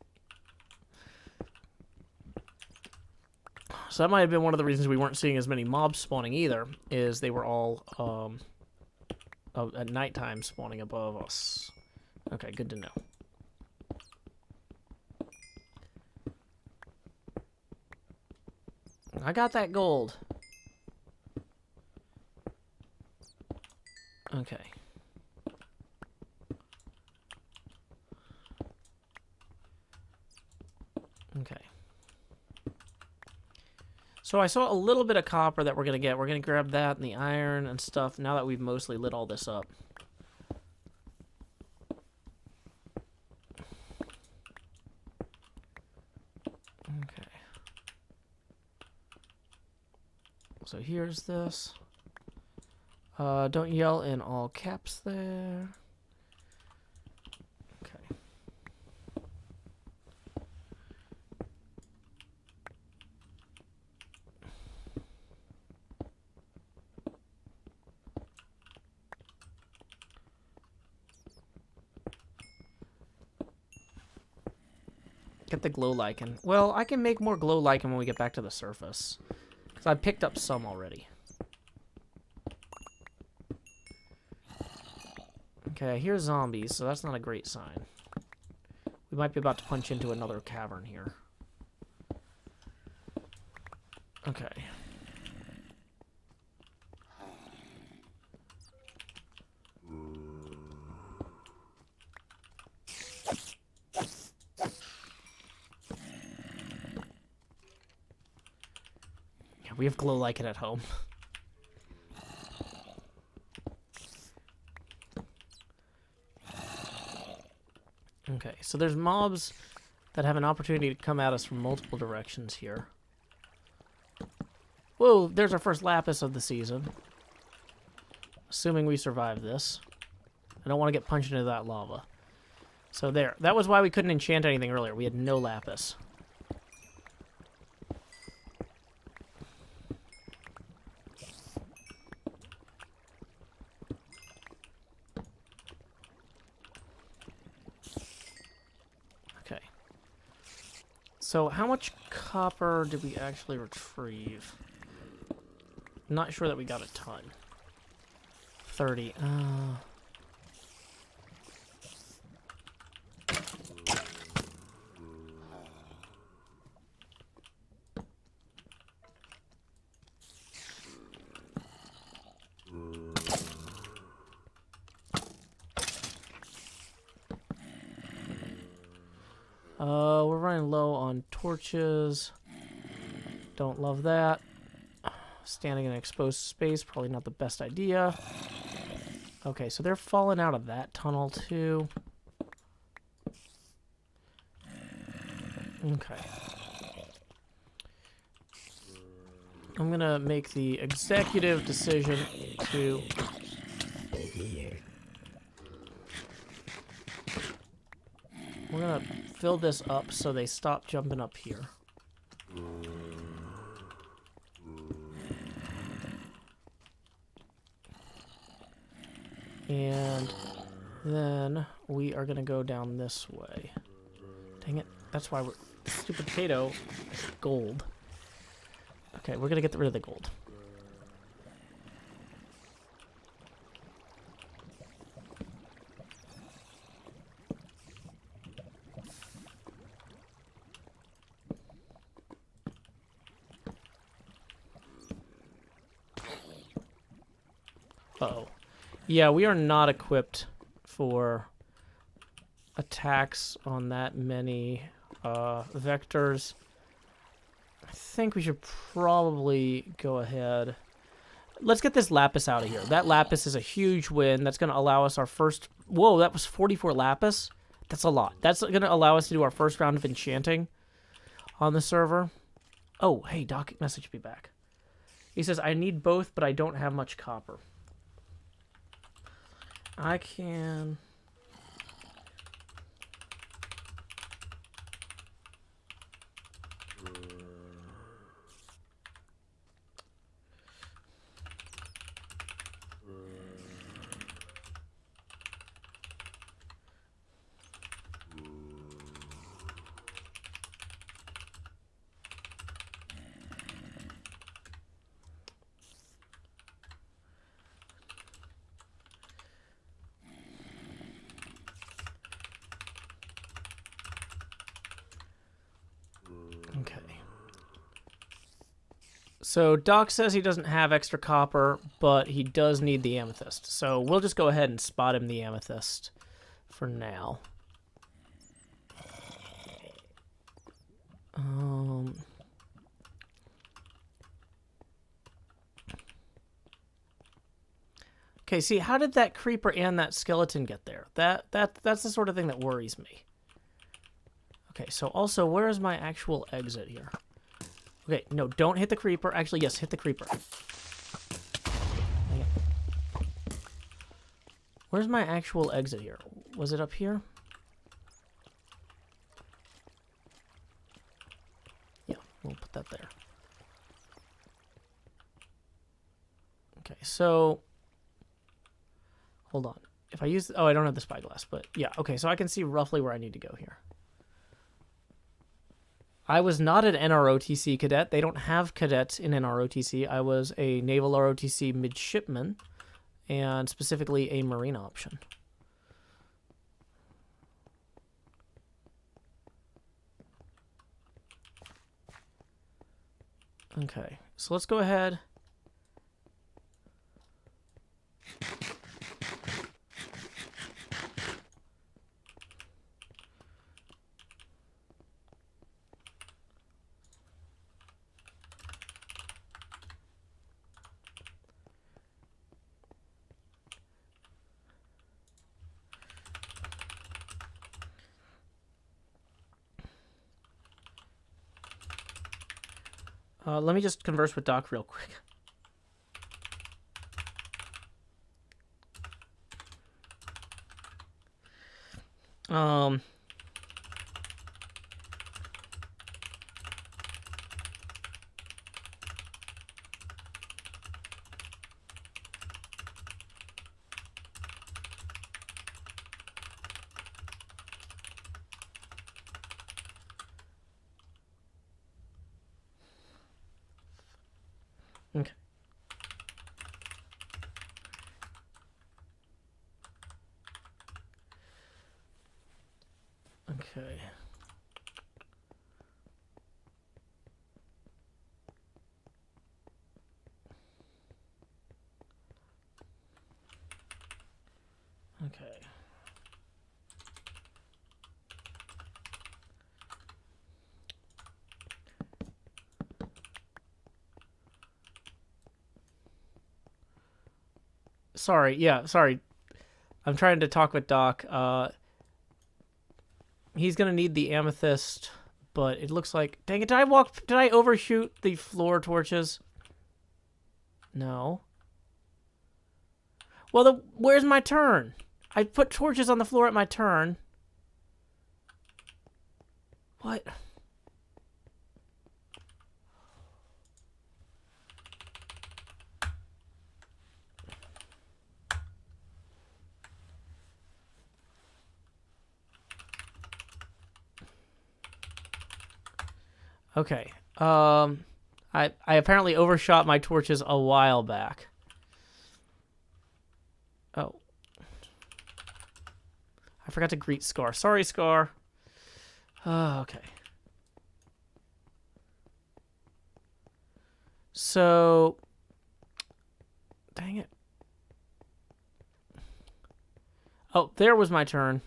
So that might have been one of the reasons we weren't seeing as many mobs spawning either, is they were all at nighttime spawning above us. Okay, good to know. I got that gold. Okay. Okay. So I saw a little bit of copper that we're going to get. We're going to grab that and the iron and stuff now that we've mostly lit all this up. Okay. So here's this. Don't yell in all caps there. Okay. Get the glow lichen. Well, I can make more glow lichen when we get back to the surface. Because I picked up some already. Okay, I hear zombies, so that's not a great sign. We might be about to punch into another cavern here. Okay. Yeah, we have glow lichen at home. Okay, so there's mobs that have an opportunity to come at us from multiple directions here. Whoa, there's our first lapis of the season. Assuming we survive this. I don't want to get punched into that lava. So there. That was why we couldn't enchant anything earlier. We had no lapis. Okay. So how much copper did we actually retrieve? Not sure that we got a ton. 30. We're running low on torches. Don't love that. Standing in an exposed space, probably not the best idea. Okay, so they're falling out of that tunnel too. Okay. I'm gonna make the executive decision to... We're gonna fill this up so they stop jumping up here. And then we are gonna go down this way. Dang it. That's why we're... Stupid potato. Gold. Okay, we're gonna get rid of the gold. Uh-oh. Yeah, we are not equipped for attacks on that many vectors. I think we should probably go ahead. Let's get this lapis out of here. That lapis is a huge win. That's going to allow us our first... Whoa, that was 44 lapis? That's a lot. That's going to allow us to do our first round of enchanting on the server. Oh, hey, Doc messaged me back. He says, I need both, but I don't have much copper. I can... Okay. So Doc says he doesn't have extra copper, but he does need the amethyst. So we'll just go ahead and spot him the amethyst for now. Okay, see, how did that creeper and that skeleton get there? That's the sort of thing that worries me. Okay, so also, where is my actual exit here? Okay, no, don't hit the creeper. Actually, yes, hit the creeper. Dang it. Where's my actual exit here? Was it up here? Yeah, we'll put that there. Okay, so... Hold on. If I use... Oh, I don't have the spyglass, but yeah. Okay, so I can see roughly where I need to go here. I was not an NROTC cadet. They don't have cadets in NROTC. I was a Naval ROTC midshipman, and specifically a Marine option. Okay, so let's go ahead. Let me just converse with Doc real quick. Okay. Okay. Okay. Sorry, yeah, sorry. I'm trying to talk with Doc. He's gonna need the amethyst, but it looks like... Dang it, did I overshoot the floor torches? No. Well, where's my turn? I put torches on the floor at my turn. What? Okay. I apparently overshot my torches a while back. Oh. I forgot to greet Scar. Sorry, Scar. Okay. So, dang it. Oh, there was my turn.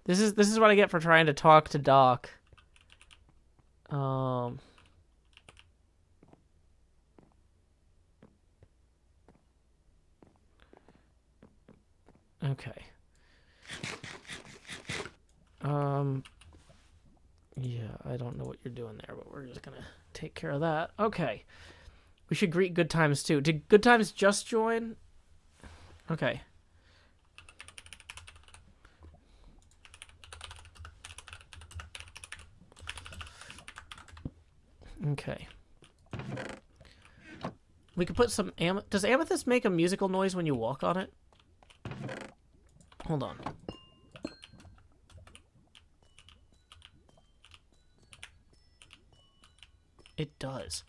This is what I get for trying to talk to Doc. Okay. Yeah, I don't know what you're doing there, but we're just gonna take care of that. Okay. We should greet Good Times too. Did Good Times just join? Okay. Okay. We could put some does amethyst make a musical noise when you walk on it? Hold on. It does.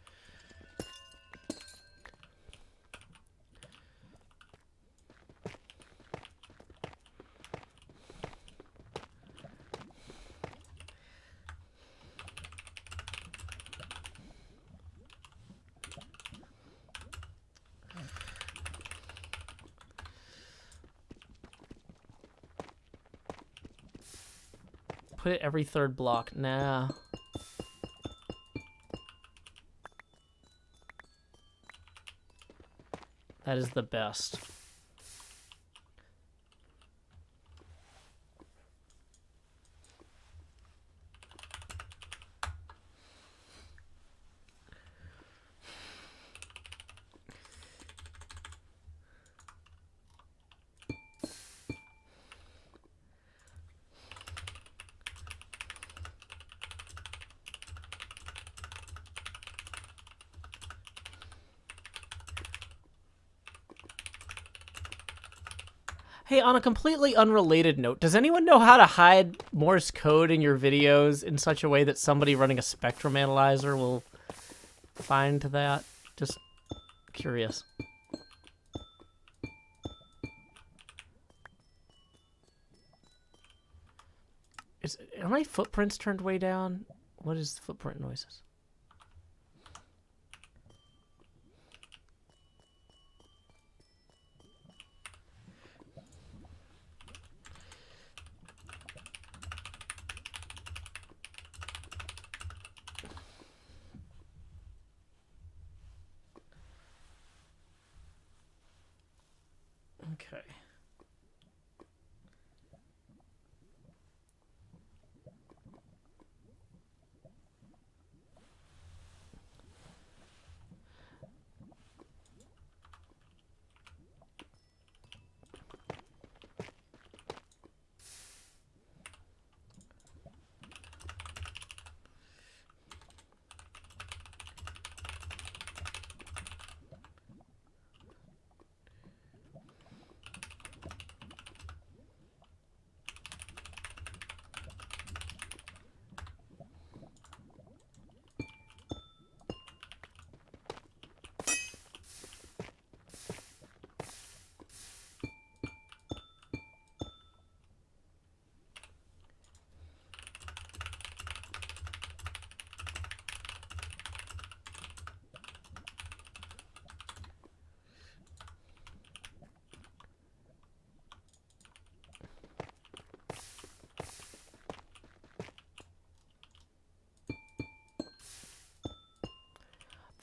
Put it every third block. Nah. That is the best. Hey, on a completely unrelated note, does anyone know how to hide Morse code in your videos in such a way that somebody running a spectrum analyzer will find that? Just curious. Are my footprints turned way down? What is the footprint noises? Okay.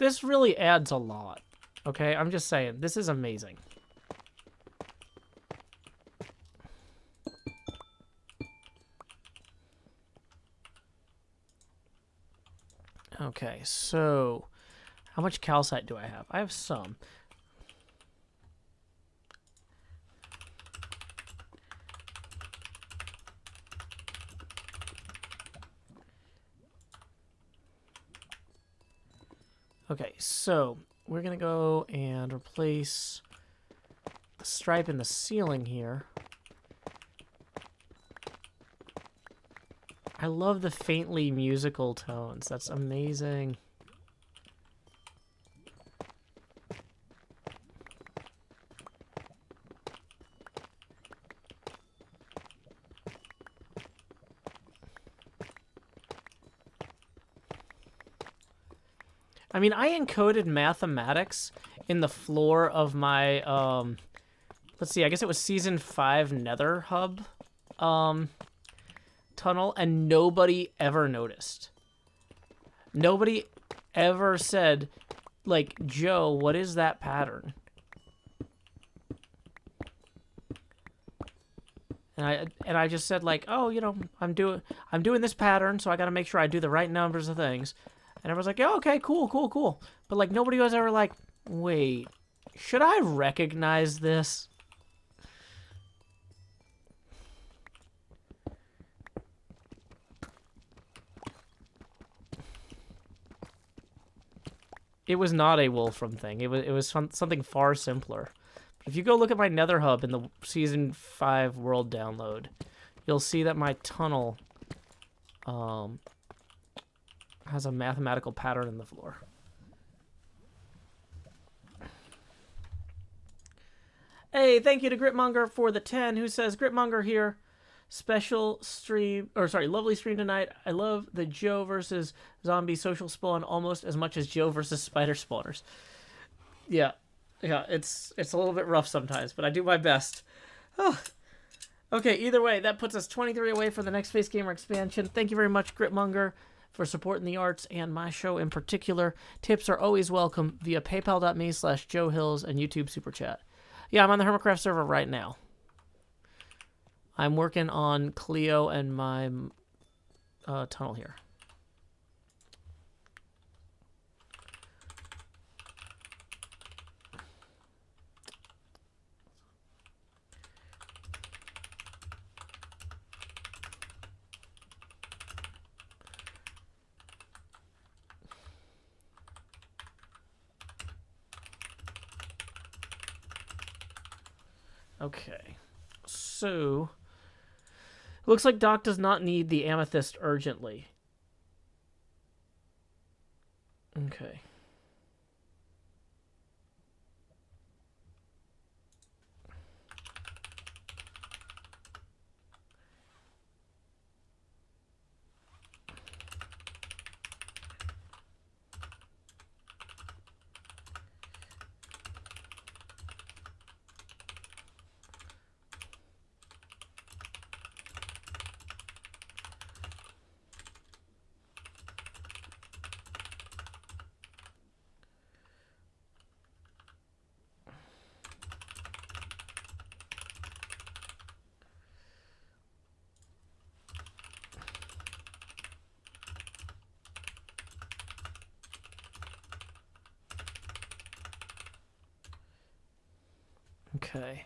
this really adds a lot. Okay, I'm just saying, this is amazing. Okay, so how much calcite do I have? I have some. Okay, so we're gonna go and replace the stripe in the ceiling here. I love the faintly musical tones. That's amazing. I mean, I encoded mathematics in the floor of my, let's see, I guess it was Season 5 Nether Hub tunnel, and nobody ever noticed. Nobody ever said, like, Joe, what is that pattern? And I just said, like, oh, you know, I'm doing this pattern, so I got to make sure I do the right numbers of things. And everyone's like, oh, okay, cool, cool, cool. But, like, nobody was ever like, wait, should I recognize this? It was not a Wolfram thing. It was something far simpler. If you go look at my Nether Hub in the Season 5 World download, you'll see that my tunnel has a mathematical pattern in the floor. Hey, thank you to Gritmonger for the 10, who says, Gritmonger here. Special stream, or sorry, lovely stream tonight. I love the Joe versus zombie social spawn almost as much as Joe versus spider spawners. Yeah, it's a little bit rough sometimes, but I do my best. Oh. Okay, either way, that puts us 23 away for the next Face Gamer expansion. Thank you very much, Gritmonger, for supporting the arts and my show in particular. Tips are always welcome via paypal.me/JoeHills and YouTube Super Chat. Yeah, I'm on the HermitCraft server right now. I'm working on Cleo and my tunnel here. Okay, so looks like Doc does not need the amethyst urgently. Okay. Okay.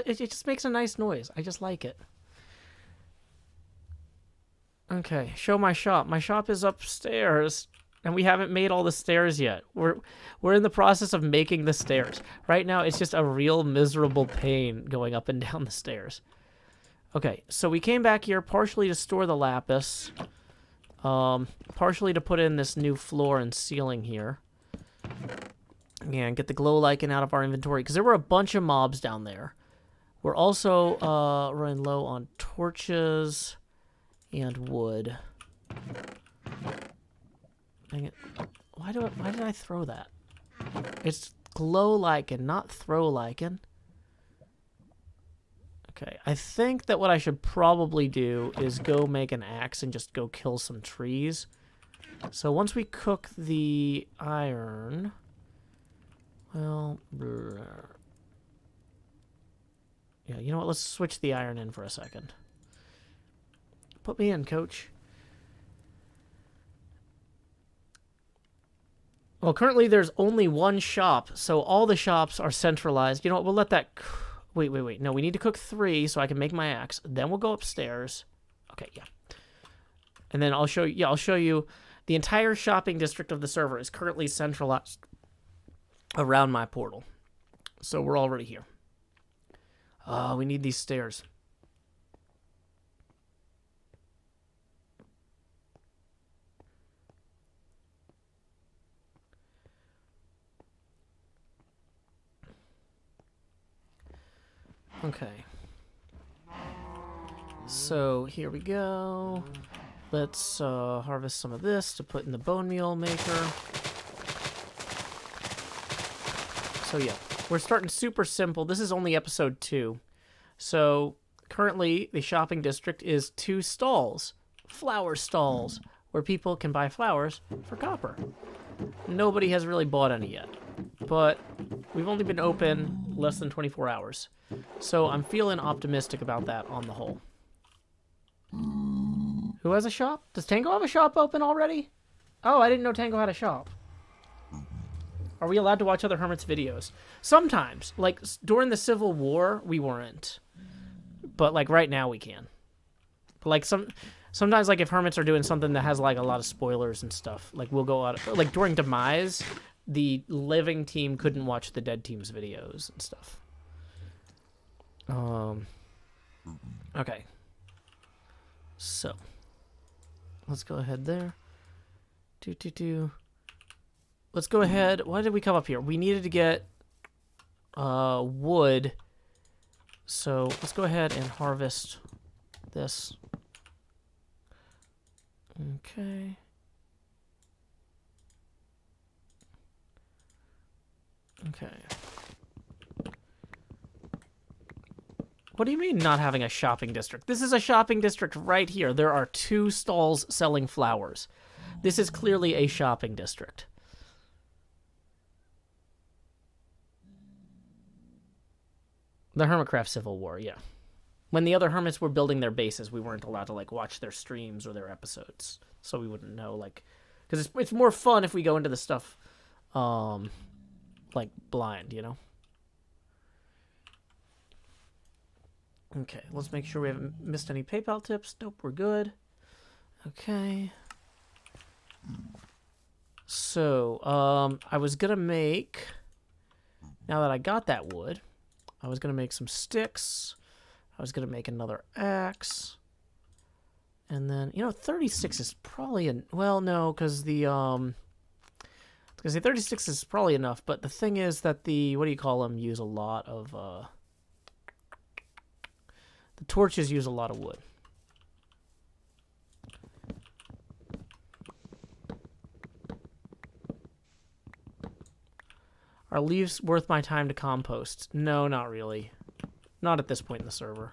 It just makes a nice noise. I just like it. Okay, show my shop. My shop is upstairs, and we haven't made all the stairs yet. We're in the process of making the stairs. Right now, it's just a real miserable pain going up and down the stairs. Okay, so we came back here partially to store the lapis, partially to put in this new floor and ceiling here. And get the glow lichen out of our inventory, because there were a bunch of mobs down there. We're also running low on torches and wood. Dang it. Why did I throw that? It's glow lichen, not throw lichen. Okay, I think that what I should probably do is go make an axe and just go kill some trees. So once we cook the iron... Well... Yeah, you know what? Let's switch the iron in for a second. Put me in, coach. Well, currently there's only one shop, so all the shops are centralized. You know what? We'll let that... Wait. No, we need to cook 3 so I can make my axe. Then we'll go upstairs. Okay, yeah. And then I'll show you... Yeah, I'll show you... The entire shopping district of the server is currently centralized around my portal. So we're already here. We need these stairs. Okay. So here we go. Let's harvest some of this to put in the bone meal maker. So yeah, we're starting super simple. This is only episode 2. So currently the shopping district is 2 stalls, flower stalls, where people can buy flowers for copper. Nobody has really bought any yet, but we've only been open less than 24 hours. So I'm feeling optimistic about that on the whole. Who has a shop? Does Tango have a shop open already? Oh, I didn't know Tango had a shop. Are we allowed to watch other hermits' videos? Sometimes. Like, during the Civil War, we weren't. But, like, right now we can. But, like, sometimes, like, if hermits are doing something that has, like, a lot of spoilers and stuff, like, we'll go out... Like, during Demise, the living team couldn't watch the dead team's videos and stuff. Okay. So, let's go ahead there. Let's go ahead. Why did we come up here? We needed to get wood. So let's go ahead and harvest this. Okay. Okay. What do you mean not having a shopping district? This is a shopping district right here. There are 2 stalls selling flowers. This is clearly a shopping district. The HermitCraft Civil War, yeah. When the other hermits were building their bases, we weren't allowed to, like, watch their streams or their episodes. So we wouldn't know, like... Because it's more fun if we go into the stuff, like, blind, you know? Okay, let's make sure we haven't missed any PayPal tips. Nope, we're good. Okay. So, I was gonna make... Now that I got that wood... I was going to make some sticks. I was going to make another axe. And then, you know, 36 is probably... Well, no, because the... I was going to say 36 is probably enough, but the thing is that the... What do you call them? Use a lot of... The torches use a lot of wood. Are leaves worth my time to compost? No, not really. Not at this point in the server.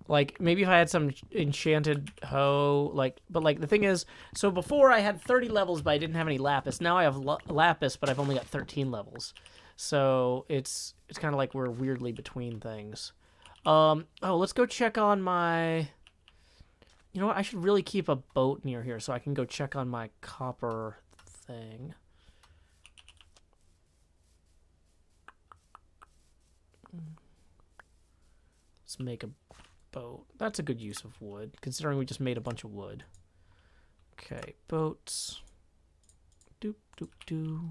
Like, maybe if I had some enchanted hoe, like... But, like, the thing is... So, before I had 30 levels, but I didn't have any lapis. Now I have lapis, but I've only got 13 levels. So, it's kind of like we're weirdly between things. Oh, let's go check on my... You know what? I should really keep a boat near here so I can go check on my copper thing. Let's make a boat. That's a good use of wood, considering we just made a bunch of wood. Okay, boats. Doop, doop, doo.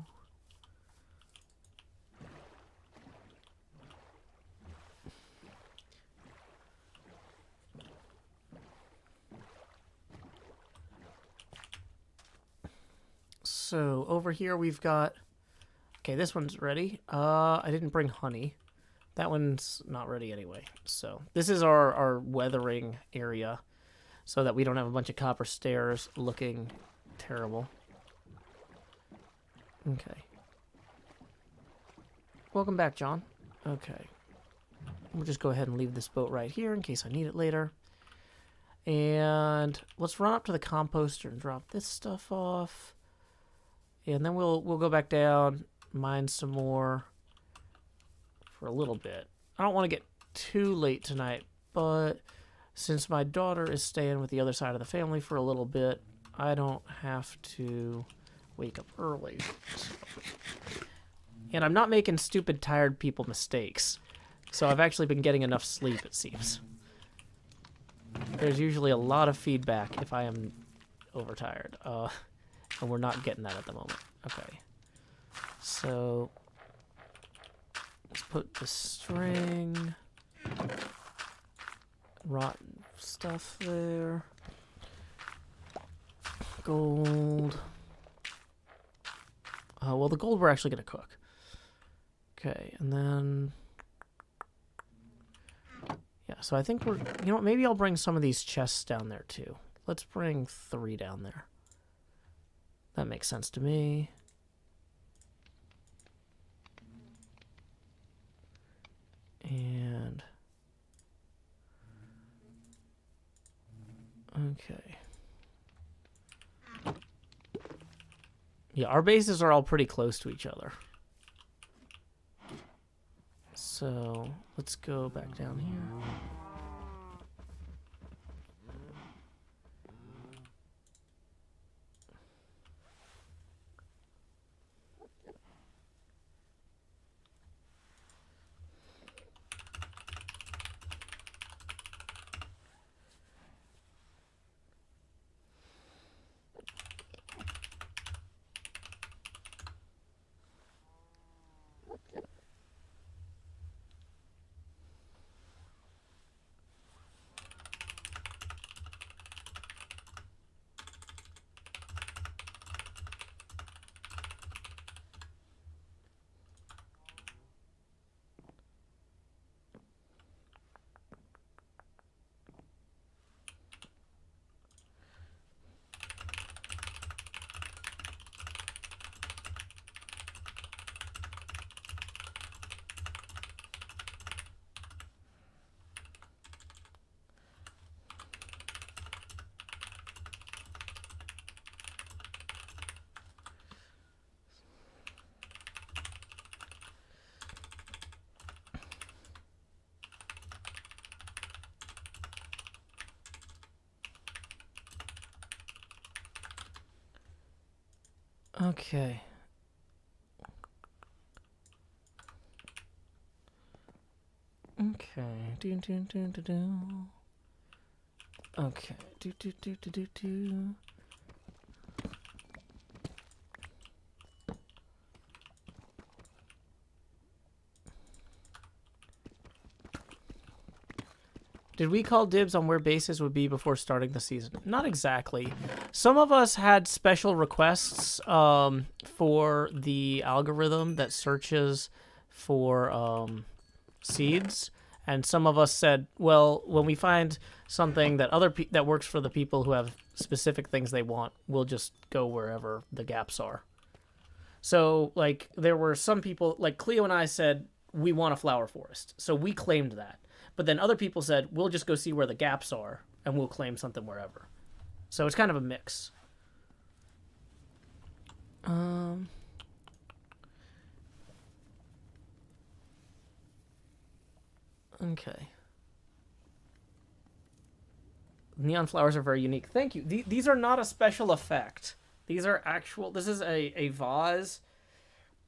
So, over here we've got... Okay, this one's ready. I didn't bring honey. That one's not ready anyway. So this is our weathering area so that we don't have a bunch of copper stairs looking terrible. Okay. Welcome back, John. Okay. We'll just go ahead and leave this boat right here in case I need it later. And let's run up to the composter and drop this stuff off. And then we'll go back down, mine some more for a little bit. I don't want to get too late tonight, but since my daughter is staying with the other side of the family for a little bit, I don't have to wake up early. And I'm not making stupid, tired people mistakes. So I've actually been getting enough sleep, it seems. There's usually a lot of feedback if I am overtired. And we're not getting that at the moment. Okay. So let's put the string, rotten stuff there, gold. Well, the gold we're actually going to cook. Okay, and then... yeah, so I think we're... you know what, maybe I'll bring some of these chests down there, too. Let's bring 3 down there. That makes sense to me. And... okay. Yeah, our bases are all pretty close to each other. So, let's go back down here. Okay. Okay. Do do do do do. Okay. Do do do do do do. Did we call dibs on where bases would be before starting the season? Not exactly. Some of us had special requests for the algorithm that searches for seeds, and some of us said, well, when we find something that that works for the people who have specific things they want, we'll just go wherever the gaps are. So, like, there were some people, like Cleo and I said, we want a flower forest. So we claimed that. But then other people said, we'll just go see where the gaps are, and we'll claim something wherever. So it's kind of a mix. Okay. Neon flowers are very unique. Thank you. These are not a special effect. These are actual... this is a vase.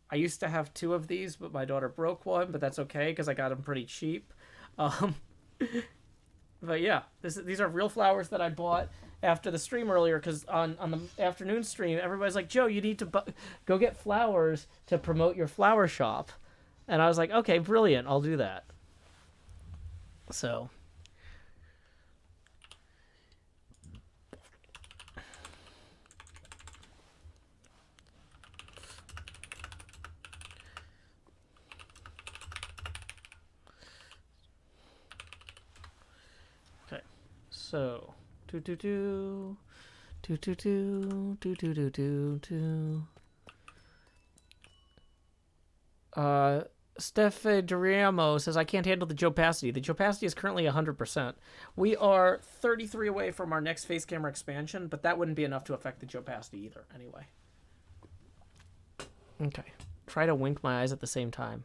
I used to have 2 of these, but my daughter broke one, but that's okay, because I got them pretty cheap. But yeah, these are real flowers that I bought after the stream earlier, because on the afternoon stream, everybody's like, Joe, you need to go get flowers to promote your flower shop. And I was like, okay, brilliant, I'll do that. So... so, do. Steph Duriamo says, I can't handle the opacity. The opacity is currently 100%. We are 33 away from our next face camera expansion, but that wouldn't be enough to affect the opacity either, anyway. Okay. Try to wink my eyes at the same time.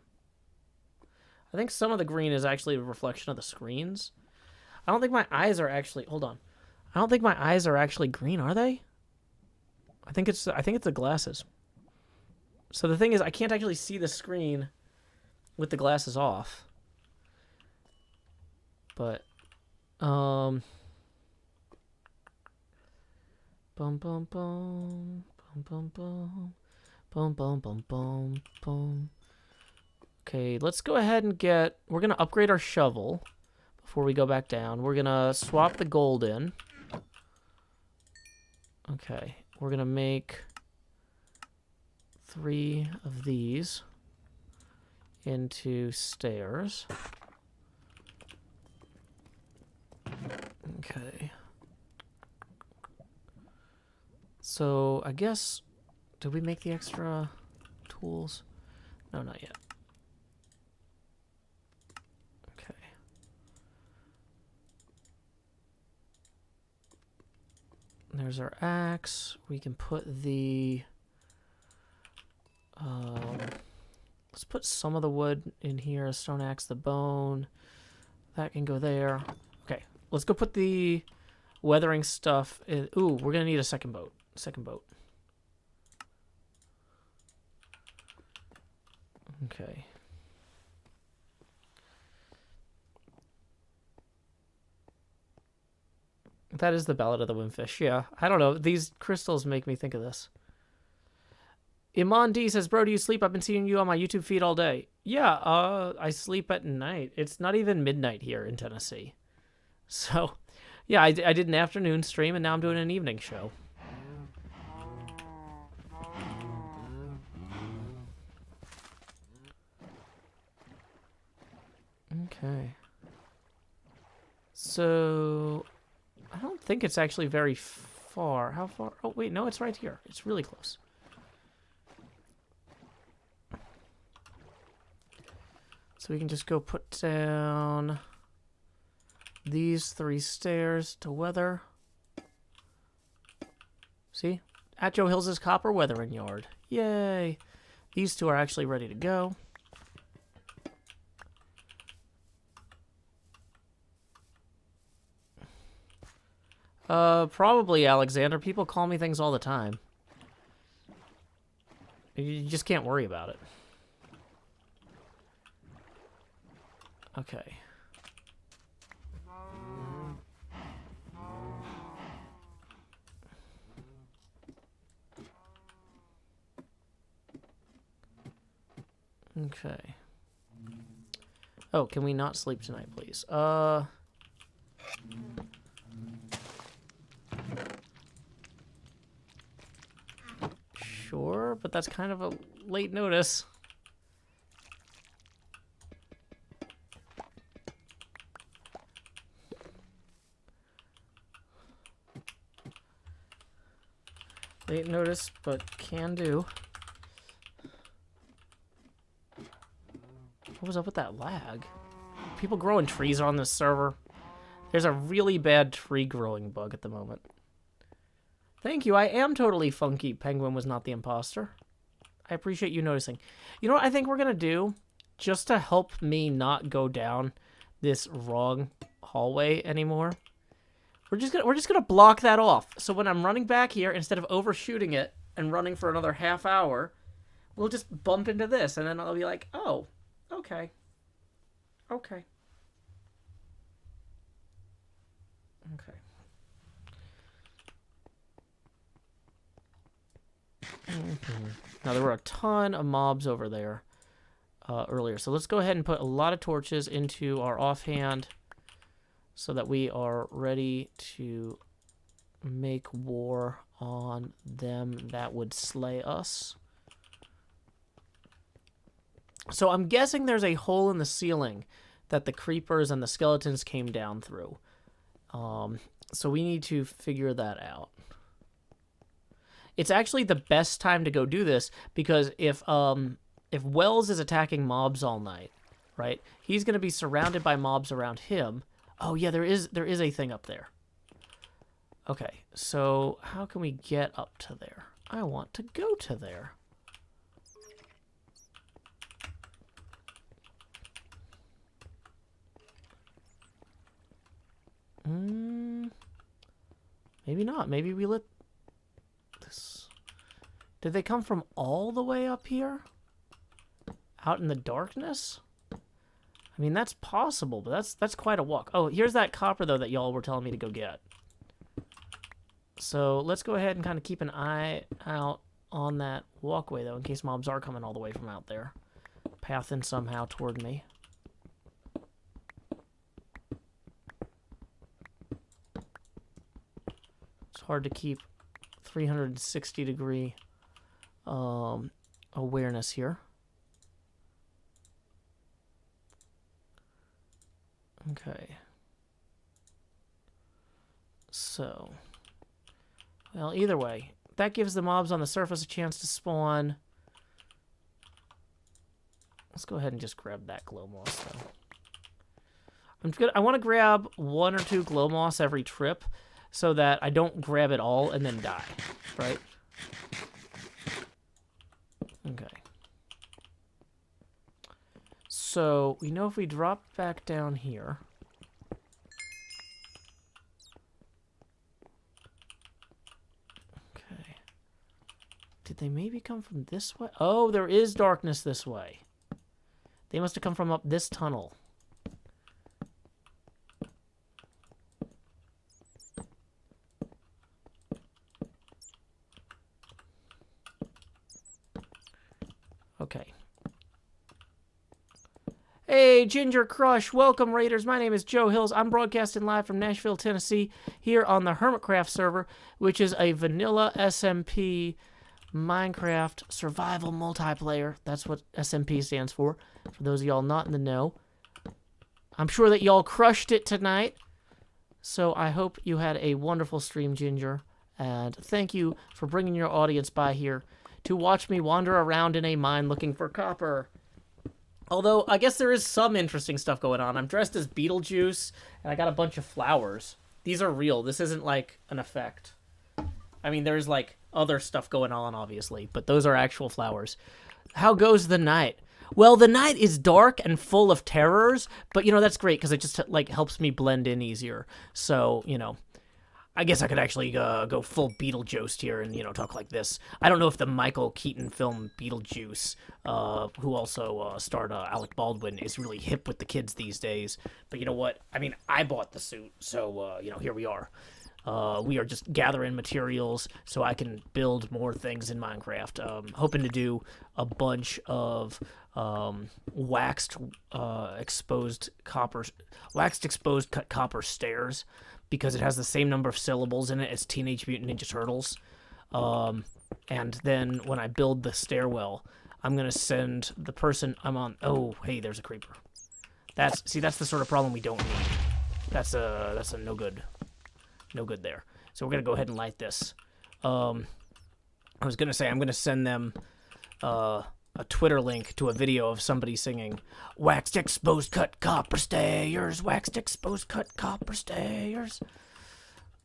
I think some of the green is actually a reflection of the screens. I don't think my eyes are actually... Hold on. I don't think my eyes are actually green, are they? I think it's the glasses. So the thing is, I can't actually see the screen with the glasses off. But, bum bum bum bum bum bum bum bum bum bum bum. Okay, let's go ahead and we're gonna upgrade our shovel before we go back down. We're gonna swap the gold in. Okay, we're gonna make 3 of these into stairs. Okay. So, I guess, did we make the extra tools? No, not yet. Okay. There's our axe. We can put the... let's put some of the wood in here. A stone axe, the bone. That can go there. Okay, let's go put the weathering stuff in. Ooh, we're gonna need a second boat. Okay. That is the Ballad of the Windfish. Yeah, I don't know. These crystals make me think of this. Iman D says, bro, do you sleep? I've been seeing you on my YouTube feed all day. Yeah, I sleep at night. It's not even midnight here in Tennessee. So, yeah, I did an afternoon stream, and now I'm doing an evening show. Okay. So, I don't think it's actually very far. How far? Oh, wait, no, it's right here. It's really close. So we can just go put down these 3 stairs to weather. See? At Joe Hills' copper weathering yard. Yay! These 2 are actually ready to go. Probably Alexander. People call me things all the time. You just can't worry about it. Okay. Okay. Oh, can we not sleep tonight, please? Sure, but that's kind of a late notice. Late notice, but can do. What was up with that lag? People growing trees on this server. There's a really bad tree growing bug at the moment. Thank you, I am totally funky. Penguin was not the imposter. I appreciate you noticing. You know what I think we're gonna do? Just to help me not go down this wrong hallway anymore. We're just gonna block that off. So when I'm running back here, instead of overshooting it and running for another half hour, we'll just bump into this, and then I'll be like, oh, okay. Okay. Okay. Now, there were a ton of mobs over there earlier. So let's go ahead and put a lot of torches into our offhand so that we are ready to make war on them that would slay us. So I'm guessing there's a hole in the ceiling that the creepers and the skeletons came down through. So we need to figure that out. It's actually the best time to go do this because if if Wells is attacking mobs all night, right, he's going to be surrounded by mobs around him. Oh, yeah, there is a thing up there. Okay, so how can we get up to there? I want to go to there. Maybe not. Maybe we lit this. Did they come from all the way up here? Out in the darkness? I mean, that's possible, but that's quite a walk. Oh, here's that copper, though, that y'all were telling me to go get. So let's go ahead and kind of keep an eye out on that walkway, though, in case mobs are coming all the way from out there. Pathing somehow toward me. It's hard to keep 360-degree awareness here. Okay. So, well, either way, that gives the mobs on the surface a chance to spawn. Let's go ahead and just grab that glow moss, though. I want to grab 1 or 2 glow moss every trip so that I don't grab it all and then die, right? Okay. So, we know if we drop back down here... Okay. Did they maybe come from this way? Oh, there is darkness this way. They must have come from up this tunnel. Okay. Hey, Ginger Crush. Welcome, Raiders. My name is Joe Hills. I'm broadcasting live from Nashville, Tennessee, here on the HermitCraft server, which is a vanilla SMP Minecraft survival multiplayer. That's what SMP stands for those of y'all not in the know. I'm sure that y'all crushed it tonight, so I hope you had a wonderful stream, Ginger, and thank you for bringing your audience by here to watch me wander around in a mine looking for copper. Although, I guess there is some interesting stuff going on. I'm dressed as Beetlejuice, and I got a bunch of flowers. These are real. This isn't, like, an effect. I mean, there's, like, other stuff going on, obviously, but those are actual flowers. How goes the night? Well, the night is dark and full of terrors, but, you know, that's great, because it just, like, helps me blend in easier. So, you know, I guess I could actually go full Beetlejuice here and, you know, talk like this. I don't know if the Michael Keaton film Beetlejuice, who also starred Alec Baldwin, is really hip with the kids these days. But you know what? I mean, I bought the suit, so, you know, here we are. We are just gathering materials so I can build more things in Minecraft. Hoping to do a bunch of waxed exposed cut copper stairs, because it has the same number of syllables in it as Teenage Mutant Ninja Turtles. And then when I build the stairwell, I'm going to send the person I'm on... Oh, hey, there's a creeper. That's the sort of problem we don't need. That's a no good. No good there. So we're going to go ahead and light this. I was going to say, I'm going to send them a Twitter link to a video of somebody singing, waxed exposed cut copper stairs, waxed exposed cut copper stairs.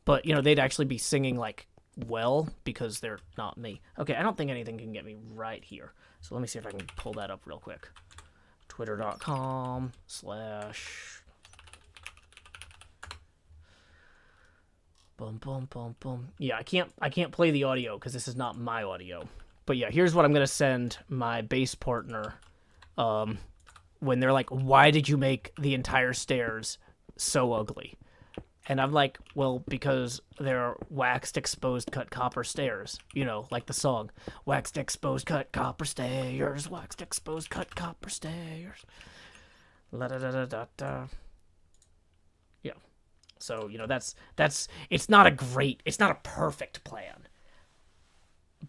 But, you know, they'd actually be singing, like, well, because they're not me. Okay, I don't think anything can get me right here. So let me see if I can pull that up real quick. Twitter.com/ Boom, boom, boom, boom. Yeah, I can't play the audio because this is not my audio. But yeah, here's what I'm gonna send my base partner. When they're like, "Why did you make the entire stairs so ugly?" And I'm like, "Well, because they're waxed, exposed, cut copper stairs. You know, like the song, waxed, exposed, cut copper stairs, waxed, exposed, cut copper stairs." La da da da da da. Yeah. So, you know, that's it's not a perfect plan,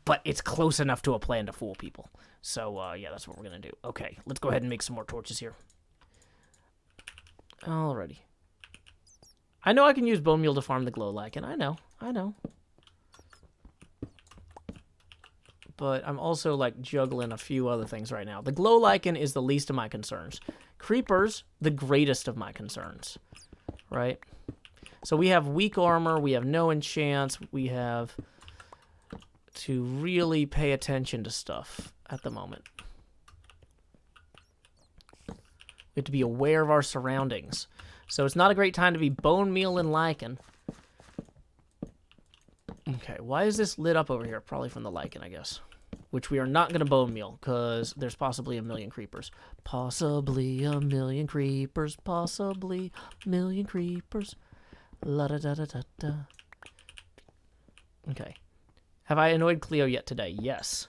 but it's close enough to a plan to fool people. So, yeah, that's what we're going to do. Okay, let's go ahead and make some more torches here. Alrighty. I know I can use bone meal to farm the glow lichen. I know. but I'm also, like, juggling a few other things right now. The glow lichen is the least of my concerns. Creepers, the greatest of my concerns, right? So we have weak armor, we have no enchants, we have to really pay attention to stuff at the moment. We have to be aware of our surroundings. So it's not a great time to be bone meal and lichen. Okay, why is this lit up over here? Probably from the lichen, I guess. Which we are not going to bone meal, because there's possibly a million creepers. Possibly a million creepers, possibly a million creepers. La-da-da-da-da-da. Okay. Have I annoyed Cleo yet today? Yes.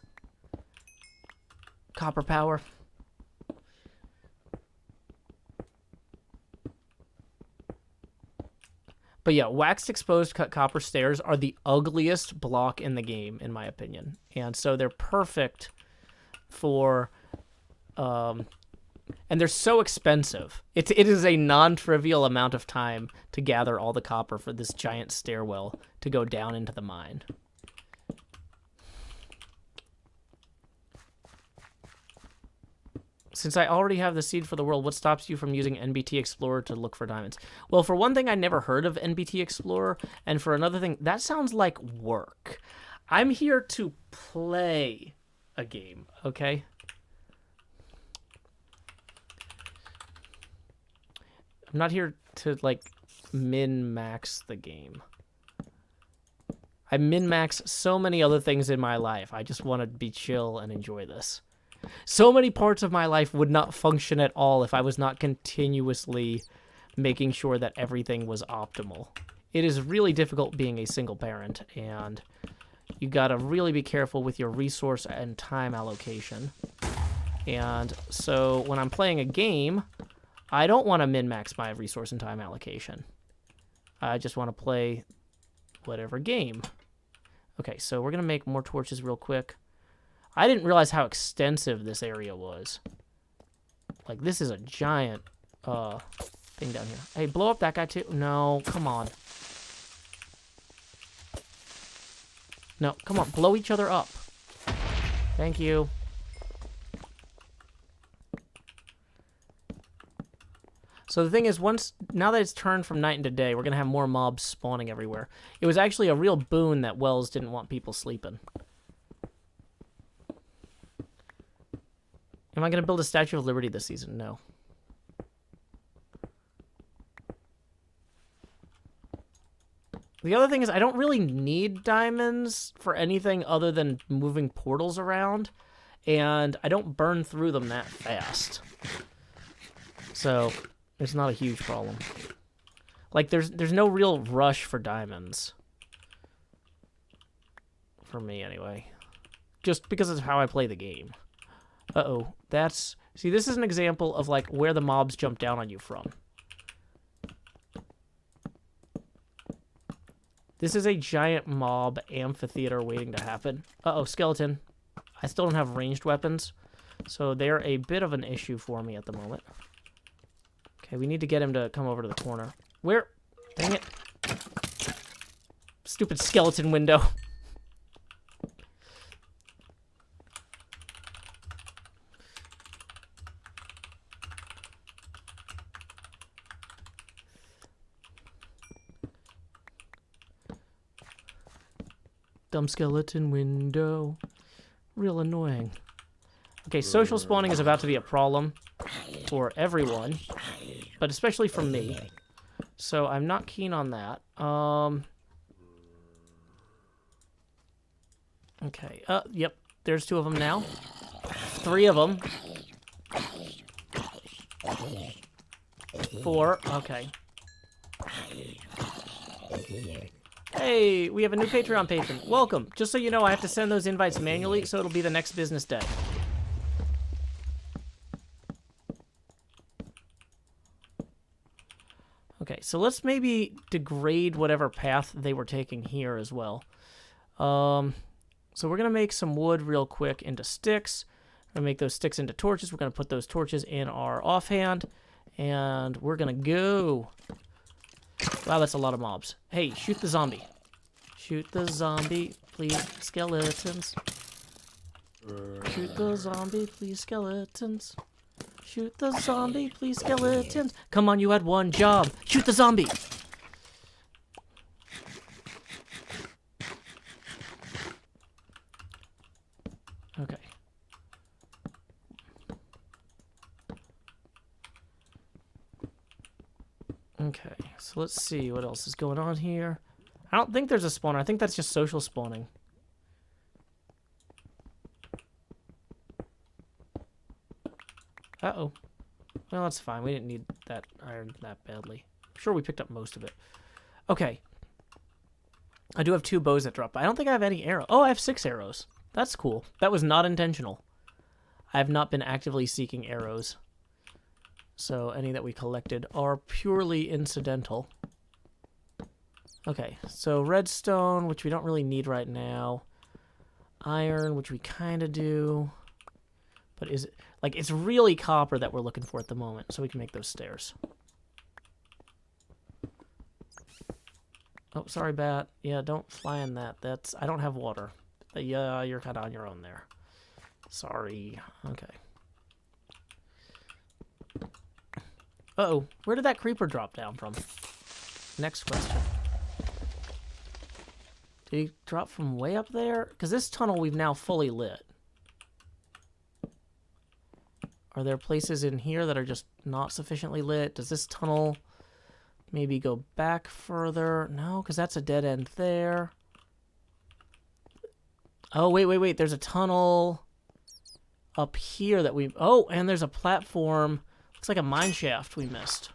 Copper power. But yeah, waxed exposed cut copper stairs are the ugliest block in the game, in my opinion. And so they're perfect for... and they're so expensive. It is a non-trivial amount of time to gather all the copper for this giant stairwell to go down into the mine. Since I already have the seed for the world, what stops you from using NBT Explorer to look for diamonds? Well, for one thing, I never heard of NBT Explorer, and for another thing, that sounds like work. I'm here to play a game, okay? I'm not here to, like, min-max the game. I min-max so many other things in my life. I just want to be chill and enjoy this. So many parts of my life would not function at all if I was not continuously making sure that everything was optimal. It is really difficult being a single parent, and you gotta really be careful with your resource and time allocation. And so when I'm playing a game, I don't want to min-max my resource and time allocation. I just want to play whatever game. Okay, so we're gonna make more torches real quick. I didn't realize how extensive this area was. Like, this is a giant thing down here. Hey, blow up that guy too. No, come on. No, come on, blow each other up. Thank you. So the thing is, now that it's turned from night into day, we're going to have more mobs spawning everywhere. It was actually a real boon that Wells didn't want people sleeping. Am I going to build a Statue of Liberty this season? No. The other thing is, I don't really need diamonds for anything other than moving portals around, and I don't burn through them that fast. So, it's not a huge problem. Like, there's no real rush for diamonds. For me, anyway. Just because it's how I play the game. Uh-oh. See, this is an example of, like, where the mobs jump down on you from. This is a giant mob amphitheater waiting to happen. Uh-oh, skeleton. I still don't have ranged weapons, so they're a bit of an issue for me at the moment. Okay, we need to get him to come over to the corner. Where? Dang it. Stupid skeleton window. Dumb skeleton window. Real annoying. Okay, social spawning is about to be a problem for everyone, but especially for me. So I'm not keen on that. Okay, yep, there's 2 of them now. 3 of them. 4, okay. Hey, we have a new Patreon patron. Welcome. Just so you know, I have to send those invites manually, so it'll be the next business day. Okay, so let's maybe degrade whatever path they were taking here as well. So we're going to make some wood real quick into sticks. We're going to make those sticks into torches. We're going to put those torches in our offhand. And we're going to go. Wow, that's a lot of mobs. Hey, shoot the zombie. Shoot the zombie, please. Skeletons. Shoot the zombie, please, skeletons. Shoot the zombie, please, skeletons. Come on, you had one job. Shoot the zombie. Okay. Okay, so let's see what else is going on here. I don't think there's a spawner. I think that's just social spawning. Uh-oh. Well, that's fine. We didn't need that iron that badly. I'm sure we picked up most of it. Okay. I do have 2 bows that drop. I don't think I have any arrows. Oh, I have 6 arrows. That's cool. That was not intentional. I have not been actively seeking arrows. So any that we collected are purely incidental. Okay, so redstone, which we don't really need right now. Iron, which we kind of do. But is it... Like, it's really copper that we're looking for at the moment, so we can make those stairs. Oh, sorry, bat. Yeah, don't fly in that. That's... I don't have water. Yeah, you're kind of on your own there. Sorry. Okay. Uh-oh. Where did that creeper drop down from? Next question. Did he drop from way up there? Because this tunnel we've now fully lit. Are there places in here that are just not sufficiently lit? Does this tunnel maybe go back further? No, because that's a dead end there. Oh, wait. There's a tunnel up here that we... Oh, and there's a platform. Looks like a mine shaft we missed.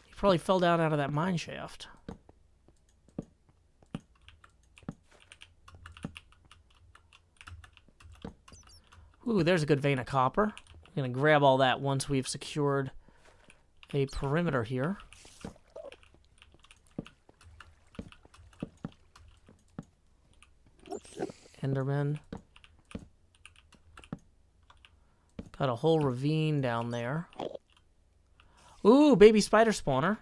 He probably fell down out of that mine shaft. Ooh, there's a good vein of copper. I'm going to grab all that once we've secured a perimeter here. Enderman. Got a whole ravine down there. Ooh, baby spider spawner.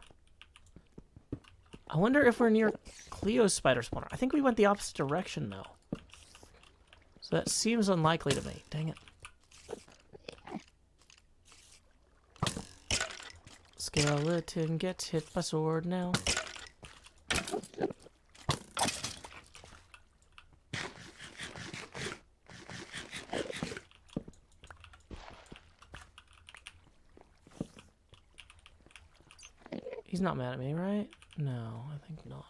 I wonder if we're near Cleo's spider spawner. I think we went the opposite direction, though. So that seems unlikely to me. Dang it. Skeleton gets hit by sword now. He's not mad at me, right? No, I think not.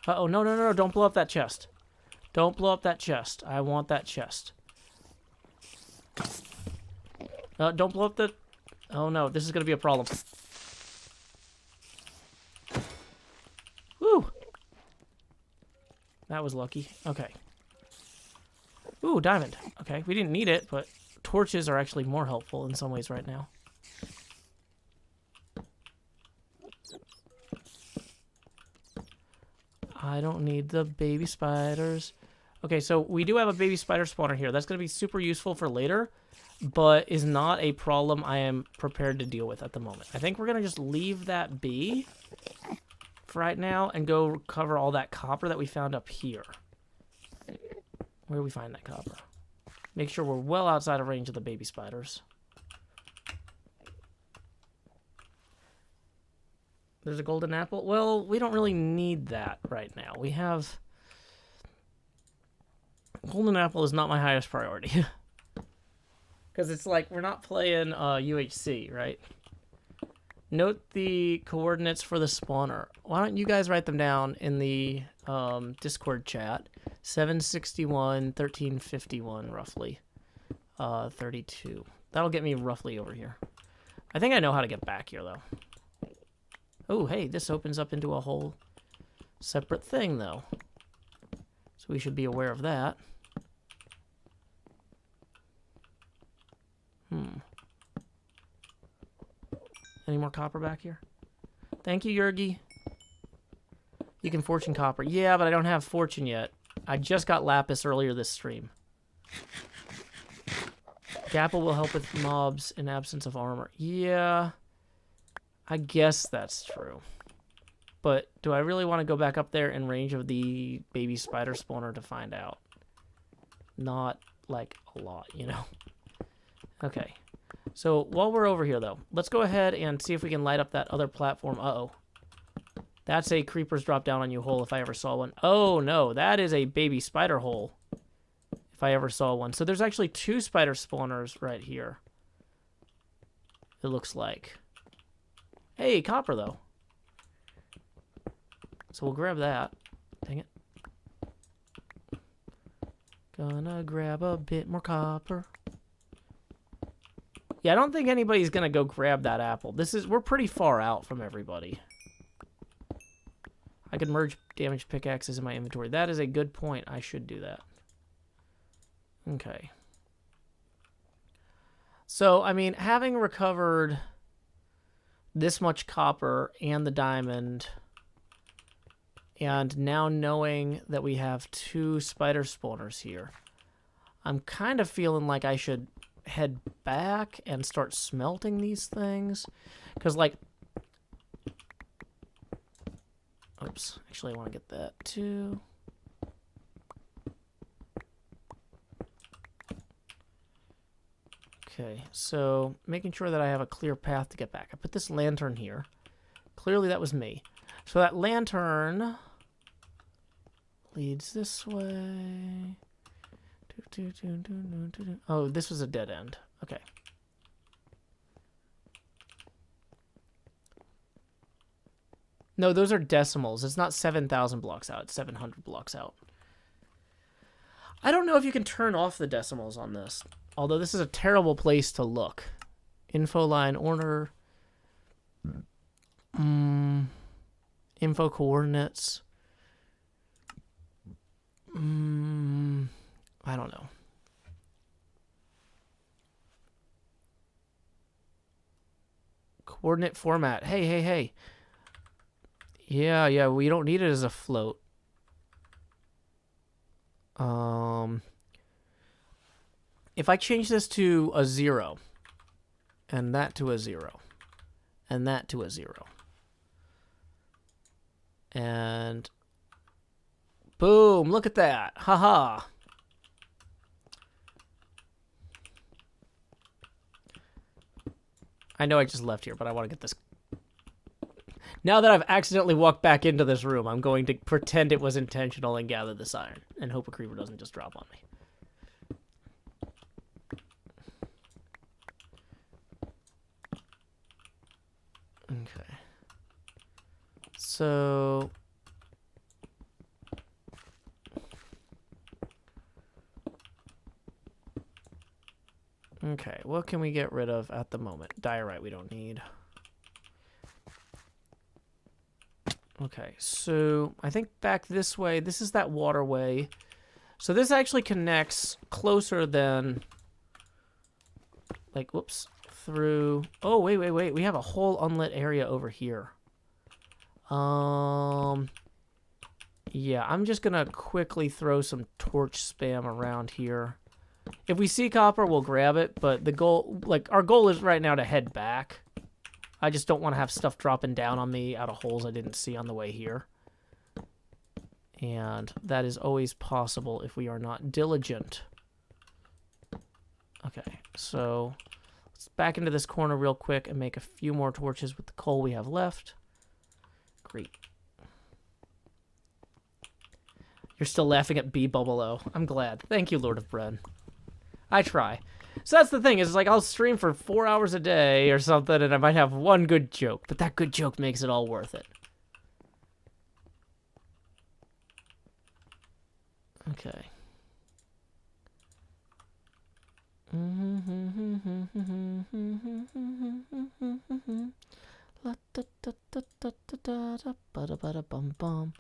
Uh-oh, no, don't blow up that chest. Don't blow up that chest. I want that chest. Don't blow up the... Oh no, this is going to be a problem. Woo! That was lucky. Okay. Ooh, diamond. Okay, we didn't need it, but torches are actually more helpful in some ways right now. I don't need the baby spiders. Okay, so we do have a baby spider spawner here. That's going to be super useful for later, but is not a problem I am prepared to deal with at the moment. I think we're going to just leave that be for right now and go cover all that copper that we found up here. Where do we find that copper? Make sure we're well outside of range of the baby spiders. There's a golden apple. Well, we don't really need that right now. We have... Golden apple is not my highest priority. Because it's like, we're not playing UHC, right? Note the coordinates for the spawner. Why don't you guys write them down in the Discord chat. 761, 1351, roughly. 32. That'll get me roughly over here. I think I know how to get back here, though. Oh, hey, this opens up into a whole separate thing, though. So we should be aware of that. Any more copper back here? Thank you, Yurgi. You can fortune copper. Yeah, but I don't have fortune yet. I just got lapis earlier this stream. The apple will help with mobs in absence of armor. Yeah, I guess that's true. But do I really want to go back up there in range of the baby spider spawner to find out? Not, like, a lot, you know? Okay. So, while we're over here, though, let's go ahead and see if we can light up that other platform. Uh-oh. That's a creepers drop down on you hole if I ever saw one. Oh, no. That is a baby spider hole if I ever saw one. So, there's actually 2 spider spawners right here. It looks like. Hey, copper, though. So we'll grab that. Dang it. Gonna grab a bit more copper. Yeah, I don't think anybody's gonna go grab that apple. We're pretty far out from everybody. I could merge damaged pickaxes in my inventory. That is a good point. I should do that. Okay. So, I mean, having recovered this much copper and the diamond, and now knowing that we have 2 spider spawners here, I'm kind of feeling like I should head back and start smelting these things. Because, like... Oops. Actually, I want to get that, too. Okay, so making sure that I have a clear path to get back. I put this lantern here. Clearly, that was me. So that lantern leads this way. Oh, this was a dead end. Okay. No, those are decimals. It's not 7,000 blocks out. It's 700 blocks out. I don't know if you can turn off the decimals on this. Although this is a terrible place to look. Info line order. Info coordinates. I don't know. Coordinate format. Hey. Yeah, we don't need it as a float. If I change this to a 0, and that to a 0, and that to a 0, and boom, look at that. Haha. I know I just left here, but I want to get this. Now that I've accidentally walked back into this room, I'm going to pretend it was intentional and gather this iron, and hope a creeper doesn't just drop on me. Okay. So... Okay, what can we get rid of at the moment? Diorite we don't need. Okay, so I think back this way, this is that waterway. So this actually connects closer than, like, whoops, through... Oh, wait. We have a whole unlit area over here. Yeah, I'm just gonna quickly throw some torch spam around here. If we see copper, we'll grab it, but the goal, like, our goal is right now to head back. I just don't want to have stuff dropping down on me out of holes I didn't see on the way here. And that is always possible if we are not diligent. Okay, so let's back into this corner real quick and make a few more torches with the coal we have left. Great. You're still laughing at B-Bubble-O. I'm glad. Thank you, Lord of Bread. I try. So that's the thing, is like I'll stream for 4 hours a day or something and I might have one good joke, but that good joke makes it all worth it. Okay. La da da da da da da ba da ba da bum bum.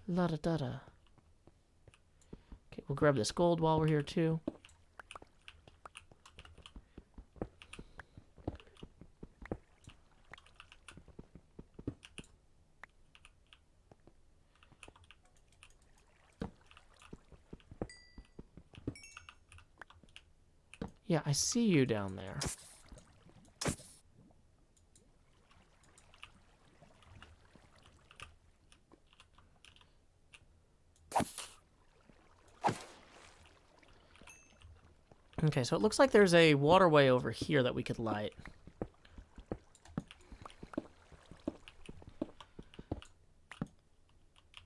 La da da da. Okay, we'll grab this gold while we're here too. Yeah, I see you down there. Okay, so it looks like there's a waterway over here that we could light.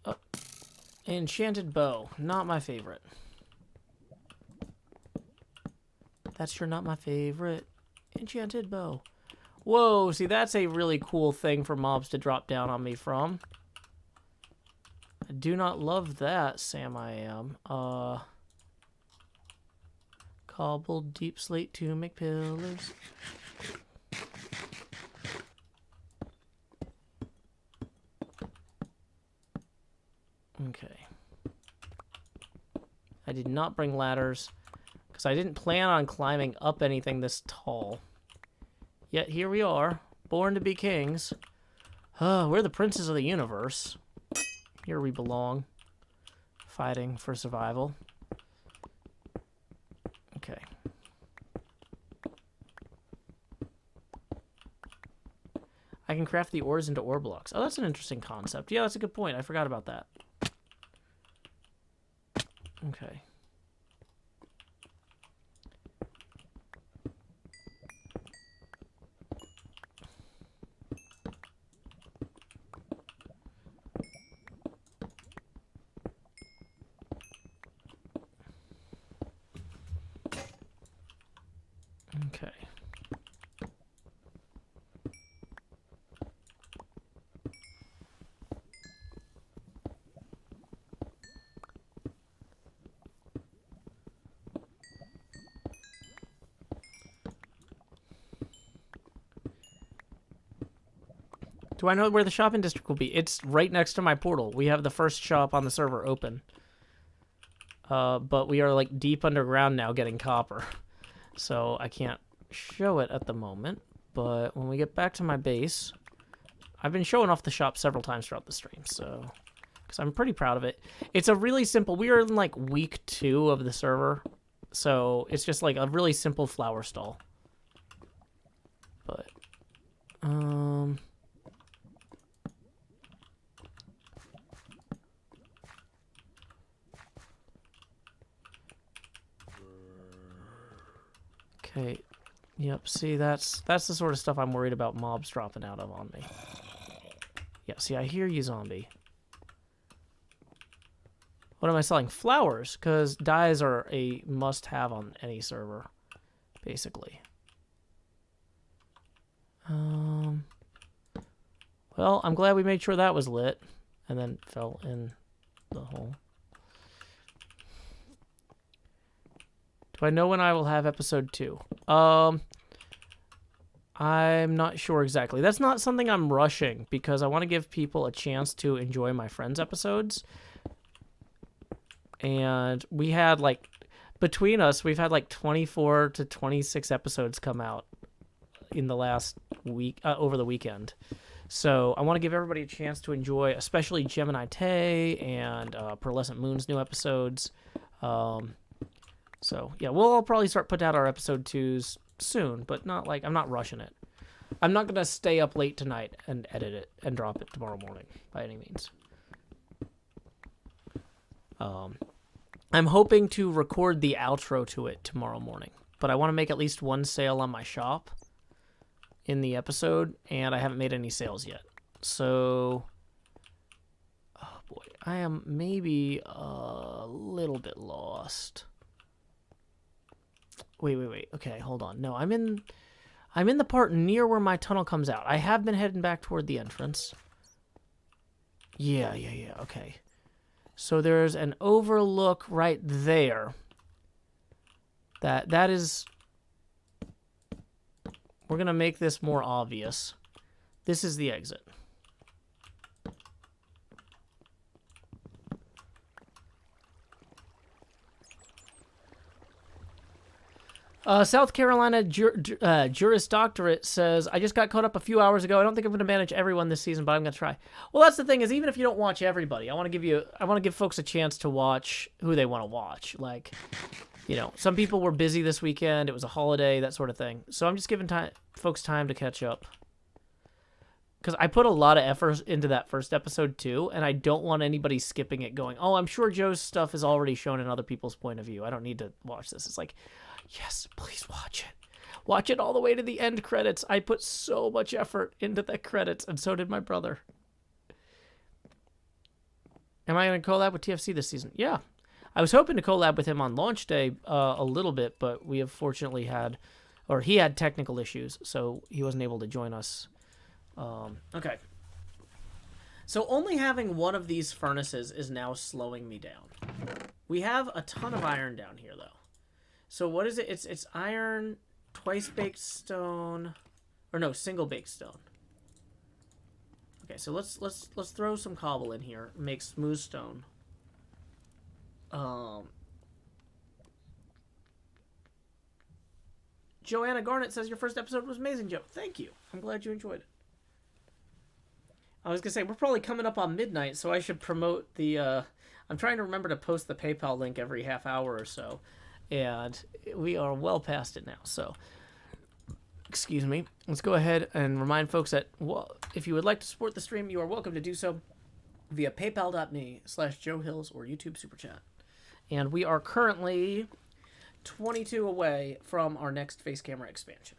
Oh, enchanted bow. Not my favorite. That's sure not my favorite. Enchanted bow. Whoa, see, that's a really cool thing for mobs to drop down on me from. I do not love that, Sam I am. Cobbled deep slate to make pillars. Okay. I did not bring ladders because I didn't plan on climbing up anything this tall. Yet here we are, born to be kings. We're the princes of the universe. Here we belong, fighting for survival. Okay. I can craft the ores into ore blocks. Oh, that's an interesting concept. Yeah, that's a good point. I forgot about that. Okay. Okay. Do I know where the shopping district will be? It's right next to my portal. We have the first shop on the server open. But we are like deep underground now getting copper. So I can't show it at the moment. But when we get back to my base, I've been showing off the shop several times throughout the stream. So, because I'm pretty proud of it. It's a really simple, we are in like week 2 of the server. So it's just like a really simple flower stall. But, okay, yep, see, that's the sort of stuff I'm worried about mobs dropping out of on me. Yeah, see, I hear you, zombie. What am I selling? Flowers, because dyes are a must-have on any server, basically. Well, I'm glad we made sure that was lit, and then fell in the hole. Do I know when I will have episode 2? I'm not sure exactly. That's not something I'm rushing because I want to give people a chance to enjoy my friends' episodes. And we had like, between us, we've had like 24 to 26 episodes come out in the last week, over the weekend. So I want to give everybody a chance to enjoy, especially Gemini Tay and Pearlescent Moon's new episodes. So, yeah, we'll probably start putting out our episode 2s soon, but not like, I'm not rushing it. I'm not going to stay up late tonight and edit it and drop it tomorrow morning by any means. I'm hoping to record the outro to it tomorrow morning, but I want to make at least one sale on my shop in the episode, and I haven't made any sales yet. So, oh boy, I am maybe a little bit lost. Wait. Okay, hold on. No, I'm in the part near where my tunnel comes out. I have been heading back toward the entrance. Yeah. Okay. So there's an overlook right there. That is... We're going to make this more obvious. This is the exit. South Carolina Juris Doctorate says, I just got caught up a few hours ago. I don't think I'm going to manage everyone this season, but I'm going to try. Well, that's the thing is, even if you don't watch everybody, I want to give folks a chance to watch who they want to watch. Like, you know, some people were busy this weekend. It was a holiday, that sort of thing. So I'm just giving folks time to catch up. Because I put a lot of effort into that first episode, too, and I don't want anybody skipping it going, oh, I'm sure Joe's stuff is already shown in other people's point of view. I don't need to watch this. It's like, yes, please watch it. Watch it all the way to the end credits. I put so much effort into the credits, and so did my brother. Am I going to collab with TFC this season? Yeah. I was hoping to collab with him on launch day a little bit, but we have fortunately he had technical issues, so he wasn't able to join us. Okay. So only having one of these furnaces is now slowing me down. We have a ton of iron down here, though. So what is it? It's iron, twice baked stone, or no, single baked stone. Okay, so let's throw some cobble in here. Make smooth stone. Joanna Garnett says your first episode was amazing, Joe. Thank you. I'm glad you enjoyed it. I was gonna say we're probably coming up on midnight, so I should promote the. I'm trying to remember to post the PayPal link every half hour or so, and we are well past it now. So, excuse me. Let's go ahead and remind folks that if you would like to support the stream, you are welcome to do so via PayPal.me/Joe Hills or YouTube Super Chat. And we are currently 22 away from our next face camera expansion.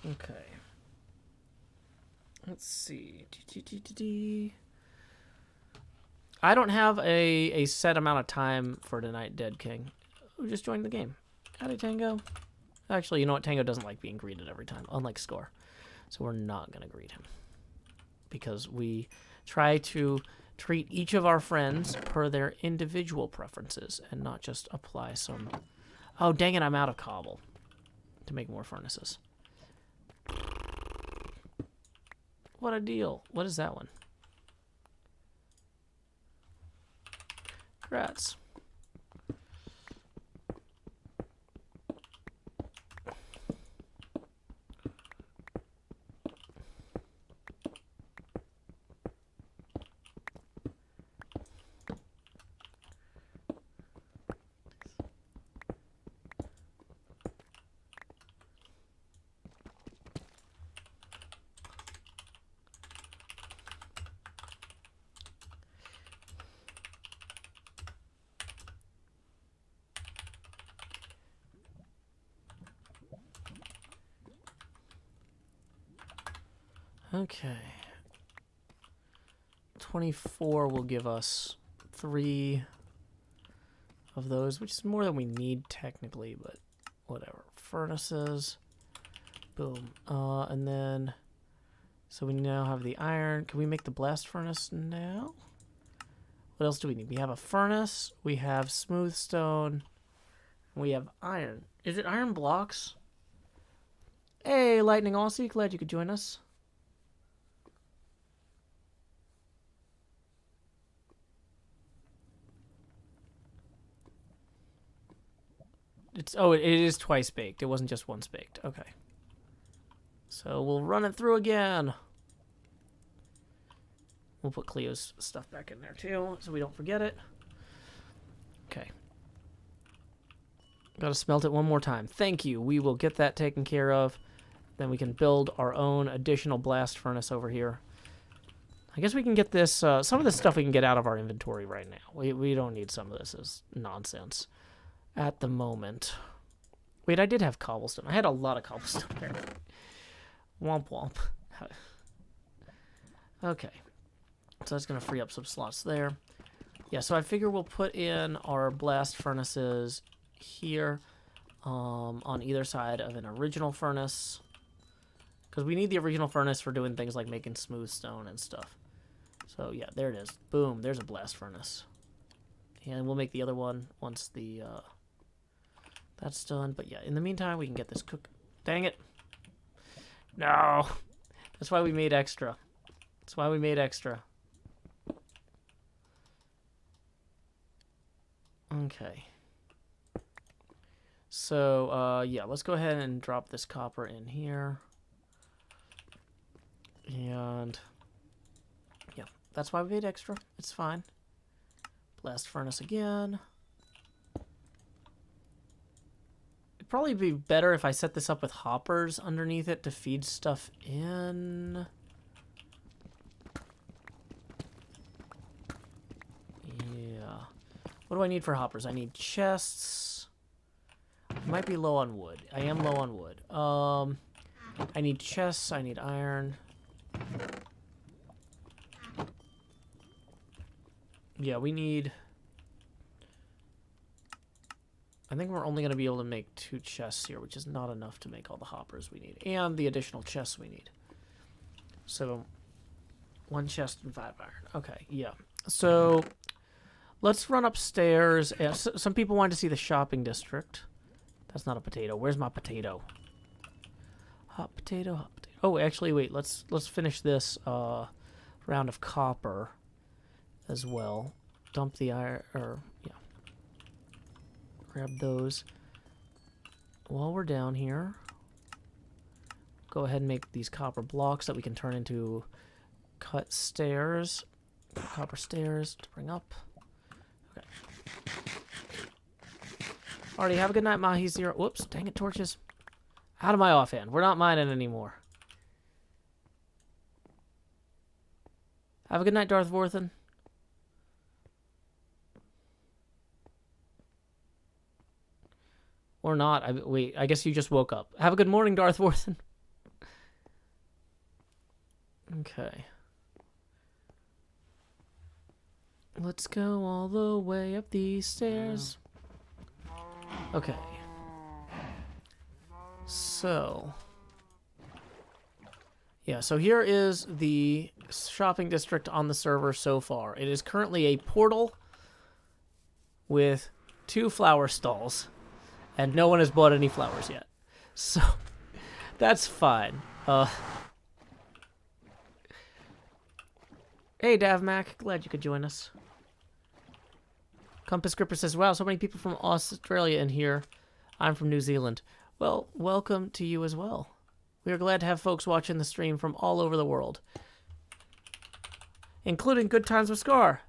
Okay. Let's see. I don't have a set amount of time for tonight, Dead King. Who just joined the game? Howdy, Tango. Actually, you know what? Tango doesn't like being greeted every time, unlike Score. So we're not going to greet him. Because we try to treat each of our friends per their individual preferences and not just apply some... Oh, dang it, I'm out of cobble to make more furnaces. What a deal. What is that one? Congrats. Okay. 24 will give us 3 of those, which is more than we need technically, but whatever. Furnaces. Boom. And then, so we now have the iron. Can we make the blast furnace now? What else do we need? We have a furnace. We have smooth stone. We have iron. Is it iron blocks? Hey, Lightning Aussie. Glad you could join us. It is twice baked. It wasn't just once baked. Okay. So we'll run it through again. We'll put Cleo's stuff back in there too, so we don't forget it. Okay. Gotta smelt it one more time. Thank you. We will get that taken care of. Then we can build our own additional blast furnace over here. I guess we can get this, some of this stuff we can get out of our inventory right now. We don't need some of this as nonsense at the moment. Wait, I did have cobblestone. I had a lot of cobblestone there. Womp womp. Okay. So that's going to free up some slots there. Yeah, so I figure we'll put in our blast furnaces here on either side of an original furnace. Because we need the original furnace for doing things like making smooth stone and stuff. So yeah, there it is. Boom, there's a blast furnace. And we'll make the other one once the that's done. But yeah, in the meantime, we can get this cook. Dang it. No. That's why we made extra. That's why we made extra. Okay. So, yeah, let's go ahead and drop this copper in here. And, yeah, that's why we made extra. It's fine. Blast furnace again. It'd probably be better if I set this up with hoppers underneath it to feed stuff in. Yeah. What do I need for hoppers? I need chests. I might be low on wood. I am low on wood. I need chests. I need iron. Yeah, we need... I think we're only going to be able to make 2 chests here, which is not enough to make all the hoppers we need. And the additional chests we need. So, 1 chest and 5 iron. Okay, yeah. So, let's run upstairs. Some people wanted to see the shopping district. That's not a potato. Where's my potato? Hot potato, hot potato. Oh, actually, wait. Let's finish this round of copper as well. Dump the iron, or yeah. Grab those. While we're down here, go ahead and make these copper blocks that we can turn into cut stairs. Copper stairs to bring up. Okay. Alrighty, have a good night, Mahi Zero. Whoops, dang it, torches. Out of my offhand. We're not mining anymore. Have a good night, Darth Vorthen. Or not. Wait, I guess you just woke up. Have a good morning, Darth Vorthen. Okay. Let's go all the way up these stairs. Okay. So. Yeah, so here is the shopping district on the server so far. It is currently a portal with 2 flower stalls. And no one has bought any flowers yet. So, that's fine. Hey, Davmac. Glad you could join us. Compass Gripper says, wow, so many people from Australia in here. I'm from New Zealand. Well, welcome to you as well. We are glad to have folks watching the stream from all over the world. Including Good Times with Scar.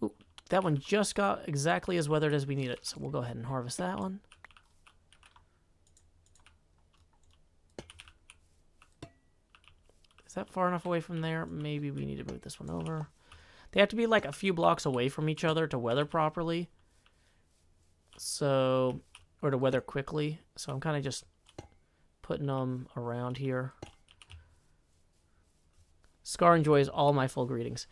Ooh, that one just got exactly as weathered as we need it, so we'll go ahead and harvest that one. Is that far enough away from there? Maybe we need to move this one over. They have to be like a few blocks away from each other to weather properly. So, or to weather quickly. So I'm kind of just putting them around here. Scar enjoys all my full greetings.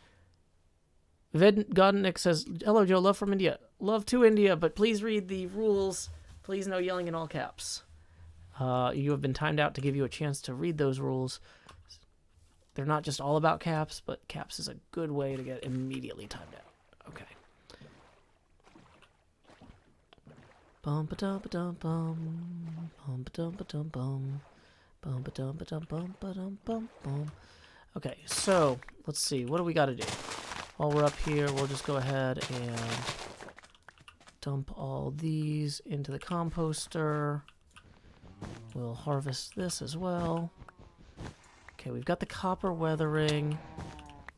Ved Godnik says, hello Joe, love from India. Love to India, but please read the rules. Please no yelling in all caps. You have been timed out to give you a chance to read those rules. They're not just all about caps, but caps is a good way to get immediately timed out. Okay. Bum ba dum ba dum bum. Bum ba dum ba dum bum. Bum ba dum ba dum bum ba dum bum bum. Okay, so let's see. What do we got to do? While we're up here, we'll just go ahead and dump all these into the composter. We'll harvest this as well. Okay, we've got the copper weathering.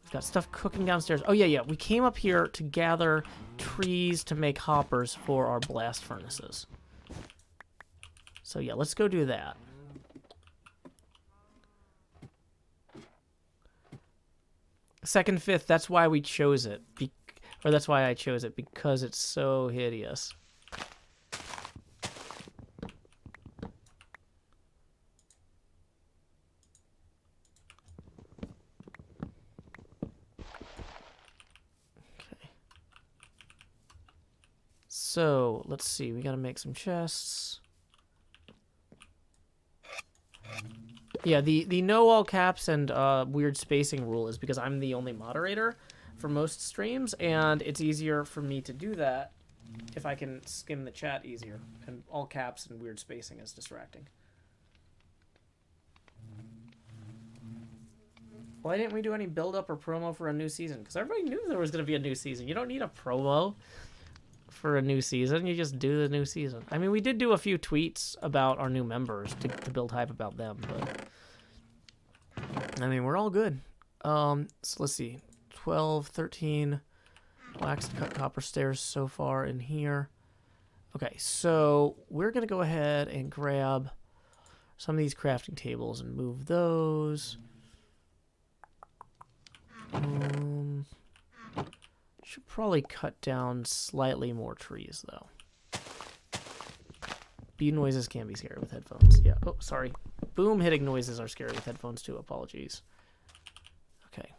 We've got stuff cooking downstairs. Oh, yeah. We came up here to gather trees to make hoppers for our blast furnaces. So, yeah, let's go do that. Second, fifth, that's why we chose it. Or that's why I chose it, because it's so hideous. So, let's see. We gotta make some chests. Yeah, the no all caps and weird spacing rule is because I'm the only moderator for most streams, and it's easier for me to do that if I can skim the chat easier. And all caps and weird spacing is distracting. Why didn't we do any build-up or promo for a new season? Because everybody knew there was going to be a new season. You don't need a promo for a new season. You just do the new season. I mean, we did do a few tweets about our new members to build hype about them, but I mean, we're all good. So let's see. 12, 13 waxed cut copper stairs so far in here. Okay, so we're going to go ahead and grab some of these crafting tables and move those. Should probably cut down slightly more trees, though. Bee noises can be scary with headphones. Yeah. Oh, sorry. Boom hitting noises are scary with headphones, too. Apologies. Okay.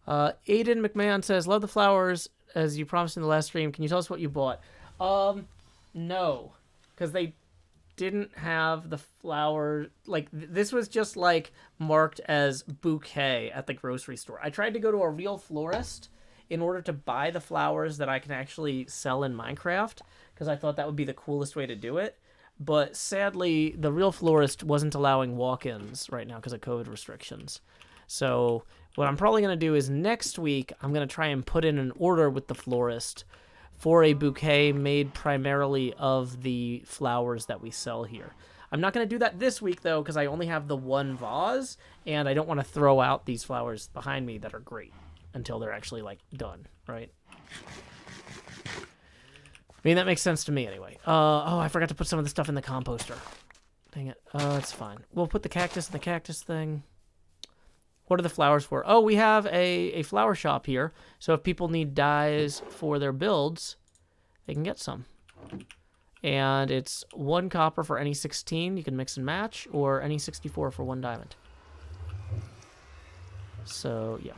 Aiden McMahon says, love the flowers as you promised in the last stream. Can you tell us what you bought? No. Because they didn't have the flower. Like, this was just, like, marked as bouquet at the grocery store. I tried to go to a real florist in order to buy the flowers that I can actually sell in Minecraft, because I thought that would be the coolest way to do it. But sadly, the real florist wasn't allowing walk-ins right now because of COVID restrictions. So what I'm probably going to do is next week, I'm going to try and put in an order with the florist for a bouquet made primarily of the flowers that we sell here. I'm not going to do that this week, though, because I only have the one vase, and I don't want to throw out these flowers behind me that are great until they're actually, like, done, right? I mean, that makes sense to me anyway. Oh, I forgot to put some of the stuff in the composter. Dang it. It's fine. We'll put the cactus in the cactus thing. What are the flowers for? Oh, we have a flower shop here. So if people need dyes for their builds, they can get some. And it's 1 copper for any 16. You can mix and match, or any 64 for 1 diamond. So, yeah.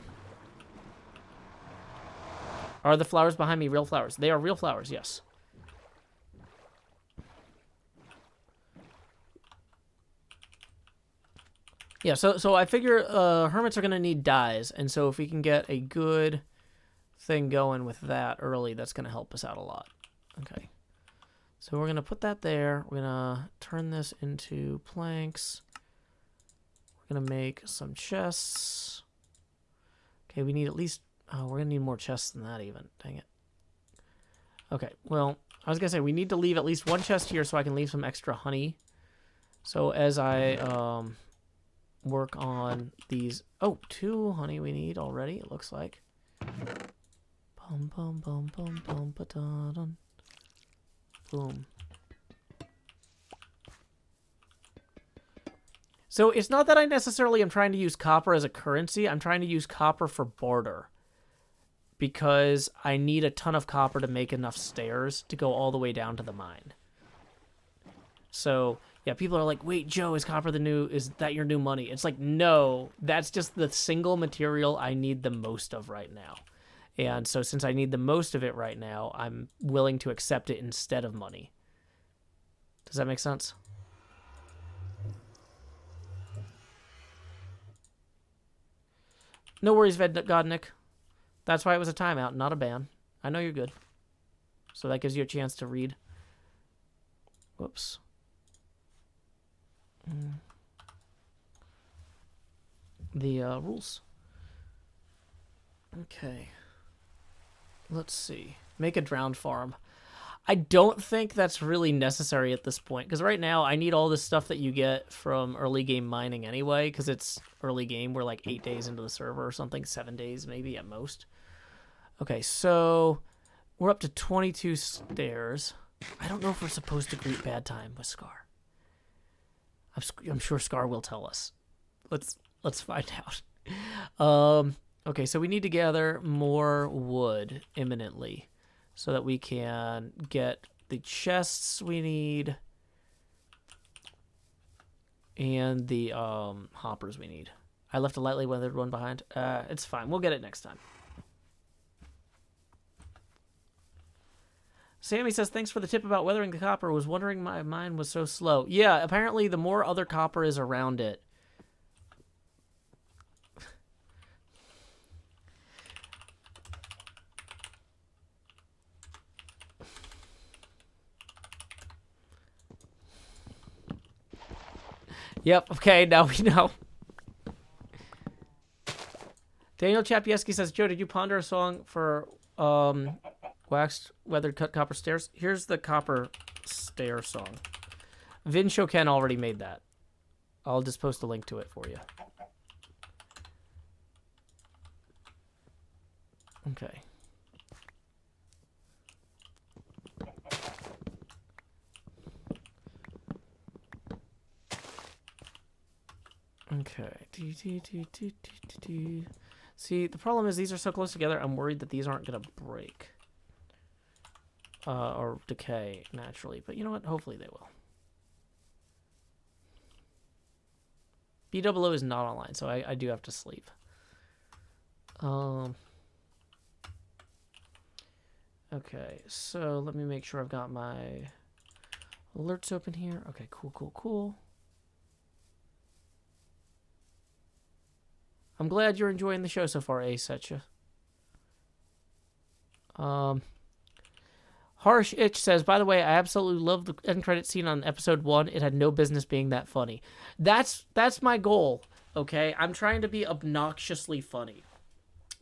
Are the flowers behind me real flowers? They are real flowers, yes. Yeah, so I figure hermits are going to need dyes, and so if we can get a good thing going with that early, that's going to help us out a lot. Okay. So we're going to put that there. We're going to turn this into planks. We're going to make some chests. Okay, we need at least... Oh, we're going to need more chests than that even. Dang it. Okay, well, I was going to say, we need to leave at least 1 chest here so I can leave some extra honey. So as I work on these... Oh, 2 honey we need already, it looks like. Bum, bum, bum, bum, bum, ba-da-dun. Boom. So it's not that I necessarily am trying to use copper as a currency. I'm trying to use copper for barter, because I need a ton of copper to make enough stairs to go all the way down to the mine. So, yeah, people are like, wait, Joe, is that your new money? It's like, no, that's just the single material I need the most of right now. And so since I need the most of it right now, I'm willing to accept it instead of money. Does that make sense? No worries, Vedgodnik. That's why it was a timeout, not a ban. I know you're good. So that gives you a chance to read. Whoops. The rules. Okay. Let's see. Make a drowned farm. I don't think that's really necessary at this point, because right now I need all this stuff that you get from early game mining anyway, because it's early game. We're like 8 days into the server or something, 7 days maybe at most. Okay, so we're up to 22 stairs. I don't know if we're supposed to greet bad time with Scar. I'm sure Scar will tell us. Let's find out. Okay, so we need to gather more wood imminently so that we can get the chests we need and the hoppers we need. I left a lightly weathered one behind. It's fine. We'll get it next time. Sammy says, thanks for the tip about weathering the copper. Was wondering my mine was so slow. Yeah, apparently the more other copper is around it. Yep, okay, now we know. Daniel Chapieski says, Joe, did you ponder a song for waxed, weathered, cut copper stairs? Here's the copper stair song. Vin Shoken already made that. I'll just post a link to it for you. Okay. Okay. See, the problem is these are so close together, I'm worried that these aren't going to break. Or decay naturally. But you know what? Hopefully they will. BOO is not online, so I do have to sleep. Okay, so let me make sure I've got my alerts open here. Okay, cool. I'm glad you're enjoying the show so far, Asetcha. Harsh Itch says, by the way, I absolutely love the end credit scene on episode 1. It had no business being that funny. That's my goal, okay? I'm trying to be obnoxiously funny.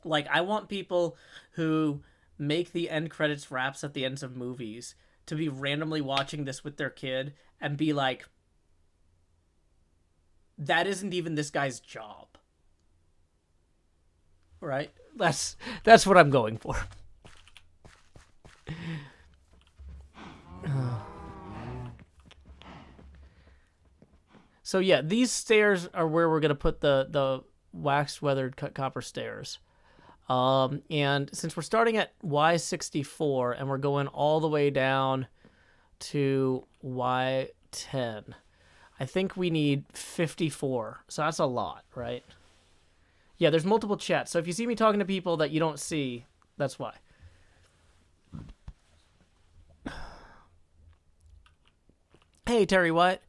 Like, I want people who make the end credits raps at the ends of movies to be randomly watching this with their kid and be like, that isn't even this guy's job. Right? That's what I'm going for. So yeah, these stairs are where we're gonna put the waxed weathered cut copper stairs. And since we're starting at Y64 and we're going all the way down to Y10, I think we need 54. So that's a lot, right? Yeah, there's multiple chats. So if you see me talking to people that you don't see, that's why. Hey, Terry White.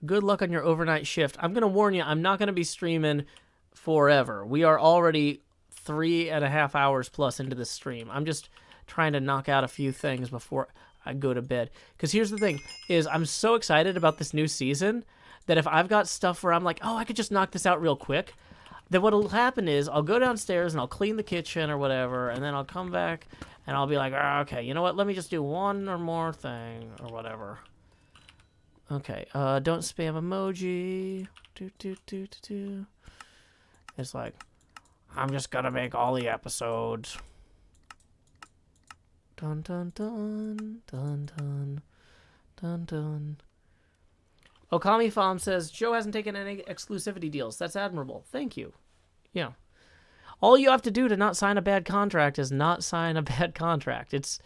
Good luck on your overnight shift. I'm going to warn you, I'm not going to be streaming forever. We are already 3.5 hours plus into this stream. I'm just trying to knock out a few things before I go to bed. Because here's the thing, is I'm so excited about this new season that if I've got stuff where I'm like, oh, I could just knock this out real quick, then what'll happen is I'll go downstairs and I'll clean the kitchen or whatever, and then I'll come back and I'll be like, oh, okay, you know what? Let me just do one or more thing or whatever. Okay, don't spam emoji. It's like, I'm just gonna make all the episodes. Dun dun dun dun dun dun dun. Okami Farm says, Joe hasn't taken any exclusivity deals. That's admirable. Thank you. Yeah. All you have to do to not sign a bad contract is not sign a bad contract. It's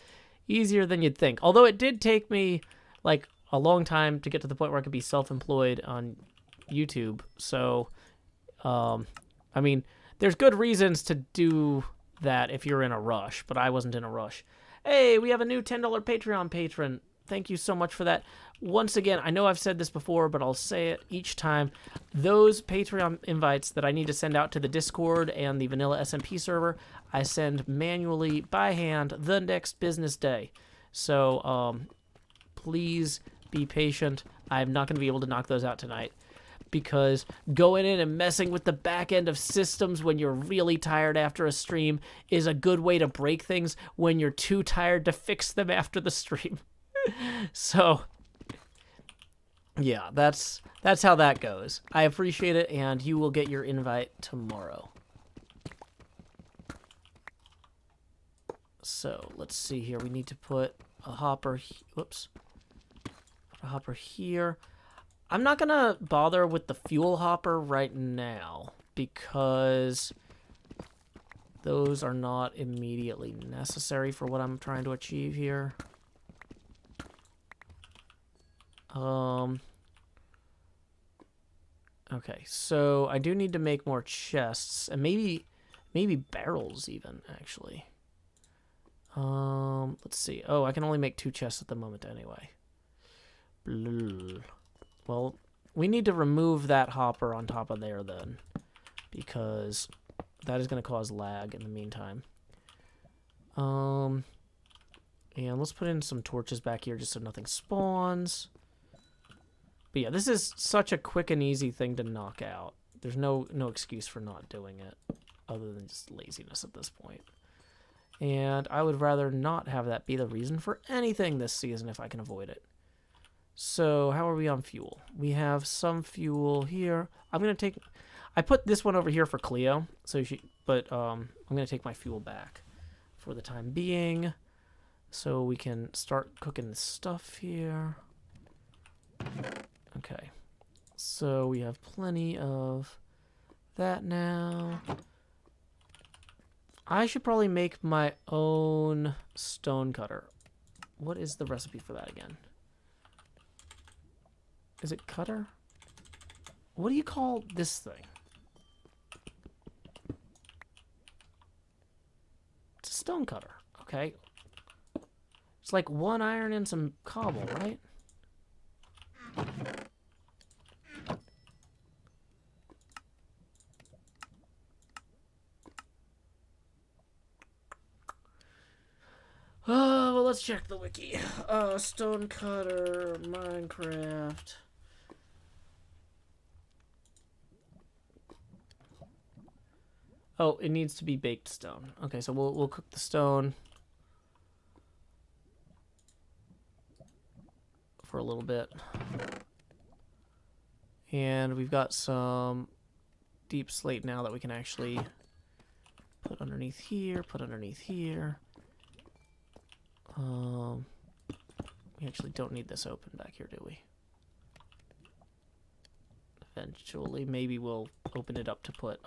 easier than you'd think. Although it did take me, like, a long time to get to the point where I could be self-employed on YouTube. So, I mean, there's good reasons to do that if you're in a rush, but I wasn't in a rush. Hey, we have a new $10 Patreon patron. Thank you so much for that. Once again, I know I've said this before, but I'll say it each time. Those Patreon invites that I need to send out to the Discord and the vanilla SMP server, I send manually by hand the next business day. So, please be patient. I'm not going to be able to knock those out tonight, because going in and messing with the back end of systems when you're really tired after a stream is a good way to break things when you're too tired to fix them after the stream. So, yeah, that's how that goes. I appreciate it, and you will get your invite tomorrow. So, let's see here. We need to put a hopper... Whoops. Put a hopper here. I'm not going to bother with the fuel hopper right now, because those are not immediately necessary for what I'm trying to achieve here. Okay, so I do need to make more chests, and maybe barrels even, actually. Let's see. Oh, I can only make 2 chests at the moment anyway. Blah. Well, we need to remove that hopper on top of there then, because that is going to cause lag in the meantime. And let's put in some torches back here just so nothing spawns. But yeah, this is such a quick and easy thing to knock out. There's no excuse for not doing it, other than just laziness at this point. And I would rather not have that be the reason for anything this season if I can avoid it. So how are we on fuel? We have some fuel here. I'm gonna take. I put this one over here for Cleo, so I'm gonna take my fuel back for the time being, so we can start cooking the stuff here. Okay, so we have plenty of that now. I should probably make my own stone cutter. What is the recipe for that again? Is it cutter? What do you call this thing? It's a stone cutter. Okay. It's like 1 iron and some cobble, right? Oh, well, let's check the wiki. Stone cutter, Minecraft. Oh, it needs to be baked stone. Okay, so we'll cook the stone for a little bit. And we've got some deep slate now that we can actually put underneath here, put underneath here. We actually don't need this open back here, do we? Eventually, maybe we'll open it up to put,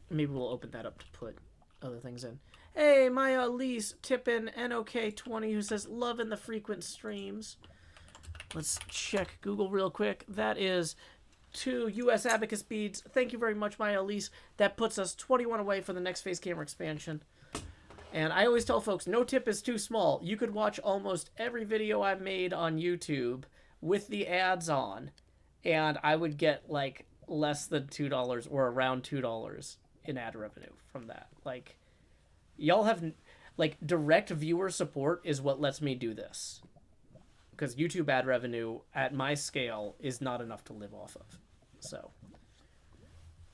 maybe we'll open that up to put other things in. Hey, Maya Elise tipping NOK20 who says, loving the frequent streams. Let's check Google real quick. That is 2 US Abacus beads. Thank you very much, Maya Elise. That puts us 21 away for the next face camera expansion. And I always tell folks, no tip is too small. You could watch almost every video I've made on YouTube with the ads on, and I would get, like, less than $2 or around $2 in ad revenue from that. Like, y'all have, like, direct viewer support is what lets me do this. Because YouTube ad revenue, at my scale, is not enough to live off of. So,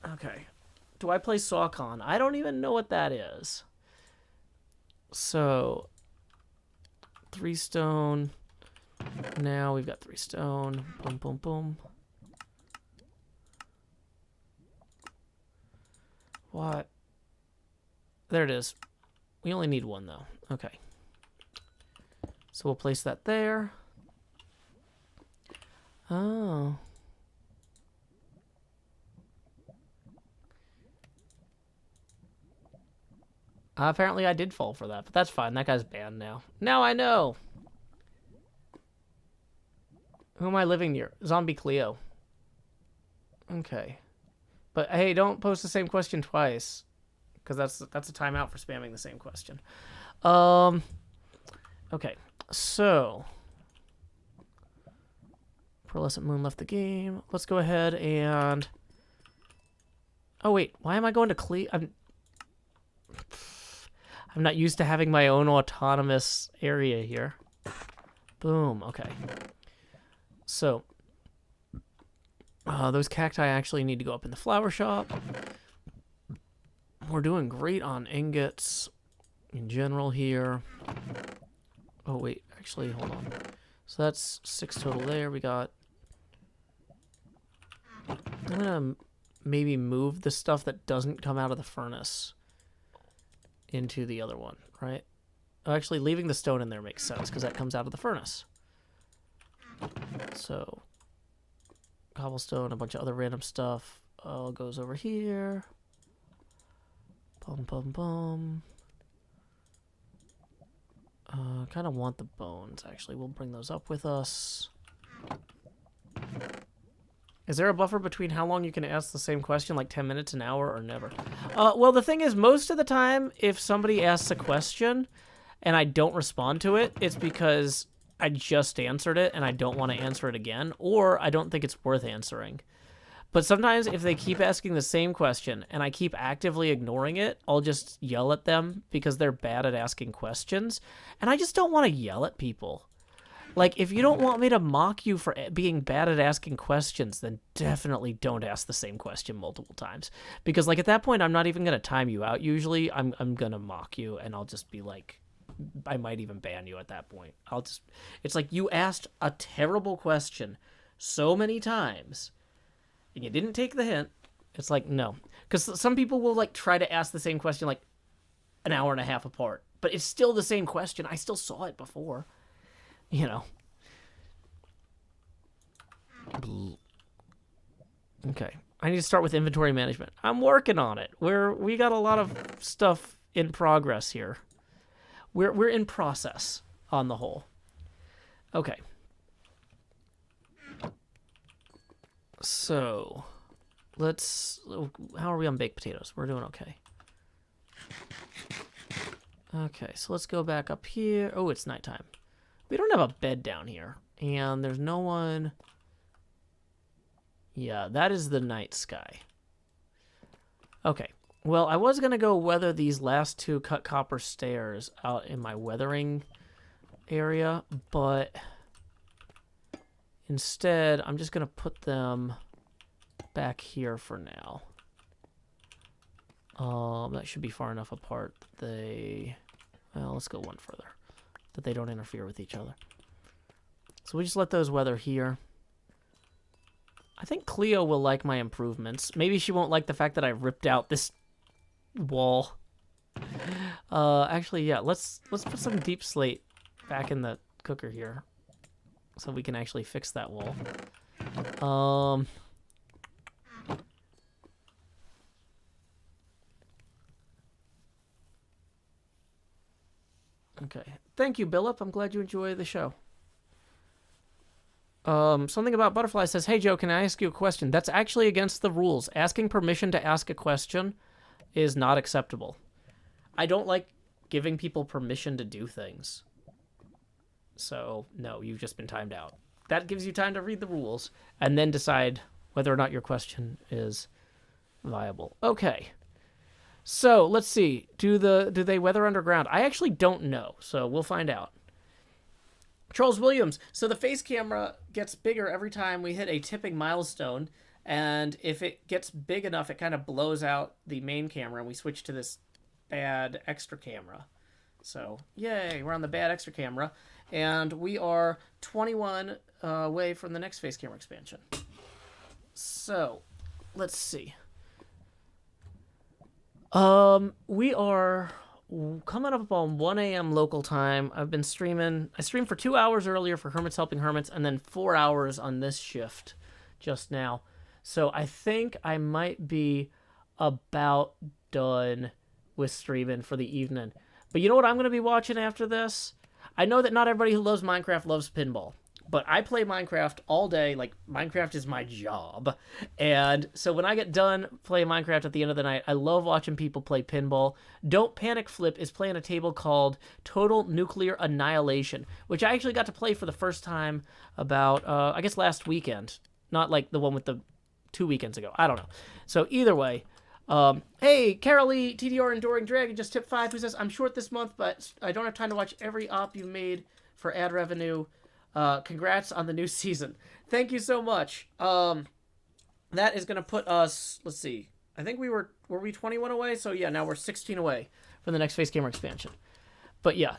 okay. Do I play SawCon? I don't even know what that is. So, 3 stone. Now we've got 3 stone. Boom, boom, boom. What? There it is. We only need 1, though. Okay. So we'll place that there. Oh. Apparently I did fall for that, but that's fine. That guy's banned now. Now I know. Who am I living near? Zombie Cleo. Okay. But hey, don't post the same question twice, because that's a timeout for spamming the same question. Okay. So, Pearlescent Moon left the game. Let's go ahead and... Oh wait, why am I going to Cleo? I'm not used to having my own autonomous area here. Boom, okay. So, those cacti actually need to go up in the flower shop. We're doing great on ingots in general here. Oh, wait, actually, hold on. So that's 6 total there. We got... I'm gonna maybe move the stuff that doesn't come out of the furnace into the other one, right? Actually, leaving the stone in there makes sense, because that comes out of the furnace. So, cobblestone, a bunch of other random stuff, all goes over here. Bum, bum, bum. Kind of want the bones, actually. We'll bring those up with us. Is there a buffer between how long you can ask the same question, like 10 minutes, an hour, or never? Well, the thing is, most of the time, if somebody asks a question and I don't respond to it, it's because I just answered it and I don't want to answer it again, or I don't think it's worth answering. But sometimes if they keep asking the same question and I keep actively ignoring it, I'll just yell at them because they're bad at asking questions. And I just don't want to yell at people. Like, if you don't want me to mock you for being bad at asking questions, then definitely don't ask the same question multiple times. Because, like, at that point, I'm not even going to time you out usually. I'm going to mock you, and I'll just be like, I might even ban you at that point. It's like you asked a terrible question so many times and you didn't take the hint. It's like, no. Because some people will like try to ask the same question like an hour and a half apart, but it's still the same question. I still saw it before, you know. Okay. I need to start with inventory management. I'm working on it. We got a lot of stuff in progress here. We're in process on the whole. Okay. So, how are we on baked potatoes? We're doing okay. Okay, so let's go back up here. Oh, it's nighttime. We don't have a bed down here, and there's no one. Yeah, that is the night sky. Okay. Well, I was going to go weather these last 2 cut copper stairs out in my weathering area, but instead, I'm just going to put them back here for now. That should be far enough apart that well, let's go one further, that they don't interfere with each other. So we just let those weather here. I think Cleo will like my improvements. Maybe she won't like the fact that I ripped out this wall. Actually, yeah, let's put some deep slate back in the cooker here so we can actually fix that wall. Okay. Thank you, Billip. I'm glad you enjoy the show. Something about butterfly says, "Hey Joe, can I ask you a question?" That's actually against the rules. Asking permission to ask a question is not acceptable. I don't like giving people permission to do things. So, no, you've just been timed out. That gives you time to read the rules and then decide whether or not your question is viable. Okay. So, let's see. Do they weather underground? I actually don't know, so we'll find out. Charles Williams. So the face camera gets bigger every time we hit a tipping milestone, and if it gets big enough, it kind of blows out the main camera, and we switch to this bad extra camera. So, yay, we're on the bad extra camera, and we are 21 away from the next face camera expansion. So, let's see. We are coming up on 1 a.m. local time. I've been streaming. I streamed for 2 hours earlier for Hermits Helping Hermits, and then 4 hours on this shift just now. So I think I might be about done with streaming for the evening. But you know what I'm going to be watching after this? I know that not everybody who loves Minecraft loves pinball, but I play Minecraft all day. Like, Minecraft is my job. And so when I get done playing Minecraft at the end of the night, I love watching people play pinball. Don't Panic Flip is playing a table called Total Nuclear Annihilation, which I actually got to play for the first time about, I guess, last weekend. Not like the one with the 2 weekends ago. I don't know. So either way, hey, Carolee, TDR Enduring Dragon just tipped 5, who says, "I'm short this month, but I don't have time to watch every op you've made for ad revenue. Congrats on the new season." Thank you so much. That is going to put us, let's see, I think were we 21 away? So yeah, now we're 16 away from the next face camera expansion. But yeah,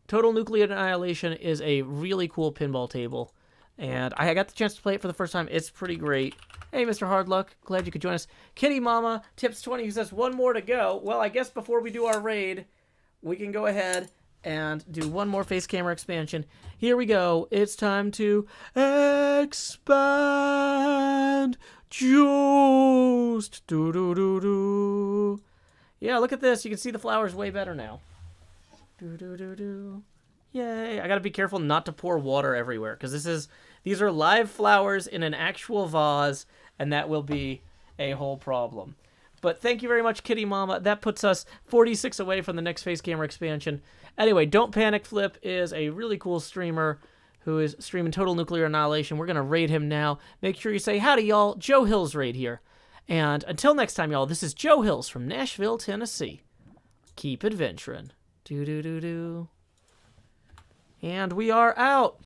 Total Nuclear Annihilation is a really cool pinball table, and I got the chance to play it for the first time. It's pretty great. Hey, Mr. Hardluck, glad you could join us. Kitty Mama tips 20, who says, "1 more to go." Well, I guess before we do our raid, we can go ahead and do one more face camera expansion. Here we go. It's time to expand just. Do. Yeah, look at this. You can see the flowers way better now. Do. Yay. I gotta be careful not to pour water everywhere, because these are live flowers in an actual vase, and that will be a whole problem. But thank you very much, Kitty Mama. That puts us 46 away from the next face camera expansion. Anyway, Don't Panic Flip is a really cool streamer who is streaming Total Nuclear Annihilation. We're going to raid him now. Make sure you say, "Howdy, y'all. Joe Hills raid here." And until next time, y'all, this is Joe Hills from Nashville, Tennessee. Keep adventuring. Do. And we are out.